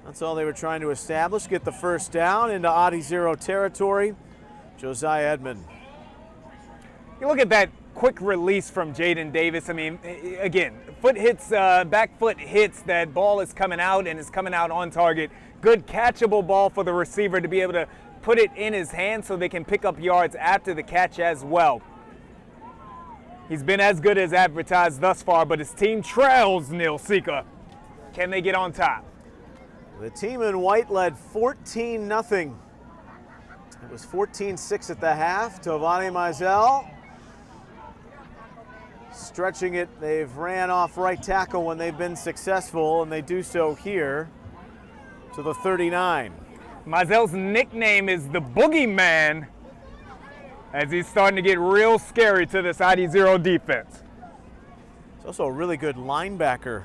that's all they were trying to establish. Get the first down into Adi territory. Josiah Edmond. You look at that quick release from Jaden Davis. I mean, again, foot hits, back foot hits, that ball is coming out and is coming out on target. Good catchable ball for the receiver to be able to put it in his hand so they can pick up yards after the catch as well. He's been as good as advertised thus far, but his team trails Neil Seeker. Can they get on top? The team in white led 14-0. It was 14-6 at the half. Tavani Mizell stretching it. They've ran off right tackle when they've been successful, and they do so here to the 39. Mizell's nickname is the Boogeyman, as he's starting to get real scary to this ID0 defense. He's also a really good linebacker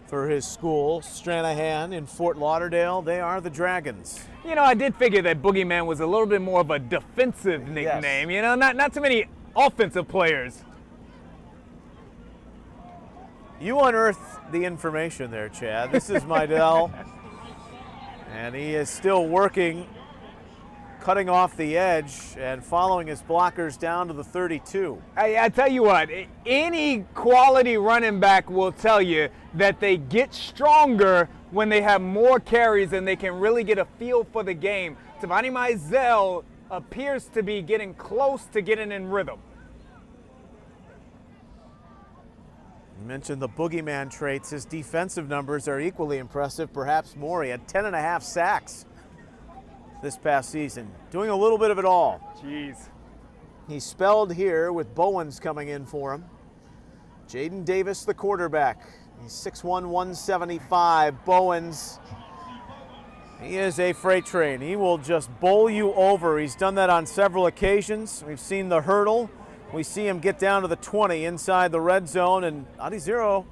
for his school, Stranahan in Fort Lauderdale. They are the Dragons. You know, I did figure that Boogeyman was a little bit more of a defensive nickname. Yes. You know, not too many offensive players. You unearthed the information there, Chad. This is Mydell, and he is still working, cutting off the edge and following his blockers down to the 32. I tell you what, any quality running back will tell you that they get stronger when they have more carries and they can really get a feel for the game. Tavani Mizell appears to be getting close to getting in rhythm. You mentioned the Boogeyman traits. His defensive numbers are equally impressive, perhaps more. He had 10.5 sacks this past season, doing a little bit of it all. Jeez. He's spelled here with Bowens coming in for him. Jaden Davis, the quarterback. He's 6'1", 175. Bowens, he is a freight train. He will just bowl you over. He's done that on several occasions. We've seen the hurdle. We see him get down to the 20 inside the red zone, and Adizero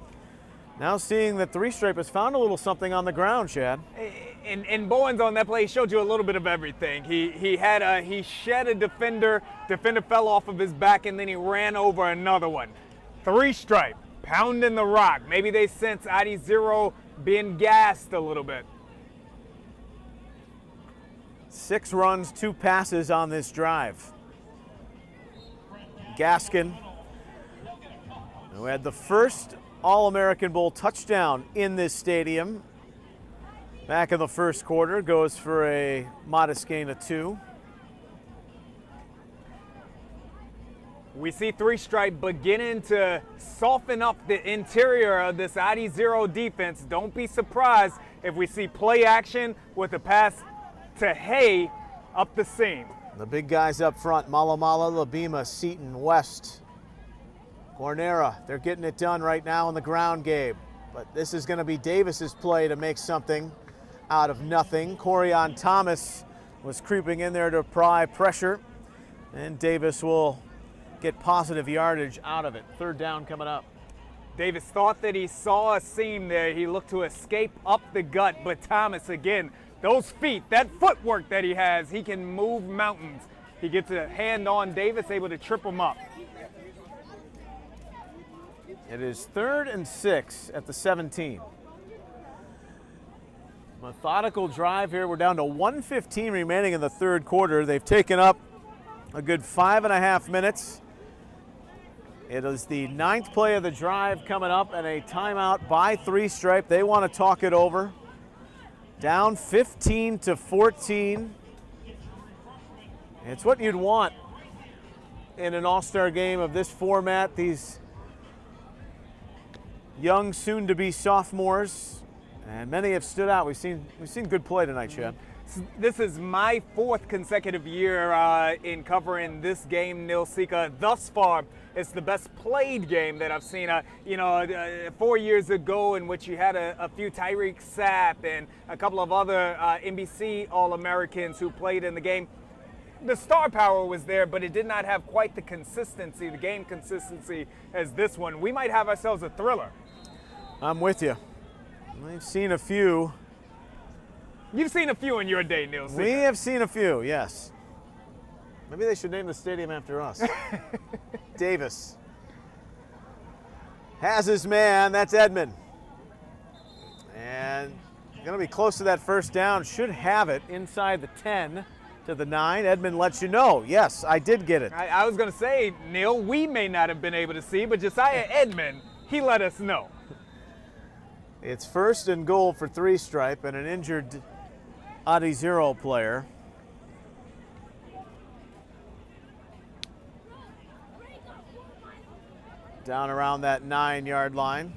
now seeing that three-stripe has found a little something on the ground, Chad. And Bowens on that play, he showed you a little bit of everything. He shed a defender fell off of his back, and then he ran over another one. Three-stripe, pounding the rock. Maybe they sense Adizero being gassed a little bit. 6 runs, 2 passes on this drive. Gaskin, who had the first All-American Bowl touchdown in this stadium back in the first quarter, goes for a modest gain of 2. We see three-stripe beginning to soften up the interior of this Adizero defense. Don't be surprised if we see play action with a pass to Hay up the seam. The big guys up front, Malamala, Labima, Seaton, West, Cornera. They're getting it done right now in the ground game. But this is going to be Davis's play to make something out of nothing. Corian Thomas was creeping in there to apply pressure, and Davis will get positive yardage out of it. Third down coming up. Davis thought that he saw a seam there. He looked to escape up the gut, but Thomas, again, those feet, that footwork that he has, he can move mountains. He gets a hand on Davis, able to trip him up. It is 3rd and 6 at the 17. Methodical drive here. We're down to 1:15 remaining in the third quarter. They've taken up a good 5.5 minutes. It is the 9th play of the drive coming up, and a timeout by three-stripe. They want to talk it over. Down 15-14. It's what you'd want in an all-star game of this format. These young, soon-to-be sophomores, and many have stood out. We've seen good play tonight, Chad. This is my 4th consecutive year in covering this game, Neil Sika. Thus far, it's the best played game that I've seen. 4 years ago, in which you had a few Tyreek Sapp and a couple of other NBC All-Americans who played in the game. The star power was there, but it did not have quite the consistency, the game consistency, as this one. We might have ourselves a thriller. I'm with you. We've seen a few. You've seen a few in your day, Neil. We have seen a few, yes. Maybe they should name the stadium after us. Davis has his man. That's Edmond. And going to be close to that first down. Should have it inside the 10 to the 9. Edmond lets you know. Yes, I did get it. I was going to say, Neil, we may not have been able to see, but Josiah Edmond, he let us know. It's 1st and goal for three-stripe and an injured Adizero player. Down around that 9-yard line.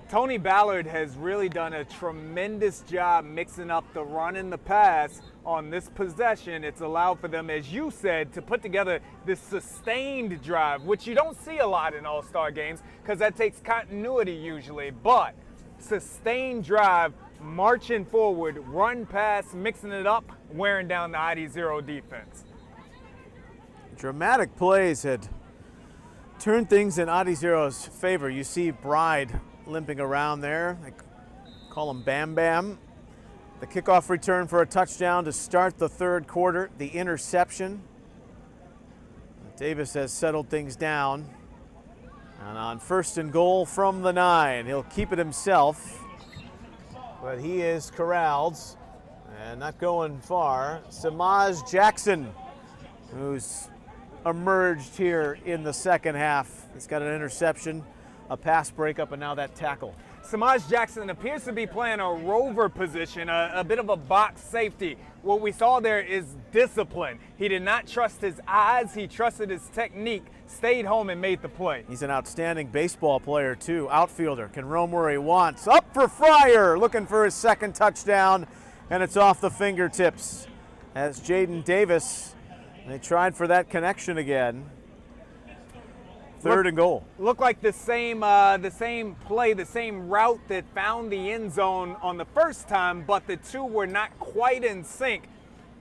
Tony Ballard has really done a tremendous job mixing up the run and the pass on this possession. It's allowed for them, as you said, to put together this sustained drive, which you don't see a lot in all-star games because that takes continuity usually. But sustained drive, marching forward, run, pass, mixing it up, wearing down the Adizero defense. Dramatic plays had turned things in Adizero's favor. You see Bride limping around there. They call him Bam Bam. The kickoff return for a touchdown to start the third quarter. The interception. Davis has settled things down. And on 1st and goal from the 9, he'll keep it himself. But he is corralled and not going far. Samaj Jackson, who's emerged here in the second half. He's got an interception, a pass breakup, and now that tackle. Samaj Jackson appears to be playing a rover position, a bit of a box safety. What we saw there is discipline. He did not trust his eyes, he trusted his technique, stayed home and made the play. He's an outstanding baseball player too. Outfielder, can roam where he wants. Up for Fryer, looking for his second touchdown, and it's off the fingertips. As Jaden Davis, they tried for that connection again. Third and goal. Looked like the same play, the same route that found the end zone on the first time, but the two were not quite in sync.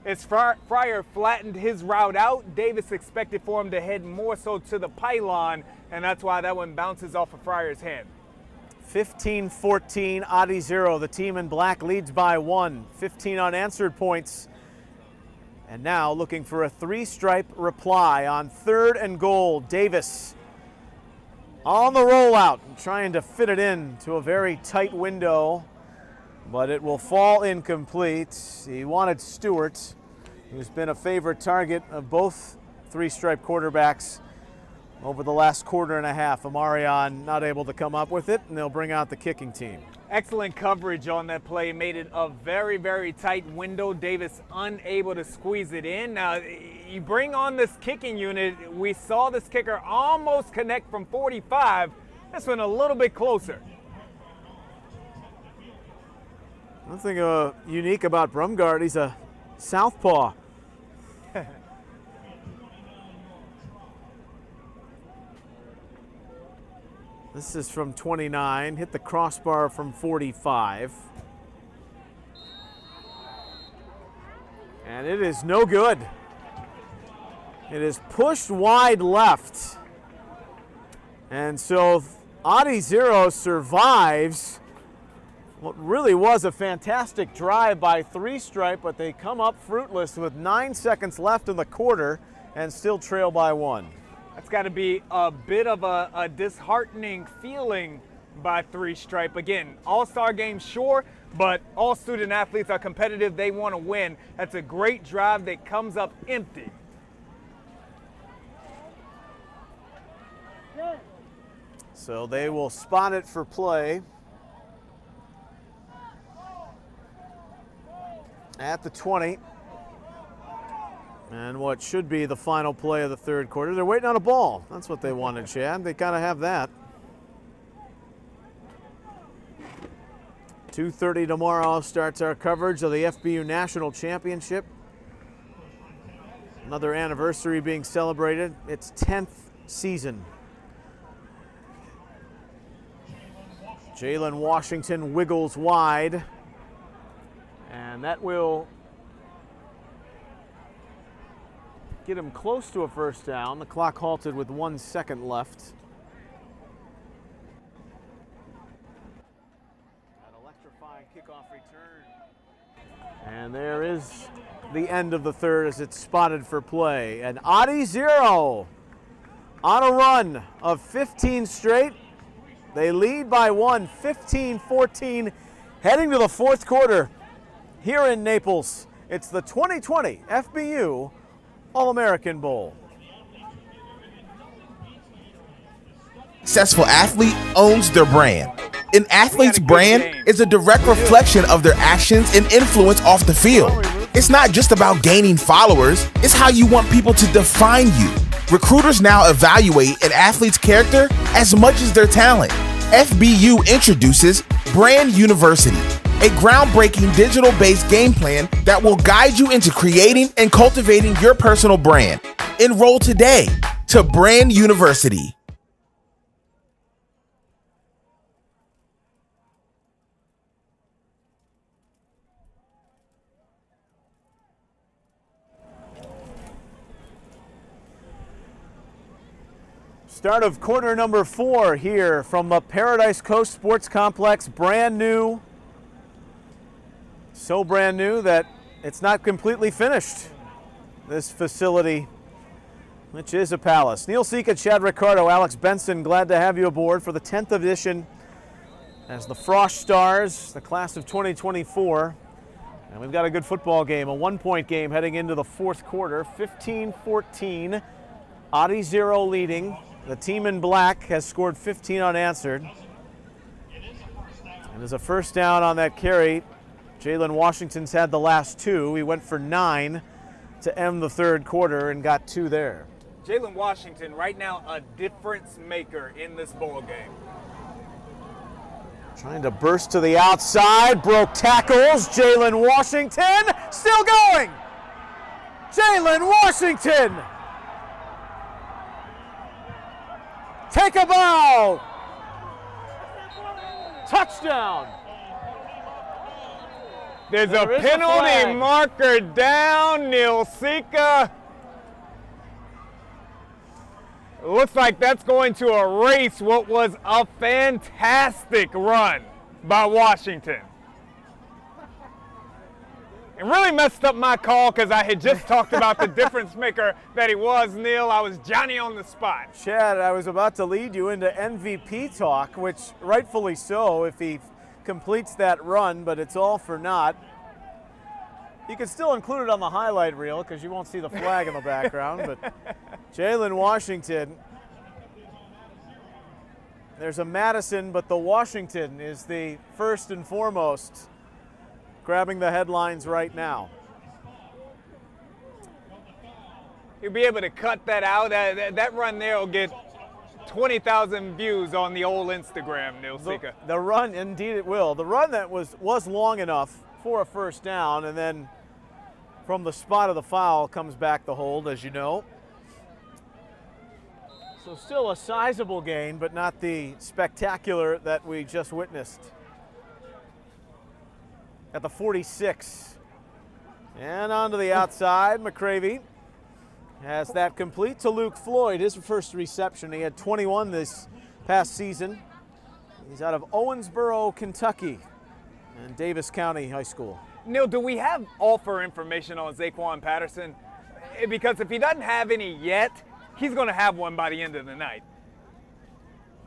As Fryer flattened his route out, Davis expected for him to head more so to the pylon, and that's why that one bounces off of Fryer's hand. 15-14, Adi 0. The team in black leads by 1. 15 unanswered points. And now looking for a three-stripe reply on third and goal. Davis on the rollout, trying to fit it in to a very tight window, but it will fall incomplete. He wanted Stewart, who's been a favorite target of both three-stripe quarterbacks over the last quarter and a half. Amarion not able to come up with it, and they'll bring out the kicking team. Excellent coverage on that play. Made it a very, very tight window. Davis unable to squeeze it in. Now, you bring on this kicking unit. We saw this kicker almost connect from 45. This one a little bit closer. Nothing unique about Brumgard. He's a southpaw. This is from 29, hit the crossbar from 45. And it is no good. It is pushed wide left. And so Adi 0 survives what really was a fantastic drive by three-stripe, but they come up fruitless with 9 seconds left in the quarter and still trail by 1. That's got to be a bit of a disheartening feeling by three-stripe. Again, all-star game, sure, but all student athletes are competitive. They want to win. That's a great drive that comes up empty. So they will spot it for play at the 20. And what should be the final play of the third quarter. They're waiting on a ball. That's what they wanted, Chad. They kind of have that. 2:30 tomorrow starts our coverage of the FBU National Championship. Another anniversary being celebrated. Its 10th season. Jalen Washington wiggles wide. And that will get him close to a first down. The clock halted with 1 second left. That electrifying kickoff return. And there is the end of the third as it's spotted for play. And Adi 0 on a run of 15 straight. They lead by 1, 15-14, heading to the fourth quarter here in Naples. It's the 2020 FBU All-American Bowl. Successful athlete owns their brand. An athlete's brand is a direct reflection of their actions and influence off the field. It's not just about gaining followers, it's how you want people to define you. Recruiters now evaluate an athlete's character as much as their talent. FBU introduces Brand University, a groundbreaking digital-based game plan that will guide you into creating and cultivating your personal brand. Enroll today to Brand University. Start of quarter number 4 here from the Paradise Coast Sports Complex. Brand new. So brand new that it's not completely finished. This facility, which is a palace. Neil Sika, Chad Ricardo, Alex Benson, glad to have you aboard for the 10th edition as the Frosh Stars, the class of 2024. And we've got a good football game, a 1-point game heading into the fourth quarter. 15-14, Adi 0 leading. The team in black has scored 15 unanswered. And there's a first down on that carry. Jalen Washington's had the last 2. He went for 9 to end the third quarter and got 2 there. Jalen Washington right now a difference maker in this ball game. Trying to burst to the outside, broke tackles. Jalen Washington still going. Jalen Washington. take a bow. Touchdown. There's There a is a penalty flag. marker down, Neil Sika. Looks like that's going to erase what was a fantastic run by Washington. It really messed up my call because I had just talked about the difference maker that he was, Neil. I was Johnny on the spot. Chad, I was about to lead you into MVP talk, which rightfully so if he completes that run, but it's all for naught. You can still include it on the highlight reel because you won't see the flag in the background, but Jalen Washington. There's a Madison, but the Washington is the first and foremost grabbing the headlines right now. You'll be able to cut that out. That run there will get 20,000 views on the old Instagram, Neil Sika. The run, indeed it will. The run that was long enough for a first down, and then from the spot of the foul comes back the hold, as you know. So still a sizable gain, but not the spectacular that we just witnessed. At the 46. And onto the outside, McCravey has that complete to Luke Floyd, his first reception. He had 21 this past season. He's out of Owensboro, Kentucky, and Davis County High School. Neil, do we have offer information on Zaquan Patterson? Because if he doesn't have any yet, he's going to have one by the end of the night.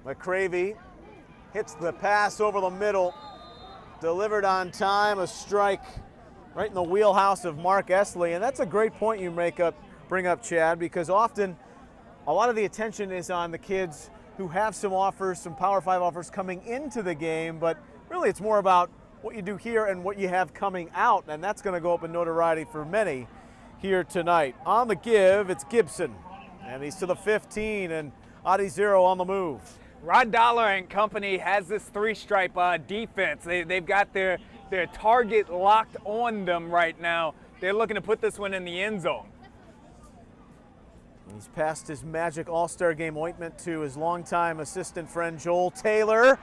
McCravey hits the pass over the middle, delivered on time, a strike right in the wheelhouse of Mark Esley. And that's a great point you bring up, Chad, because often a lot of the attention is on the kids who have some offers, some Power 5 offers coming into the game, but really it's more about what you do here and what you have coming out, and that's going to go up in notoriety for many here tonight. On the give, it's Gibson, and he's to the 15, and Adi Zero on the move. Rod Dollar and company has this three-stripe defense. They've got their target locked on them right now. They're looking to put this one in the end zone. He's passed his magic All-Star Game ointment to his longtime assistant friend Joel Taylor.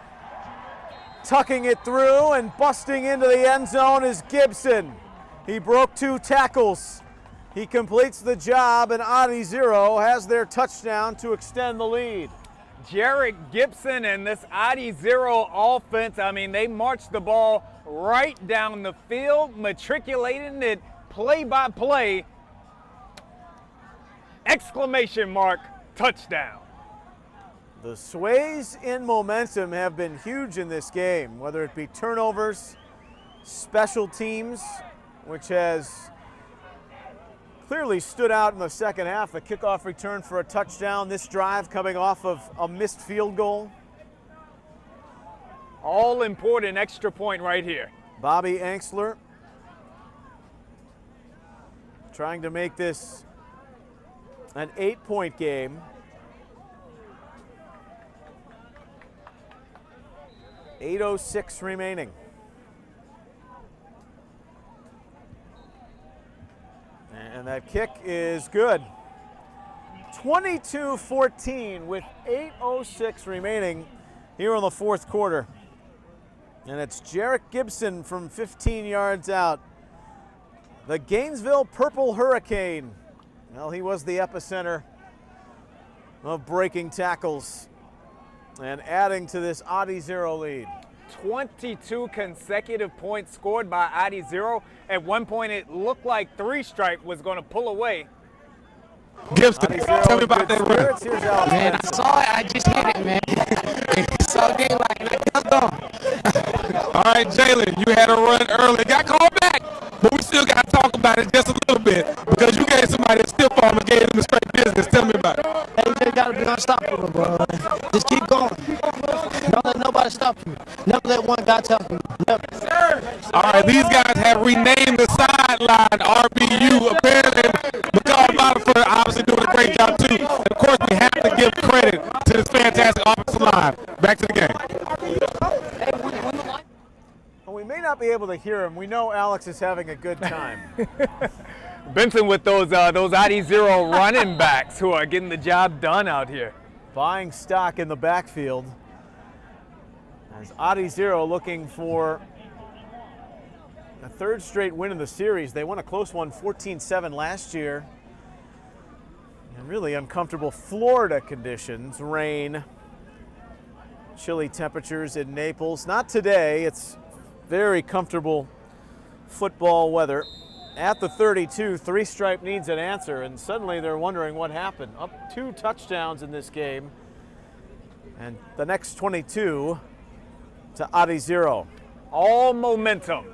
Tucking it through and busting into the end zone is Gibson. He broke 2 tackles. He completes the job, and Adi Zero has their touchdown to extend the lead. Jarek Gibson and this Adi Zero offense, I mean, they marched the ball right down the field, matriculating it play by play. Exclamation mark, touchdown. The sways in momentum have been huge in this game, whether it be turnovers, special teams, which has clearly stood out in the second half. The kickoff return for a touchdown, this drive coming off of a missed field goal. All important extra point right here. Bobby Angsler trying to make this an 8-point game. 8:06 remaining. And that kick is good. 22-14 with 8:06 remaining here in the fourth quarter. And it's Jarek Gibson from 15 yards out. The Gainesville Purple Hurricane. Well, he was the epicenter of breaking tackles and adding to this Adi Zero lead. 22 consecutive points scored by Adi Zero. At one point, it looked like three-stripe was going to pull away. Gibson, tell me about that run. Man, I saw it. I just hit it, man. It's all game like let's go. All right, Jalen, you had a run early. Got called back, but we still got to talk about it just a little bit because you gave somebody a stiff arm and gave them the straight business. Tell me about it. Hey, you just got to be unstoppable, bro. Just keep going. Don't let nobody stop you. Never let one guy tell you. Never. All right, these guys have renamed the sideline RBU. Apparently, McCall Bottomford obviously doing a great job too. And of course, we have to give credit to this fantastic offensive line. Back to the game. Well, we may not be able to hear him. We know Alex is having a good time. Benson with those Adi Zero running backs who are getting the job done out here. buying stock in the backfield. As Adidas looking for a third straight win in the series. They won a close one, 14-7 last year. And really uncomfortable Florida conditions, rain, chilly temperatures in Naples. Not today, it's very comfortable football weather. At the 32, Three-Stripe needs an answer, and suddenly they're wondering what happened. Up 2 touchdowns in this game, and the next 22 to Adidas. All momentum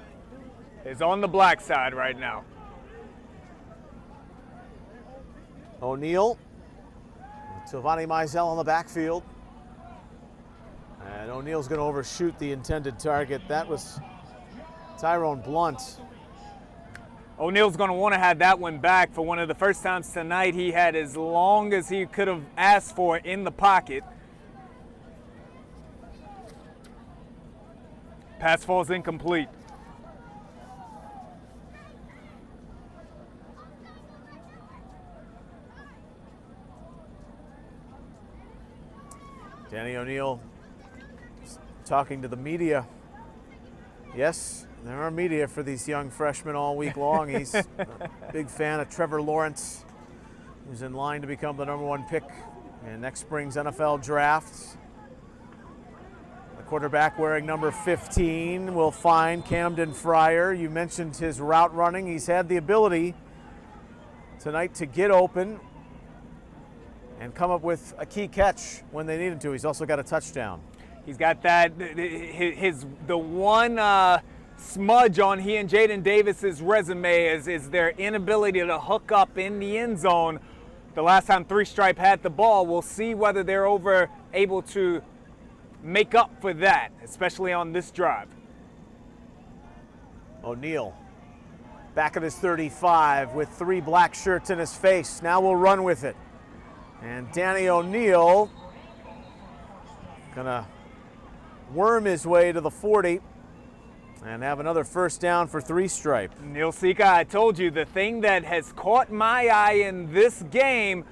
is on the black side right now. O'Neal, Giovanni Mizell on the backfield. And O'Neal's going to overshoot the intended target. That was Tyrone Blunt. O'Neal's going to want to have that one back for one of the first times tonight. He had as long as he could have asked for in the pocket. Pass falls incomplete. Danny O'Neal talking to the media. Yes, there are media for these young freshmen all week long. He's a big fan of Trevor Lawrence, who's in line to become the #1 pick in next spring's NFL draft. The quarterback wearing number 15 will find Camden Fryer. You mentioned his route running. He's had the ability tonight to get open and come up with a key catch when they needed to. He's also got a touchdown. He's got that, the one smudge on he and Jaden Davis's resume is their inability to hook up in the end zone. The last time Three-Stripe had the ball, we'll see whether they're able to make up for that, especially on this drive. O'Neal back at his 35 with 3 black shirts in his face. Now we'll run with it. And Danny O'Neal gonna worm his way to the 40 and have another first down for Three-Stripe. Neil Sika, I told you the thing that has caught my eye in this game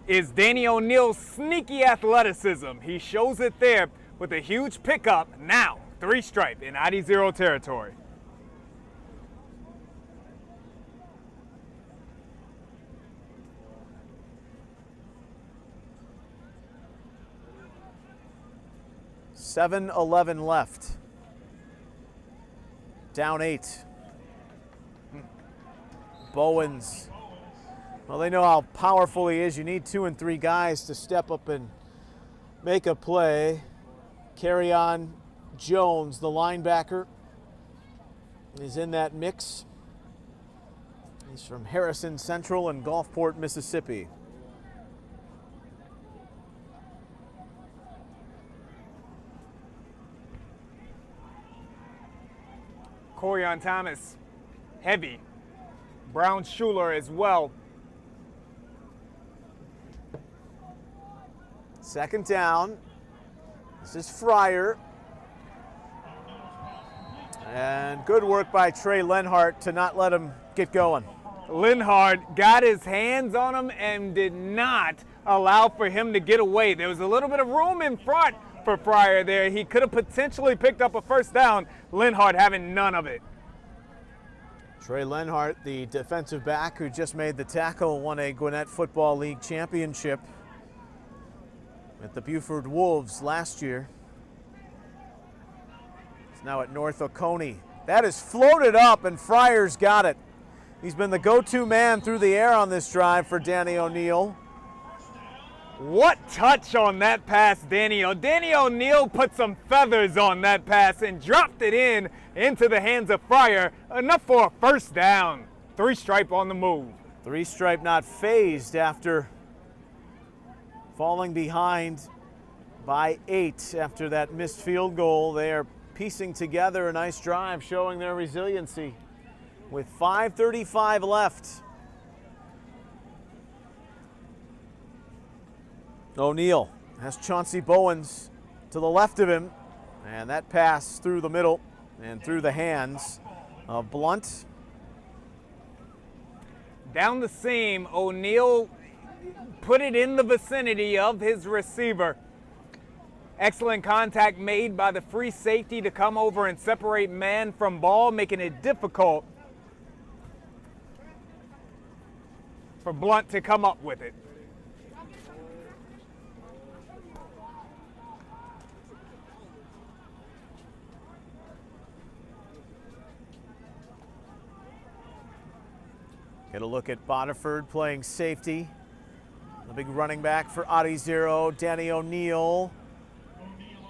is Danny O'Neal's sneaky athleticism. He shows it there with a huge pickup. Now, Three-Stripe in ID0 territory. $7:11 left. Down 8. Bowens. Well, they know how powerful he is. You need 2 and 3 guys to step up and make a play. Carry on Jones, the linebacker, is in that mix. He's from Harrison Central in Gulfport, Mississippi. Corian Thomas, heavy. Brown Schuler as well. Second down. This is Fryer. And good work by Trey Lenhart to not let him get going. Lenhart got his hands on him and did not allow for him to get away. There was a little bit of room in front for Fryer there. He could have potentially picked up a first down. Lenhart having none of it. Trey Lenhart, the defensive back who just made the tackle, won a Gwinnett Football League championship at the Buford Wolves last year. He's now at North Oconee. That is floated up and Fryer's got it. He's been the go-to man through the air on this drive for Danny O'Neal. What touch on that pass, Danny O'Neal put some feathers on that pass and dropped it into the hands of Fryer. Enough for a first down. Three-Stripe on the move. Three-Stripe not phased after falling behind by 8 after that missed field goal. They are piecing together a nice drive, showing their resiliency with 5:35 left. O'Neal has Chauncey Bowens to the left of him, and that pass through the middle and through the hands of Blunt. Down the seam, O'Neal put it in the vicinity of his receiver. Excellent contact made by the free safety to come over and separate man from ball, making it difficult for Blunt to come up with it. Get a look at Bodiford playing safety. The big running back for Adi Zero, Danny O'Neill.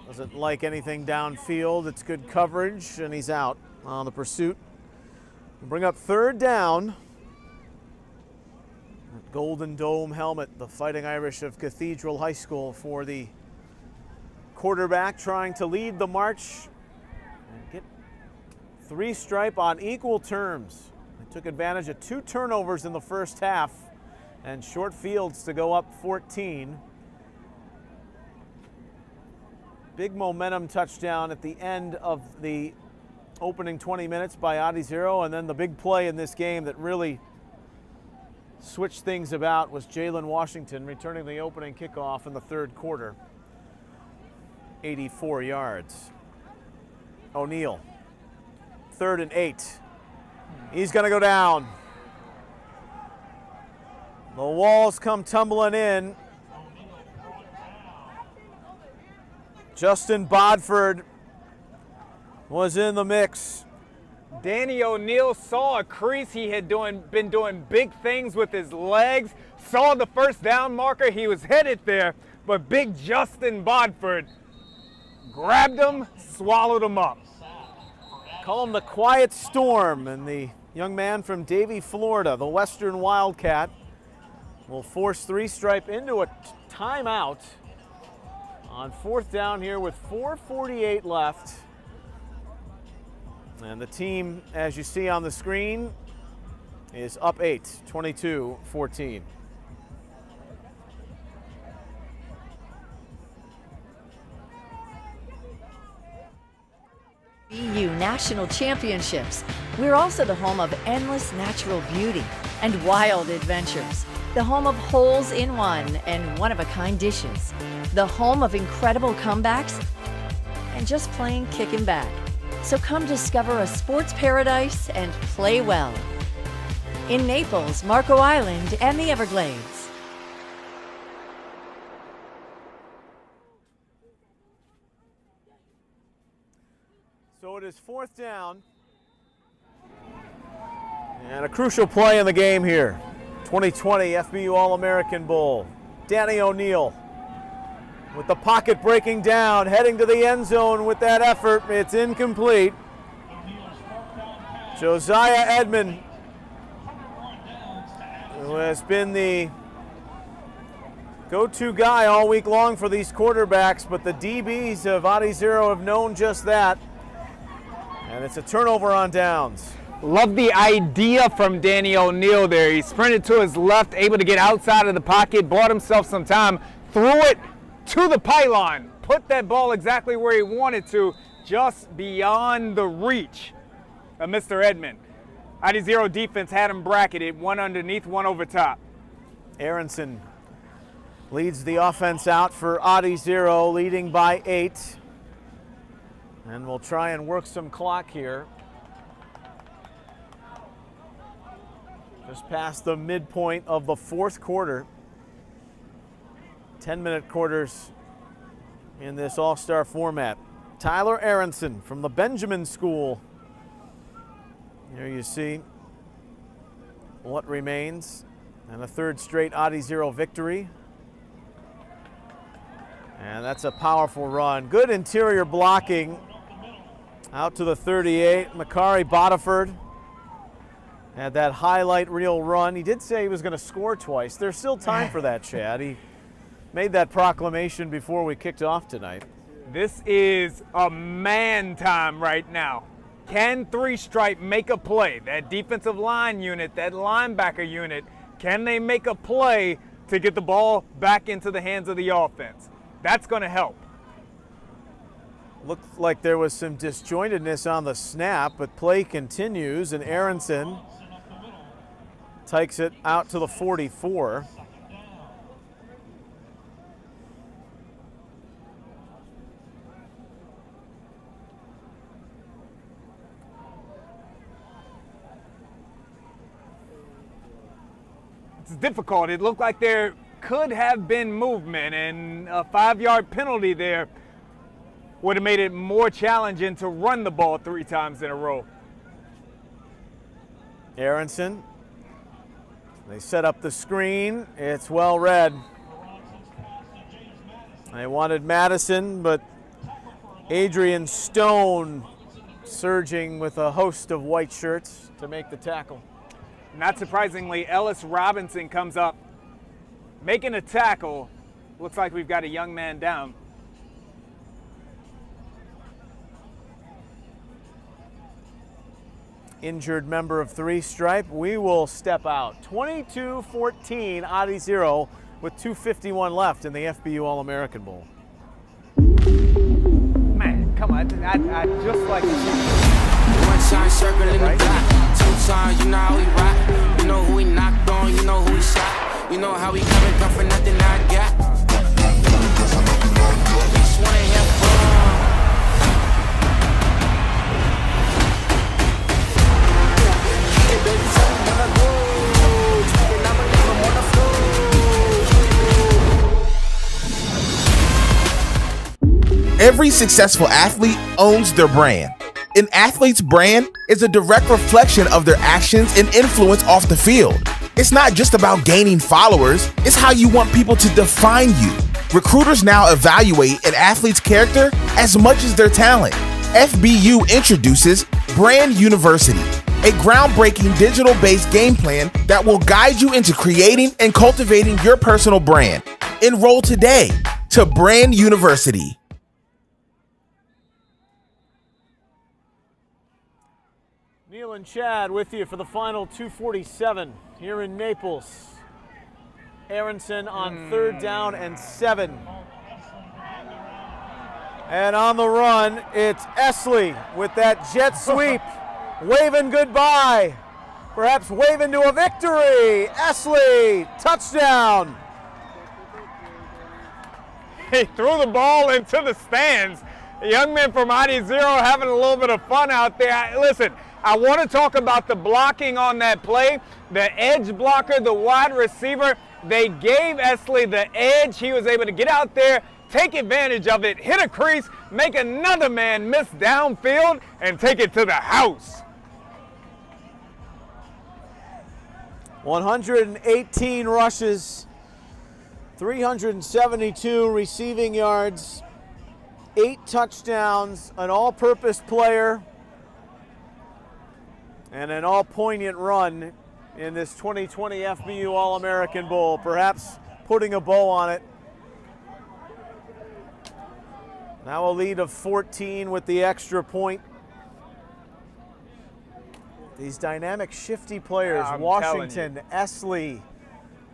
Doesn't like anything downfield. It's good coverage, and he's out on the pursuit. We'll bring up third down. Golden Dome helmet, the Fighting Irish of Cathedral High School for the quarterback, trying to lead the march and get three stripe on equal terms. They took advantage of 2 turnovers in the first half and short fields to go up 14. Big momentum touchdown at the end of the opening 20 minutes by Adi Zero, and then the big play in this game that really switched things about was Jalen Washington returning the opening kickoff in the third quarter. 84 yards. O'Neill, 3rd and 8. He's gonna go down. The walls come tumbling in. Justin Bodford was in the mix. Danny O'Neill saw a crease. He had been doing big things with his legs. Saw the first down marker. He was headed there, but big Justin Bodford grabbed him, swallowed him up. Call him the Quiet Storm, and the young man from Davie, Florida, the Western Wildcat, will force 3 stripe into a timeout on 4th down here with 4:48 left. And the team, as you see on the screen, is up 8, 22-14. FBU National Championships. We're also the home of endless natural beauty and wild adventures. The home of holes in one and one-of-a-kind dishes. The home of incredible comebacks and just plain kicking back. So come discover a sports paradise and play well. In Naples, Marco Island, and the Everglades. So it is 4th down. And a crucial play in the game here. 2020 FBU All-American Bowl. Danny O'Neill with the pocket breaking down, heading to the end zone with that effort. It's incomplete. Josiah Edmond, who has been the go-to guy all week long for these quarterbacks, but the DBs of Adi Zero have known just that. And it's a turnover on downs. Love the idea from Danny O'Neill there. He sprinted to his left, able to get outside of the pocket, bought himself some time, threw it to the pylon, put that ball exactly where he wanted to, just beyond the reach of Mr. Edmond. Adi Zero defense had him bracketed, one underneath, one over top. Aronson leads the offense out for Adi Zero, leading by 8. And we'll try and work some clock here. Just past the midpoint of the 4th quarter. 10-minute quarters in this all-star format. Tyler Aronson from the Benjamin School. Here you see what remains. And a 3rd straight Adi Zero victory. And that's a powerful run. Good interior blocking. Out to the 38, Makari Bodiford had that highlight reel run. He did say he was going to score twice. There's still time for that, Chad. He made that proclamation before we kicked off tonight. This is a man time right now. Can 3 stripe make a play? That defensive line unit, that linebacker unit, can they make a play to get the ball back into the hands of the offense? That's going to help. Looked like there was some disjointedness on the snap, but play continues, and Aronson takes it out to the 44. it's difficult. It looked like there could have been movement, and a 5-yard penalty there would have made it more challenging to run the ball 3 times in a row. Aronson. They set up the screen. It's well read. They wanted Madison, but Adrian Stone surging with a host of white shirts to make the tackle. Not surprisingly, Ellis Robinson comes up making a tackle. Looks like we've got a young man down. Injured member of 3 Stripe. We will step out. 22-14, Adi 0 with 2:51 left in the FBU All-American Bowl. Man, come on, I just like to see. One shine circle in the block. 2 times, you know how we rock. You know who we knocked on, you know who we shot. You know how we come for nothing I got. Just wanna have fun. Hey, baby, tell me when I go. And I'ma leave them on the floor. Every successful athlete owns their brand. An athlete's brand is a direct reflection of their actions and influence off the field. It's not just about gaining followers, it's how you want people to define you. Recruiters now evaluate an athlete's character as much as their talent. FBU introduces Brand University, a groundbreaking digital-based game plan that will guide you into creating and cultivating your personal brand. Enroll today to Brand University. Neil and Chad with you for the final 2:47 here in Naples. Aronson on 3rd down and 7. And on the run, it's Esley with that jet sweep, waving goodbye, perhaps waving to a victory. Esley, touchdown. He threw the ball into the stands. The young man from ID 0 having a little bit of fun out there. Listen, I want to talk about the blocking on that play. The edge blocker, the wide receiver, they gave Esley the edge. He was able to get out there, take advantage of it, hit a crease, make another man miss downfield, and take it to the house. 118 rushes, 372 receiving yards, 8 touchdowns, an all-purpose player, and an all-poignant run in this 2020 FBU All-American Bowl, perhaps putting a bow on it. Now a lead of 14 with the extra point. These dynamic, shifty players, Washington, Esley,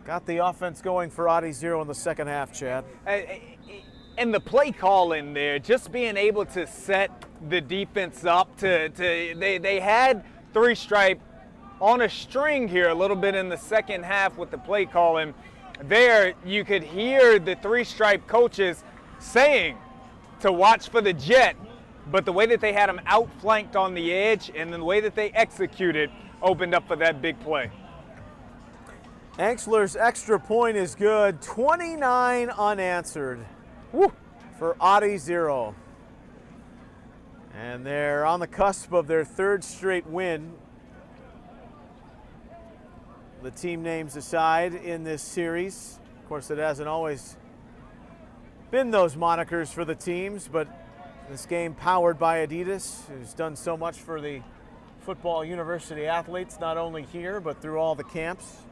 got the offense going for Adi 0 in the second half, Chad. And the play call in there, just being able to set the defense up they had 3 Stripe on a string here a little bit in the second half with the play calling. There you could hear the 3 Stripe coaches saying to watch for the jet, but the way that they had them outflanked on the edge and the way that they executed opened up for that big play. Anxler's extra point is good. 29 unanswered. Woo. For Adi 0. And they're on the cusp of their 3rd straight win. The team names aside in this series. Of course, it hasn't always been those monikers for the teams, but this game powered by Adidas, who's done so much for the football university athletes, not only here, but through all the camps.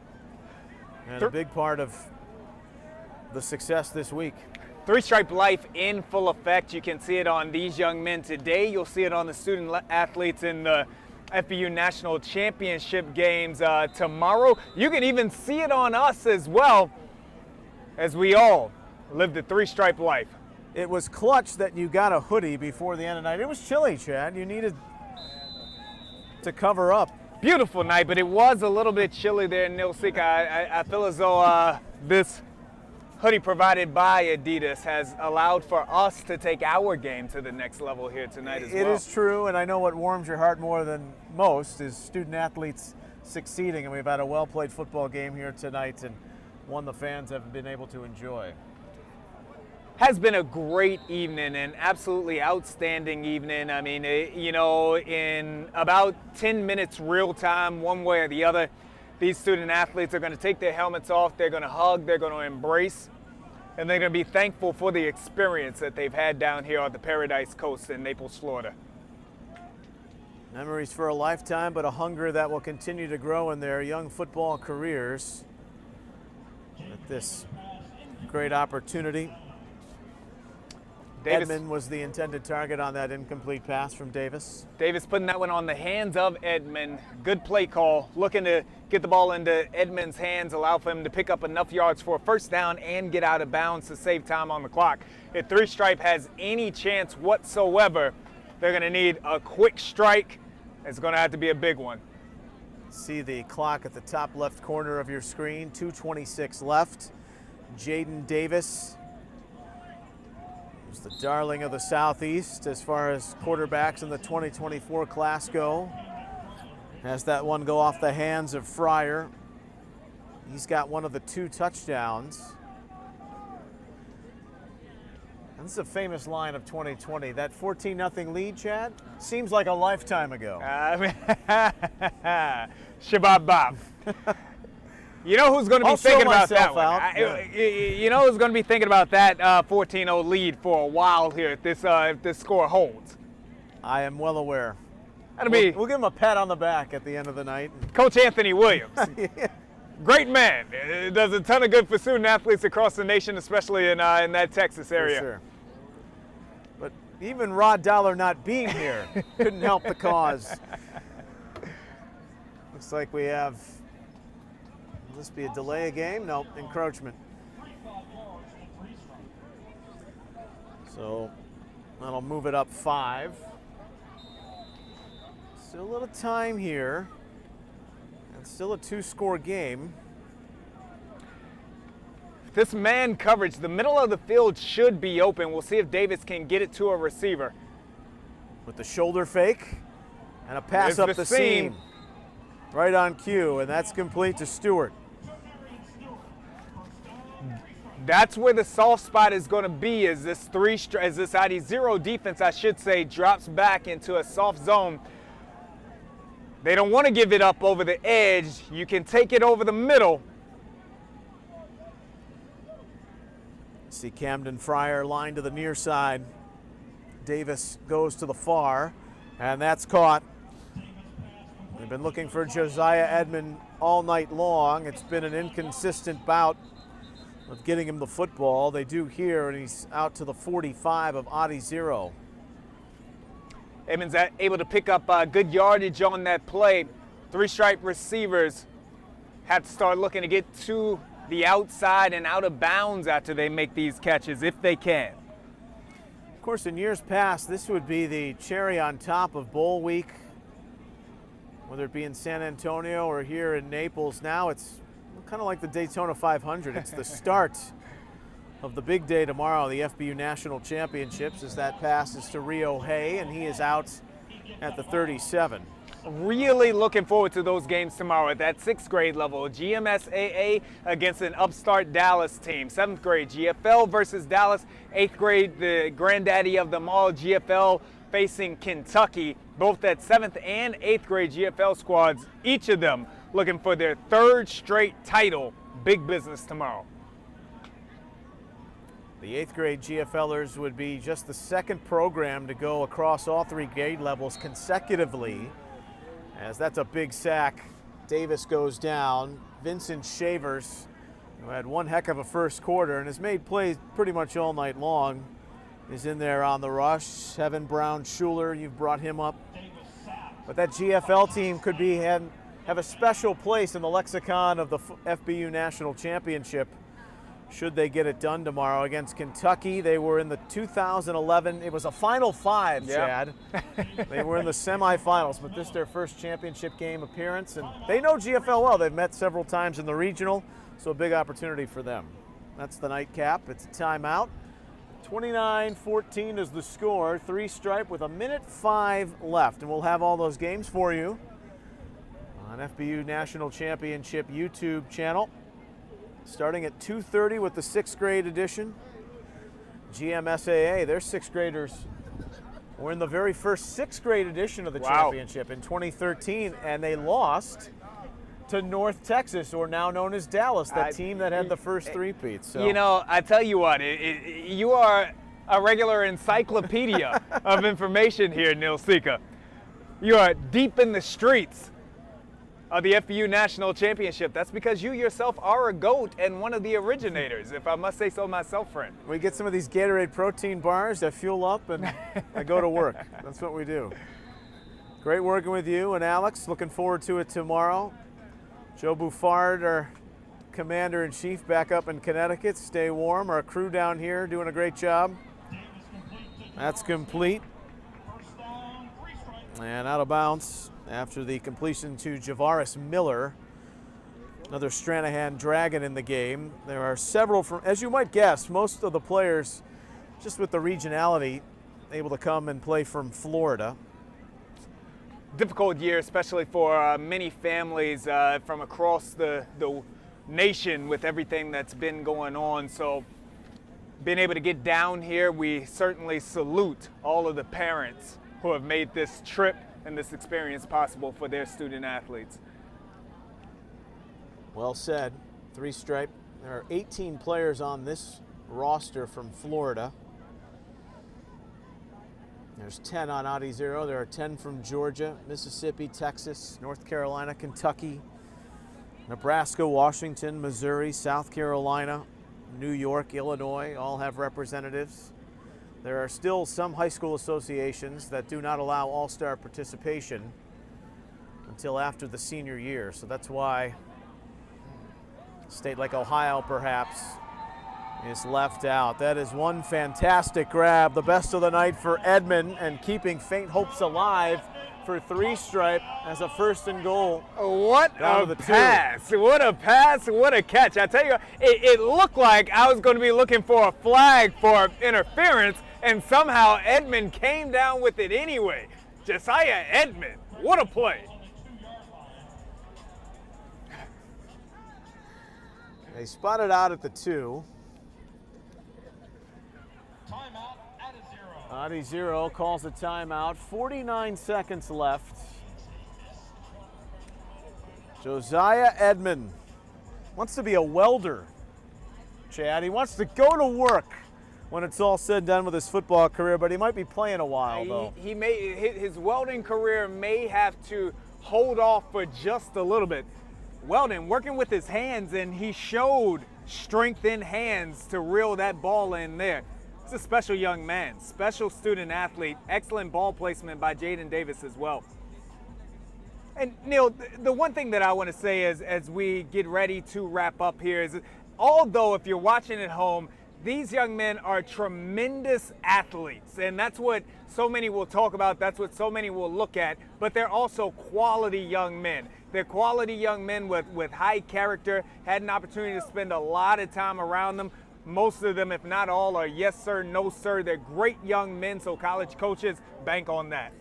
And a big part of the success this week. 3 Stripe life in full effect. You can see it on these young men today. You'll see it on the student athletes in the FBU National Championship games tomorrow. You can even see it on us as well, as we all live the 3 Stripe life. It was clutch that you got a hoodie before the end of the night. It was chilly, Chad. You needed to cover up. Beautiful night, but it was a little bit chilly there in Naples. I feel as though this hoodie provided by Adidas has allowed for us to take our game to the next level here tonight as well. It is true, and I know what warms your heart more than most is student athletes succeeding, and we've had a well-played football game here tonight, and one the fans have been able to enjoy. Has been a great evening, an absolutely outstanding evening. I mean, you know, in about 10 minutes real time, one way or the other, these student athletes are going to take their helmets off, they're going to hug, they're going to embrace, and they're going to be thankful for the experience that they've had down here on the Paradise Coast in Naples, Florida. Memories for a lifetime, but a hunger that will continue to grow in their young football careers. With this great opportunity. Edmond was the intended target on that incomplete pass from Davis. Davis putting that one on the hands of Edmond. Good play call. Looking to get the ball into Edmond's hands, allow for him to pick up enough yards for a first down and get out of bounds to save time on the clock. If Three Stripe has any chance whatsoever, they're going to need a quick strike. It's going to have to be a big one. See the clock at the top left corner of your screen. 2:26 left. Jaden Davis is the darling of the Southeast as far as quarterbacks in the 2024 class go. Has that one go off the hands of Fryer. He's got one of the 2 touchdowns. And this is a famous line of 2020. That 14-0 lead, Chad, seems like a lifetime ago. Shabab Bob. You know who's going to be thinking about that one? You know who's going to be thinking about that 14-0 lead for a while here if this score holds. I am well aware. We'll give him a pat on the back at the end of the night. Coach Anthony Williams. Yeah. Great man. It does a ton of good for student athletes across the nation, especially in that Texas area. For sure. But even Rod Dollar not being here couldn't help the cause. Looks like we have... Will this be a delay of game? No, encroachment. So that'll move it up 5. Still a little time here. And still a 2-score game. This man coverage, the middle of the field should be open. We'll see if Davis can get it to a receiver. With the shoulder fake and a pass up the seam. Right on cue, and that's complete to Stewart. That's where the soft spot is going to be as this ID 0 defense, I should say, drops back into a soft zone. They don't want to give it up over the edge. You can take it over the middle. See Camden Fryer line to the near side. Davis goes to the far, and that's caught. They've been looking for Josiah Edmond all night long. It's been an inconsistent bout of getting him the football. They do here, and he's out to the 45 of ID 0. Edmonds able to pick up good yardage on that play. Three Stripe receivers have to start looking to get to the outside and out of bounds after they make these catches, if they can. Of course, in years past, this would be the cherry on top of bowl week, whether it be in San Antonio or here in Naples. Now it's kind of like the Daytona 500. It's the start of the big day tomorrow, the FBU National Championships, as that passes to Rio Hay, and he is out at the 37. Really looking forward to those games tomorrow at that 6th grade level. GMSAA against an upstart Dallas team. 7th grade GFL versus Dallas. 8th grade, the granddaddy of them all, GFL facing Kentucky. Both at 7th and 8th grade GFL squads, each of them looking for their 3rd straight title. Big business tomorrow. The 8th grade GFLers would be just the 2nd program to go across all 3 grade levels consecutively, as that's a big sack. Davis goes down. Vincent Shavers, who had one heck of a first quarter and has made plays pretty much all night long, is in there on the rush. Heaven Brown Schuler, you've brought him up. But that GFL team could be have a special place in the lexicon of the FBU National Championship should they get it done tomorrow against Kentucky. They were in the 2011, it was a Final Five, Chad. They were in the semifinals, but this is their first championship game appearance, and they know GFL well. They've met several times in the regional, so a big opportunity for them. That's the nightcap. It's a timeout. 29-14 is the score. 3-stripe with 1:05 left. And we'll have all those games for you on FBU National Championship YouTube channel. Starting at 2:30 with the 6th grade edition. GMSAA, their 6th graders were in the very first 6th grade edition of the championship in 2013, and they lost to North Texas, or now known as Dallas, that team that had the first three-peats. So. You know, I tell you what, you are a regular encyclopedia of information here, Neil Sika. You are deep in the streets of the FBU National Championship. That's because you yourself are a GOAT and one of the originators, if I must say so myself, friend. We get some of these Gatorade protein bars, I fuel up, and I go to work. That's what we do. Great working with you and Alex. Looking forward to it tomorrow. Joe Buffard, our commander-in-chief, back up in Connecticut. Stay warm. Our crew down here doing a great job. That's complete. And out of bounds after the completion to Javaris Miller. Another Stranahan Dragon in the game. There are several from, as you might guess, most of the players, just with the regionality, able to come and play from Florida. Difficult year, especially for many families from across the nation with everything that's been going on. So being able to get down here, we certainly salute all of the parents who have made this trip and this experience possible for their student athletes. Well said. 3-stripe. There are 18 players on this roster from Florida. There's 10 on Audi Zero. There are 10 from Georgia, Mississippi, Texas, North Carolina, Kentucky, Nebraska, Washington, Missouri, South Carolina, New York, Illinois, all have representatives. There are still some high school associations that do not allow all-star participation until after the senior year. So that's why a state like Ohio, perhaps, is left out. That is one fantastic grab. The best of the night for Edmond, and keeping faint hopes alive for 3-stripe as a 1st and goal. What a pass. What a pass. What a catch. I tell you, it looked like I was going to be looking for a flag for interference, and somehow Edmond came down with it anyway. Josiah Edmond. What a play. They spotted out at the 2. Audi Zero calls a timeout. 49 seconds left. Josiah Edmond wants to be a welder, Chad. He wants to go to work when it's all said and done with his football career, but he might be playing a while, though. His welding career may have to hold off for just a little bit. Welding, working with his hands, and he showed strength in hands to reel that ball in there. He's a special young man, special student athlete, excellent ball placement by Jaden Davis as well. And Neil, the one thing that I want to say is, as we get ready to wrap up here, is although if you're watching at home, these young men are tremendous athletes, and that's what so many will talk about, that's what so many will look at, but they're also quality young men. They're quality young men with high character, had an opportunity to spend a lot of time around them. Most of them, if not all, are yes sir, no sir. They're great young men, so college coaches bank on that.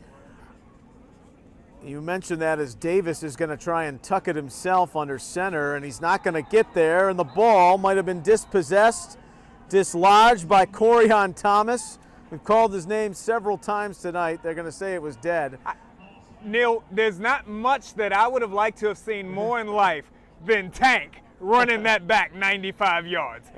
You mentioned that as Davis is going to try and tuck it himself under center, and he's not going to get there, and the ball might have been dispossessed, dislodged by Corian Thomas. We've called his name several times tonight. They're going to say it was dead. Neil, there's not much that I would have liked to have seen more in life than Tank running that back 95 yards.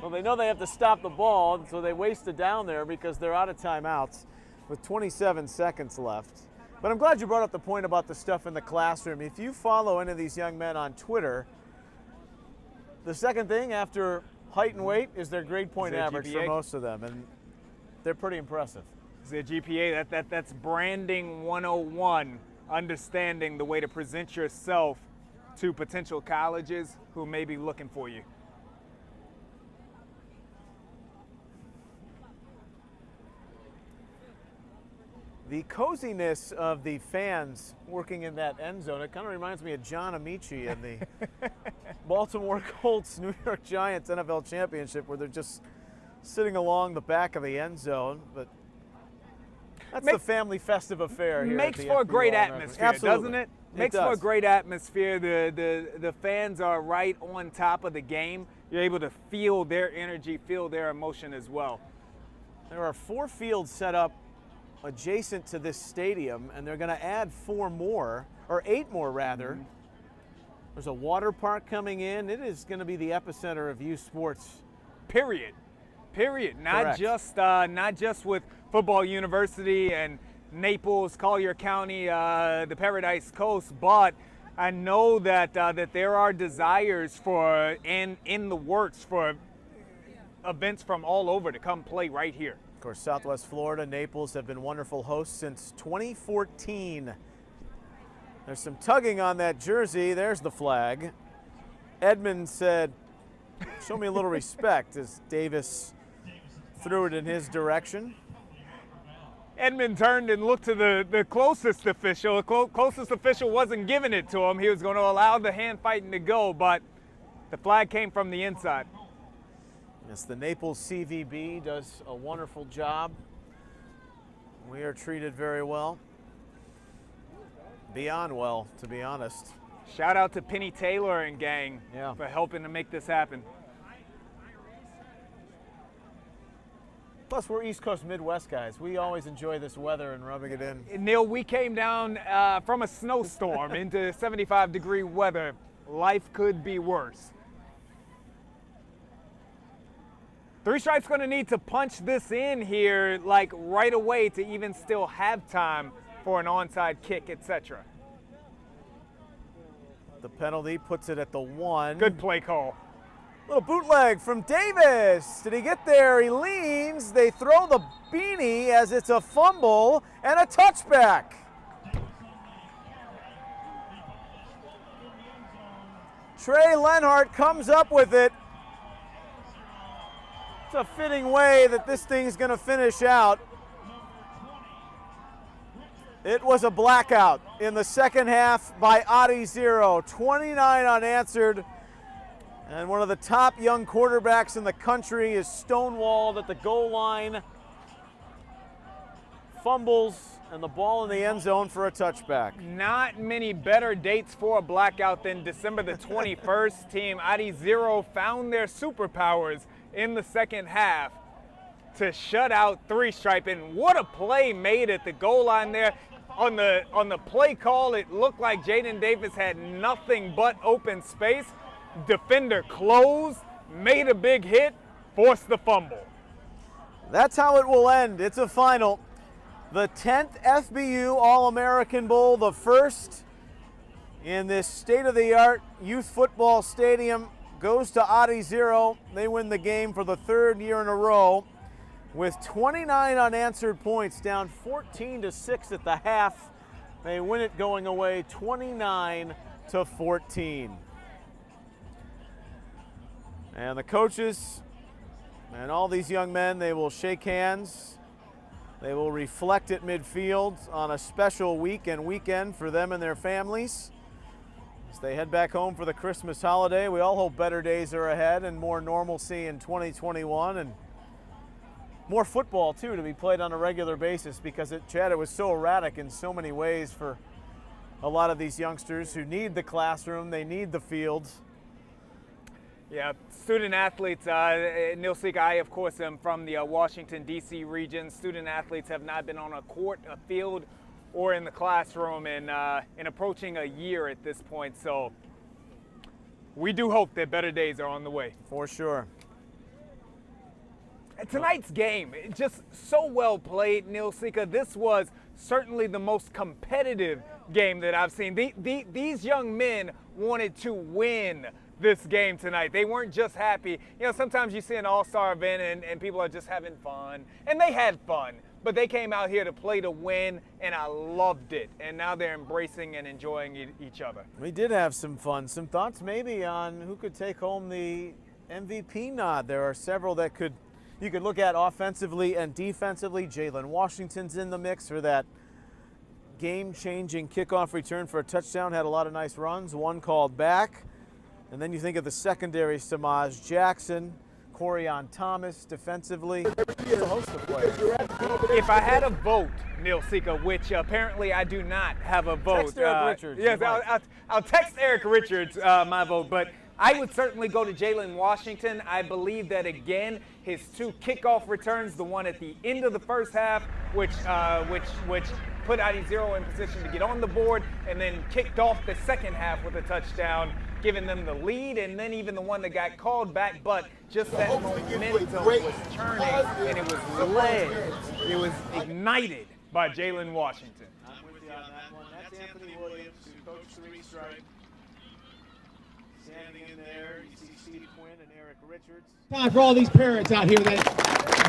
Well, they know they have to stop the ball, so they waste it down there because they're out of timeouts with 27 seconds left. But I'm glad you brought up the point about the stuff in the classroom. If you follow any of these young men on Twitter, the second thing after height and weight is their grade point average GPA? for most of them, and they're pretty impressive. It's their GPA. That's branding 101, understanding the way to present yourself to potential colleges who may be looking for you. The coziness of the fans working in that end zone, it kind of reminds me of John Amici in the Baltimore Colts New York Giants NFL Championship, where they're just sitting along the back of the end zone. But that's the family festive affair here. Makes at the for a FBU great All-American. atmosphere, Absolutely. doesn't it? It Makes for a does. great atmosphere. The fans are right on top of the game. You're able to feel their energy, feel their emotion as well. There are 4 fields set up adjacent to this stadium, and they're going to add 4 more, or 8 more rather. Mm-hmm. There's a water park coming in. It is going to be the epicenter of youth sports. Period. Not Correct. not just with Football University and Naples, Collier County, the Paradise Coast, but I know that that there are desires for and in the works for events from all over to come play right here. Of course, Southwest Florida, Naples have been wonderful hosts since 2014. There's some tugging on that jersey. There's the flag. Edmund said, "Show me a little respect," as Davis threw it in his direction. Edmund turned and looked to the closest official. The closest official wasn't giving it to him. He was going to allow the hand fighting to go, but the flag came from the inside. Yes, the Naples CVB does a wonderful job. We are treated very well. Beyond well, to be honest. Shout out to Penny Taylor and gang Yeah. for helping to make this happen. Plus, we're East Coast Midwest guys. We always enjoy this weather and rubbing it in. Neil, we came down from a snowstorm into 75-degree weather. Life could be worse. Three Stripes going to need to punch this in here like right away to even still have time for an onside kick, etc. The penalty puts it at the 1. Good play call. Little bootleg from Davis. Did he get there? He leans. They throw the beanie as it's a fumble and a touchback. Trey Lenhart comes up with it. It's a fitting way that this thing's going to finish out. It was a blackout in the second half by Adi 0. 29 unanswered. And one of the top young quarterbacks in the country is stonewalled at the goal line. Fumbles and the ball in the end zone for a touchback. Not many better dates for a blackout than December the 21st. Team Adi 0 found their superpowers in the second half to shut out Three Stripe. And what a play made at the goal line there. On the play call, it looked like Jaden Davis had nothing but open space. Defender closed, made a big hit, forced the fumble. That's how it will end. It's a final. The 10th FBU All-American Bowl, the first in this state-of-the-art youth football stadium, goes to Adi 0. They win the game for the 3rd year in a row with 29 unanswered points, down 14-6 at the half. They win it going away 29-14. And the coaches and all these young men, they will shake hands. They will reflect at midfield on a special week and weekend for them and their families. As they head back home for the Christmas holiday, we all hope better days are ahead and more normalcy in 2021 and more football too to be played on a regular basis, because Chad, it was so erratic in so many ways for a lot of these youngsters who need the classroom, they need the fields. Yeah, student athletes, Neil Seek, I of course am from the Washington, D.C. region. Student athletes have not been on a court, a field, or in the classroom in approaching a year at this point. So we do hope that better days are on the way. For sure. Tonight's game, just so well played, Neil Sika. This was certainly the most competitive game that I've seen. These young men wanted to win this game tonight. They weren't just happy. You know, sometimes you see an all-star event and people are just having fun, and they had fun, but they came out here to play to win, and I loved it. And now they're embracing and enjoying each other. We did have some fun. Some thoughts maybe on who could take home the MVP nod. There are several that you could look at offensively and defensively. Jalen Washington's in the mix for that game-changing kickoff return for a touchdown, had a lot of nice runs, one called back. And then you think of the secondary, Samaj Jackson, Corian Thomas defensively. It's a host of players. If I had a vote, Neil Sika, which apparently I do not have a vote. Text Eric Richards. Yes, I'll text Eric Richards my vote, but I would certainly go to Jalen Washington. I believe that, again, his 2 kickoff returns, the one at the end of the first half, which put ID0 in position to get on the board, and then kicked off the second half with a touchdown, giving them the lead, and then even the one that got called back, but just that momentum was turning, and it was led, it was ignited by Jalen Washington. I'm with you on that one. That's Anthony Williams, who coached 3 Stripe. Standing in there, you see Steve Quinn and Eric Richards. Time for all these parents out here that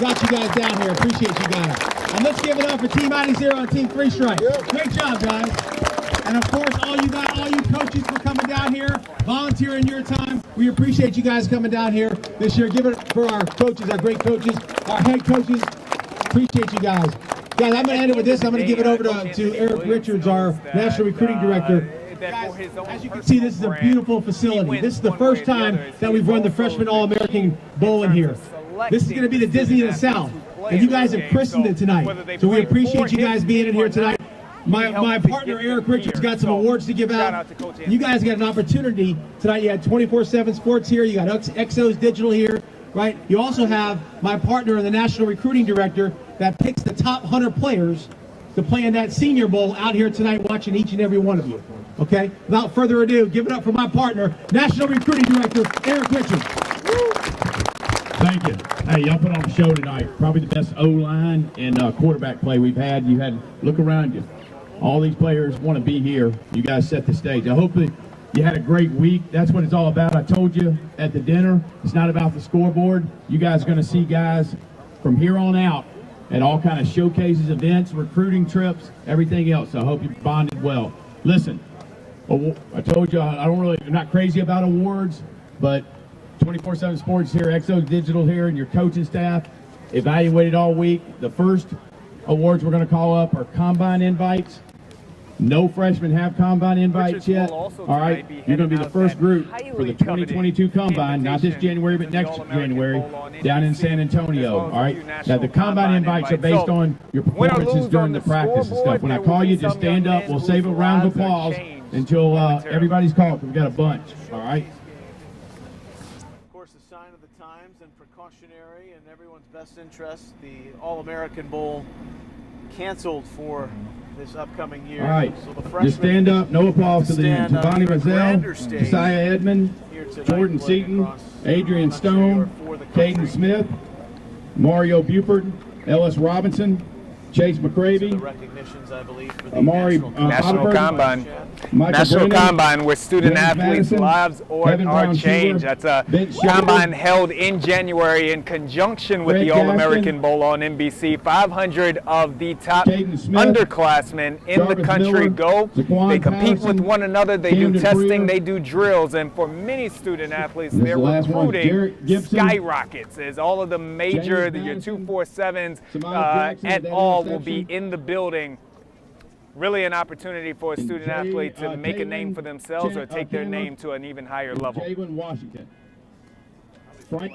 got you guys down here. Appreciate you guys. And let's give it up for Team ID0 and Team 3 Stripe. Great job, guys. And of course, all you coaches for coming down here, volunteering your time. We appreciate you guys coming down here this year. Give it for our coaches, our great coaches, our head coaches. Appreciate you guys. Guys, I'm going to end it with this. I'm going to give it over to Eric Richards, our National Recruiting Director. Guys, as you can see, this is a beautiful facility. This is the first time that we've run the Freshman All-American Bowl in here. This is going to be the Disney of the South, and you guys have christened it tonight. So we appreciate you guys being in here tonight. My partner, Eric Richards, got some awards to give out. You guys got an opportunity tonight. You had 24/7 Sports here. You got Exos Digital here, right? You also have my partner and the National Recruiting Director that picks the top 100 players to play in that Senior Bowl out here tonight, watching each and every one of you. Okay? Without further ado, give it up for my partner, National Recruiting Director, Eric Richards. Thank you. Hey, y'all put on a show tonight. Probably the best O-line and quarterback play we've had. You had, look around you. All these players want to be here. You guys set the stage. I hope that you had a great week. That's what it's all about. I told you at the dinner, it's not about the scoreboard. You guys are going to see guys from here on out at all kind of showcases, events, recruiting trips, everything else. I hope you bonded well. Listen, I told you I'm not crazy about awards, but 24/7 Sports here, Exos Digital here, and your coaching staff evaluated all week. The first awards we're going to call up are combine invites. No freshmen have combine invites yet. All right, you're going to be the first group for the 2022 combine, not this January, but next January, down in San Antonio. All right, now the combine invites are based on your performances during the practice and stuff. When I call you, just stand up. We'll save a round of applause until everybody's called. We've got a bunch. All right. Of course, a sign of the times and precautionary in everyone's best interest. The All-American Bowl canceled for this upcoming year. All right, so just stand up. No applause to the end. Tabani Mazel, Josiah Edmond, Jordan Seaton, Adrian Stone, Caden Smith, Mario Buford, Ellis Robinson, Chase McCravey, Amari National Combine. National Combine, where student athletes' lives are changed. That's a combine held in January in conjunction with the All-American Bowl on NBC. 500 of the top underclassmen in the country go. They compete with one another. They do testing. They do drills. And for many student athletes, their recruiting skyrockets as all of the major, your 247s et al. Will be in the building. Really an opportunity for a student athlete to make a name for themselves or take their name to an even higher level. Jalen Washington. Frank.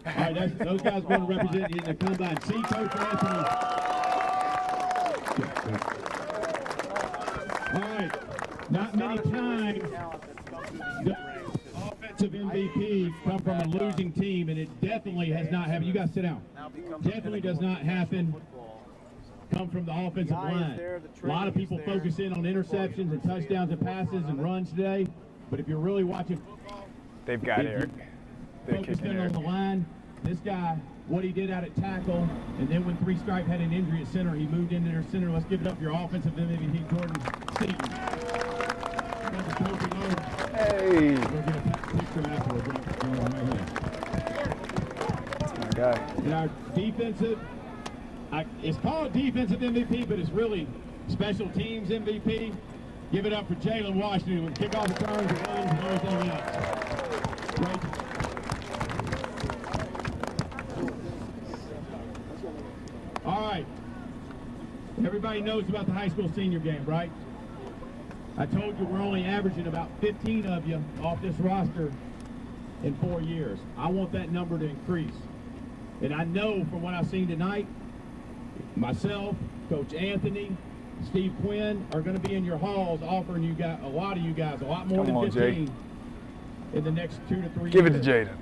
All right, those guys want to represent you in the combine. See, Coach Anthony. All right, not many times the offensive MVP come from a losing team, and it definitely has not happened. You guys sit down. Definitely does not happen. Come from the offensive line. A lot of people focus in on interceptions and touchdowns and passes and runs today, but if you're really watching, they've got Eric. They're focused kicking in Eric. on the line. This guy, what he did out at tackle, and then when 3 Stripe had an injury at center, he moved into their center. Let's give it up for your offensive MVP, Jordan Seaton. Hey. We'll get a picture afterwards. That's my guy. And our defensive. It's called defensive MVP, but it's really special teams MVP. Give it up for Jalen Washington with kickoff returns and runs and everything else. Great. All right. Everybody. everybody knows about the high school senior game, right? I told you we're only averaging about 15 of you off this roster in 4 years. I want that number to increase. And I know from what I've seen tonight, myself, Coach Anthony, Steve Quinn are going to be in your halls offering you guys, a lot of you guys, a lot more than 15 in the next 2 to 3 years. Give it to Jaden.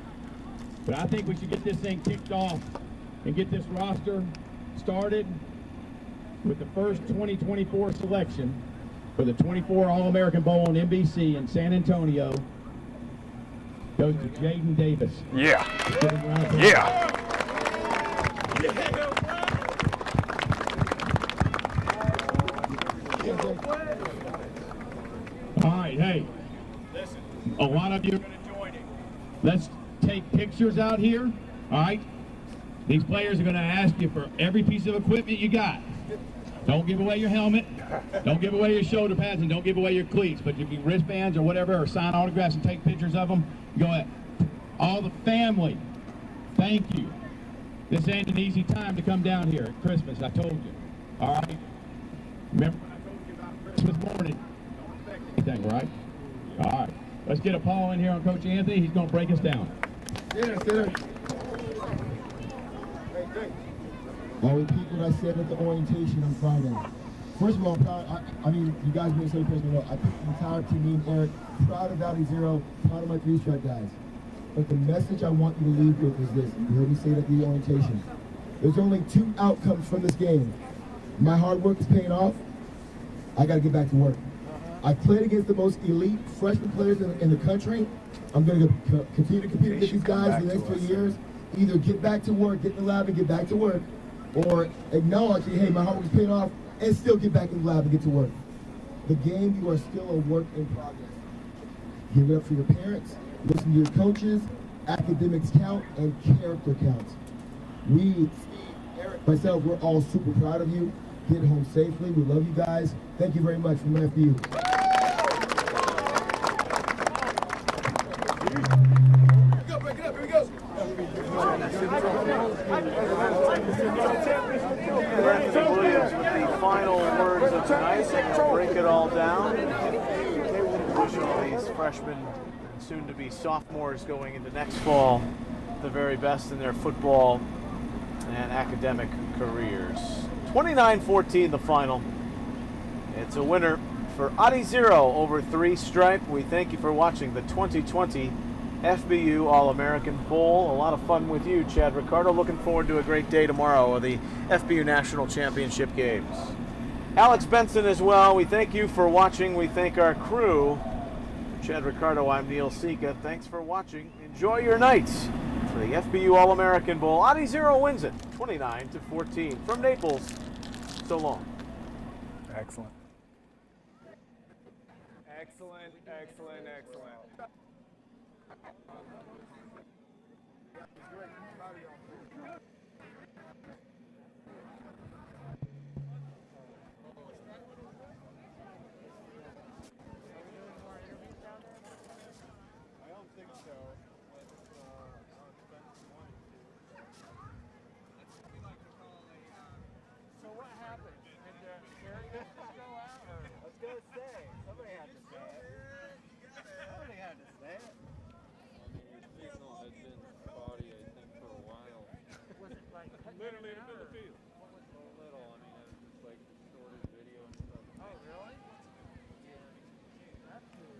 But I think we should get this thing kicked off and get this roster started with the first 2024 selection for the 24 All-American Bowl on NBC in San Antonio. Goes to Jaden Davis. Yeah. Yeah. All right, hey, listen, a lot of you are going to join it. Let's take pictures out here, all right? These players are going to ask you for every piece of equipment you got. Don't give away your helmet, don't give away your shoulder pads, and don't give away your cleats, but if you wristbands or whatever, or sign autographs and take pictures of them, go ahead. All the family, thank you. This ain't an easy time to come down here at Christmas, I told you, all right? Remember when I told you about Christmas morning? Don't expect anything, right? All right, let's get a Paul in here on Coach Anthony. He's going to break us down. I'll repeat what I said at the orientation on Friday. First of all, I'm proud. I mean, you guys may say personally, I picked the entire team, me and Eric, proud of Valley Zero, proud of my three-stripe guys. But the message I want you to leave with is this. You heard me say it at the orientation. There's only 2 outcomes from this game. My hard work is paying off. I got to get back to work. I played against the most elite freshman players in the country. I'm going to continue to compete against these guys in the next 3 years. Either get back to work, get in the lab and get back to work, or acknowledge, hey, my hard work is paying off, and still get back in the lab and get to work. The game, you are still a work in progress. Give it up for your parents, listen to your coaches, academics count, and character counts. We, Eric, myself, we're all super proud of you. Get home safely. We love you guys. Thank you very much from FBU. The final words of tonight, we'll break it all down. Wishing all these freshmen and soon-to-be sophomores going into next fall the very best in their football and academic careers. 29-14 the final. It's a winner for Adi Zero over 3-stripe. We thank you for watching the 2020 FBU All-American Bowl. A lot of fun with you, Chad Ricardo. Looking forward to a great day tomorrow of the FBU National Championship games. Alex Benson as well. We thank you for watching. We thank our crew. Chad Ricardo, I'm Neil Sika. Thanks for watching. Enjoy your nights for the FBU All-American Bowl. Adi Zero wins it, 29-14 from Naples. So long. Excellent. Excellent, excellent, excellent. Literally in the middle of the field. So little, I mean, it was just like distorted video and stuff. Oh, really? Yeah. That's cool.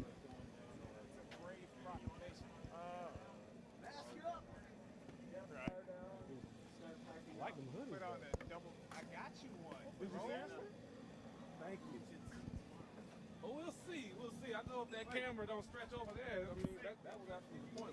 That's a brave proclamation. Mask it up. Right. Like them hoodies. Put on a double. I got you one. Did you seriously? Thank you. Oh, we'll see. We'll see. I know if that camera don't stretch over there, I mean, that was actually the point.